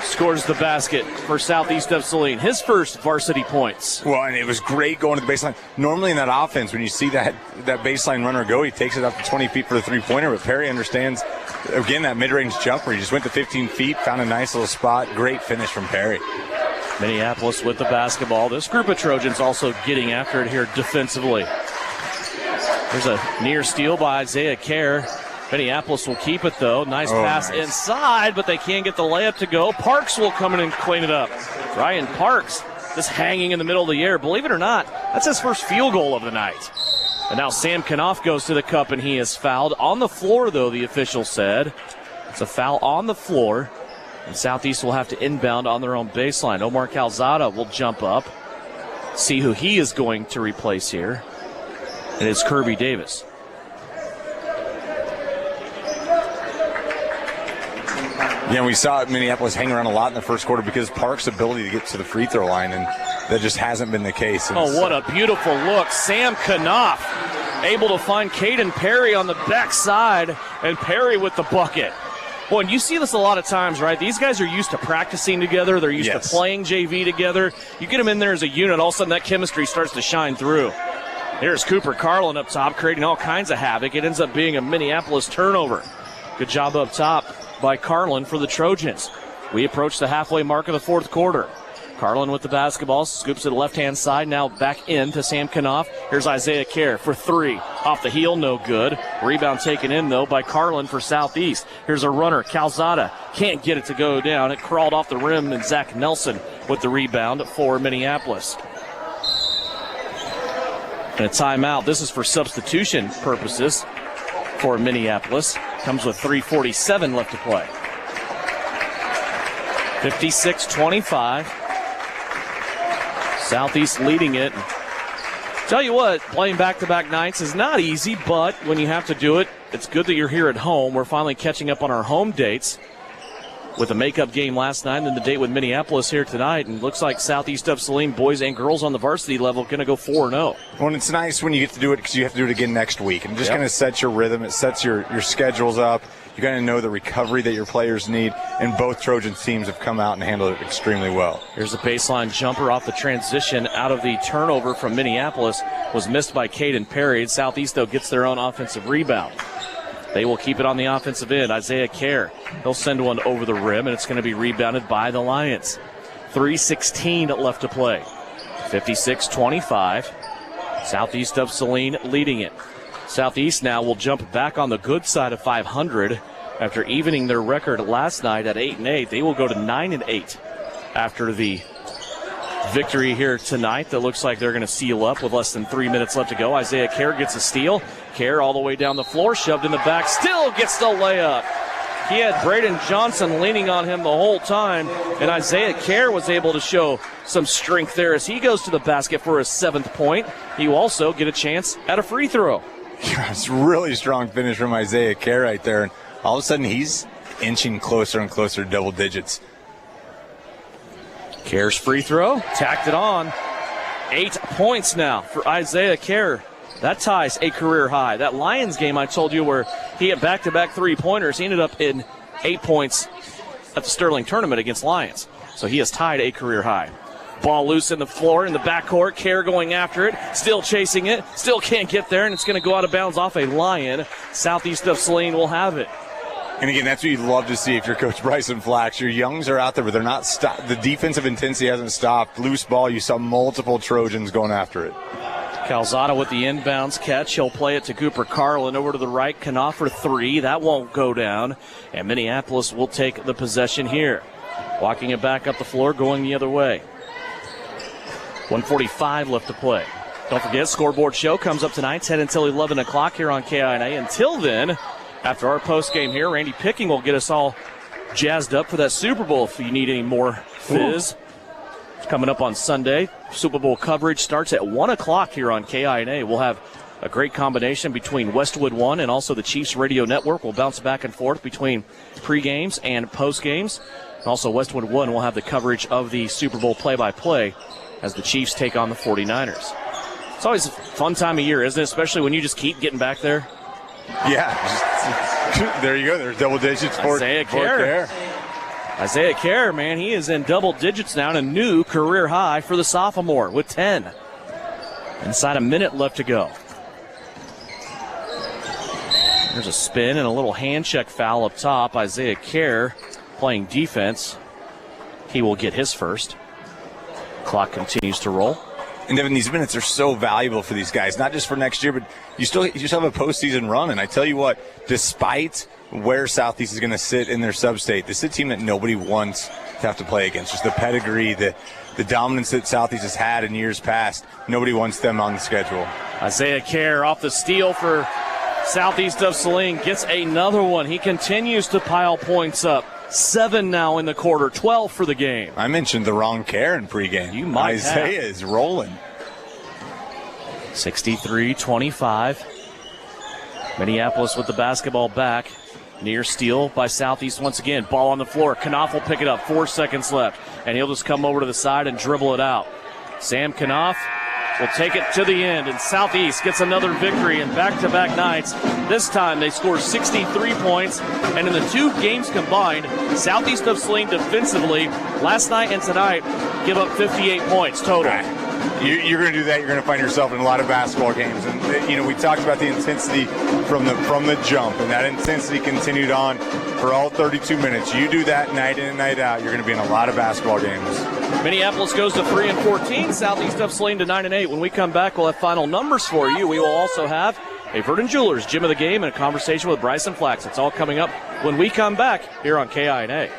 scores the basket for Southeast of Saline. His first varsity points. Well, and it was great going to the baseline. Normally in that offense, when you see that baseline runner go, he takes it up to 20 feet for the three-pointer, but Perry understands, again, that mid-range jumper. He just went to 15 feet, found a nice little spot. Great finish from Perry. Minneapolis with the basketball. This group of Trojans also getting after it here defensively. There's a near steal by Isaiah Kerr. Minneapolis will keep it, though. Nice pass inside, but they can't get the layup to go. Parks will come in and clean it up. Ryan Parks just hanging in the middle of the air. Believe it or not, that's his first field goal of the night. And now Sam Knopf goes to the cup, and he is fouled. On the floor, though, the official said. It's a foul on the floor, and Southeast will have to inbound on their own baseline. Omar Calzada will jump up, see who he is going to replace here. And it's Kirby Davis. Yeah, we saw Minneapolis hang around a lot in the first quarter because Park's ability to get to the free throw line, and that just hasn't been the case. What a beautiful look. Sam Knopf able to find Caden Perry on the backside, and Perry with the bucket. Well, and you see this a lot of times, right? These guys are used to practicing together. They're used to playing JV together. You get them in there as a unit, all of a sudden that chemistry starts to shine through. Here's Cooper Carlin up top, creating all kinds of havoc. It ends up being a Minneapolis turnover. Good job up top by Carlin for the Trojans. We approach the halfway mark of the fourth quarter. Carlin with the basketball, scoops to the left-hand side, now back in to Sam Knopf. Here's Isaiah Kerr for three. Off the heel, no good. Rebound taken in, though, by Carlin for Southeast. Here's a runner, Calzada. Can't get it to go down. It crawled off the rim, and Zach Nelson with the rebound for Minneapolis. And a timeout. This is for substitution purposes for Minneapolis. Comes with 3:47 left to play. 56-25. Southeast leading it. Tell you what, playing back-to-back nights is not easy, but when you have to do it, it's good that you're here at home. We're finally catching up on our home dates with a makeup game last night and then the date with Minneapolis here tonight. And looks like Southeast of Saline, boys and girls on the varsity level, going to go 4-0. Well, it's nice when you get to do it because you have to do it again next week. And it just kind of sets your rhythm. It sets your schedules up. You got to know the recovery that your players need. And both Trojan teams have come out and handled it extremely well. Here's the baseline jumper off the transition out of the turnover from Minneapolis. Was missed by Caden Perry. Southeast, though, gets their own offensive rebound. They will keep it on the offensive end. Isaiah Kerr, he'll send one over the rim, and it's going to be rebounded by the Lions. 3:16 left to play. 56-25. Southeast of Saline leading it. Southeast now will jump back on the good side of 500 after evening their record last night at 8-8. They will go to 9-8 after the victory here tonight. That looks like they're going to seal up with less than 3 minutes left to go. Isaiah Kerr gets a steal. Kerr all the way down the floor, shoved in the back, still gets the layup. He had Braden Johnson leaning on him the whole time, and Isaiah Kerr was able to show some strength there as he goes to the basket for his 7th point. He will also get a chance at a free throw. It's a really strong finish from Isaiah Kerr right there. And all of a sudden, he's inching closer and closer to double digits. Kerr's free throw, tacked it on. 8 points now for Isaiah Kerr. That ties a career high. That Lions game I told you where he had back-to-back three-pointers, he ended up in 8 points at the Sterling tournament against Lions. So he has tied a career high. Ball loose in the floor in the backcourt. Kerr going after it, still chasing it, still can't get there, and it's going to go out of bounds off a Lion. Southeast of Saline will have it. And again, that's what you'd love to see if you're Coach Bryson Flax. Your youngs are out there, but they're not stopped. The defensive intensity hasn't stopped. Loose ball, you saw multiple Trojans going after it. Calzada with the inbounds catch. He'll play it to Cooper Carlin over to the right. Knopf for 3. That won't go down. And Minneapolis will take the possession here. Walking it back up the floor, going the other way. 1:45 left to play. Don't forget, Scoreboard Show comes up tonight, 10 until 11 o'clock here on KINA. Until then, after our postgame here, Randy Picking will get us all jazzed up for that Super Bowl if you need any more fizz. It's coming up on Sunday. Super Bowl coverage starts at 1 o'clock here on KINA. We'll have a great combination between Westwood One and also the Chiefs Radio Network. We'll bounce back and forth between pre-games and post-games. And also Westwood One will have the coverage of the Super Bowl play-by-play as the Chiefs take on the 49ers. It's always a fun time of year, isn't it? Especially when you just keep getting back there. Yeah, there you go. There's double digits for Isaiah Kerr. Isaiah Kerr, man, he is in double digits now and a new career high for the sophomore with 10. Inside a minute left to go. There's a spin and a little hand check foul up top. Isaiah Kerr playing defense. He will get his first. Clock continues to roll. And Devin, these minutes are so valuable for these guys, not just for next year, but you still have a postseason run. And I tell you what, despite where Southeast is going to sit in their sub-state, this is a team that nobody wants to have to play against. Just the pedigree, the dominance that Southeast has had in years past, nobody wants them on the schedule. Isaiah Kerr off the steal for Southeast of Saline, gets another one. He continues to pile points up. 7 now in the quarter, 12 for the game. I mentioned the wrong Kerr in pregame. You might Isaiah is rolling. 63-25. Minneapolis with the basketball back. Near steal by Southeast once again. Ball on the floor. Knopf will pick it up. 4 seconds left. And he'll just come over to the side and dribble it out. Sam Knopf will take it to the end. And Southeast gets another victory in back-to-back nights. This time they score 63 points. And in the 2 games combined, Southeast of Saline defensively, last night and tonight, give up 58 points total. You're going to do that, you're going to find yourself in a lot of basketball games. And, we talked about the intensity from the jump, and that intensity continued on for all 32 minutes. You do that night in and night out, you're going to be in a lot of basketball games. Minneapolis goes to 3-14, Southeast of Saline to 9-8. When we come back, we'll have final numbers for you. We will also have a Verdon Jewelers Gym of the Game and a conversation with Bryson Flax. It's all coming up when we come back here on KINA.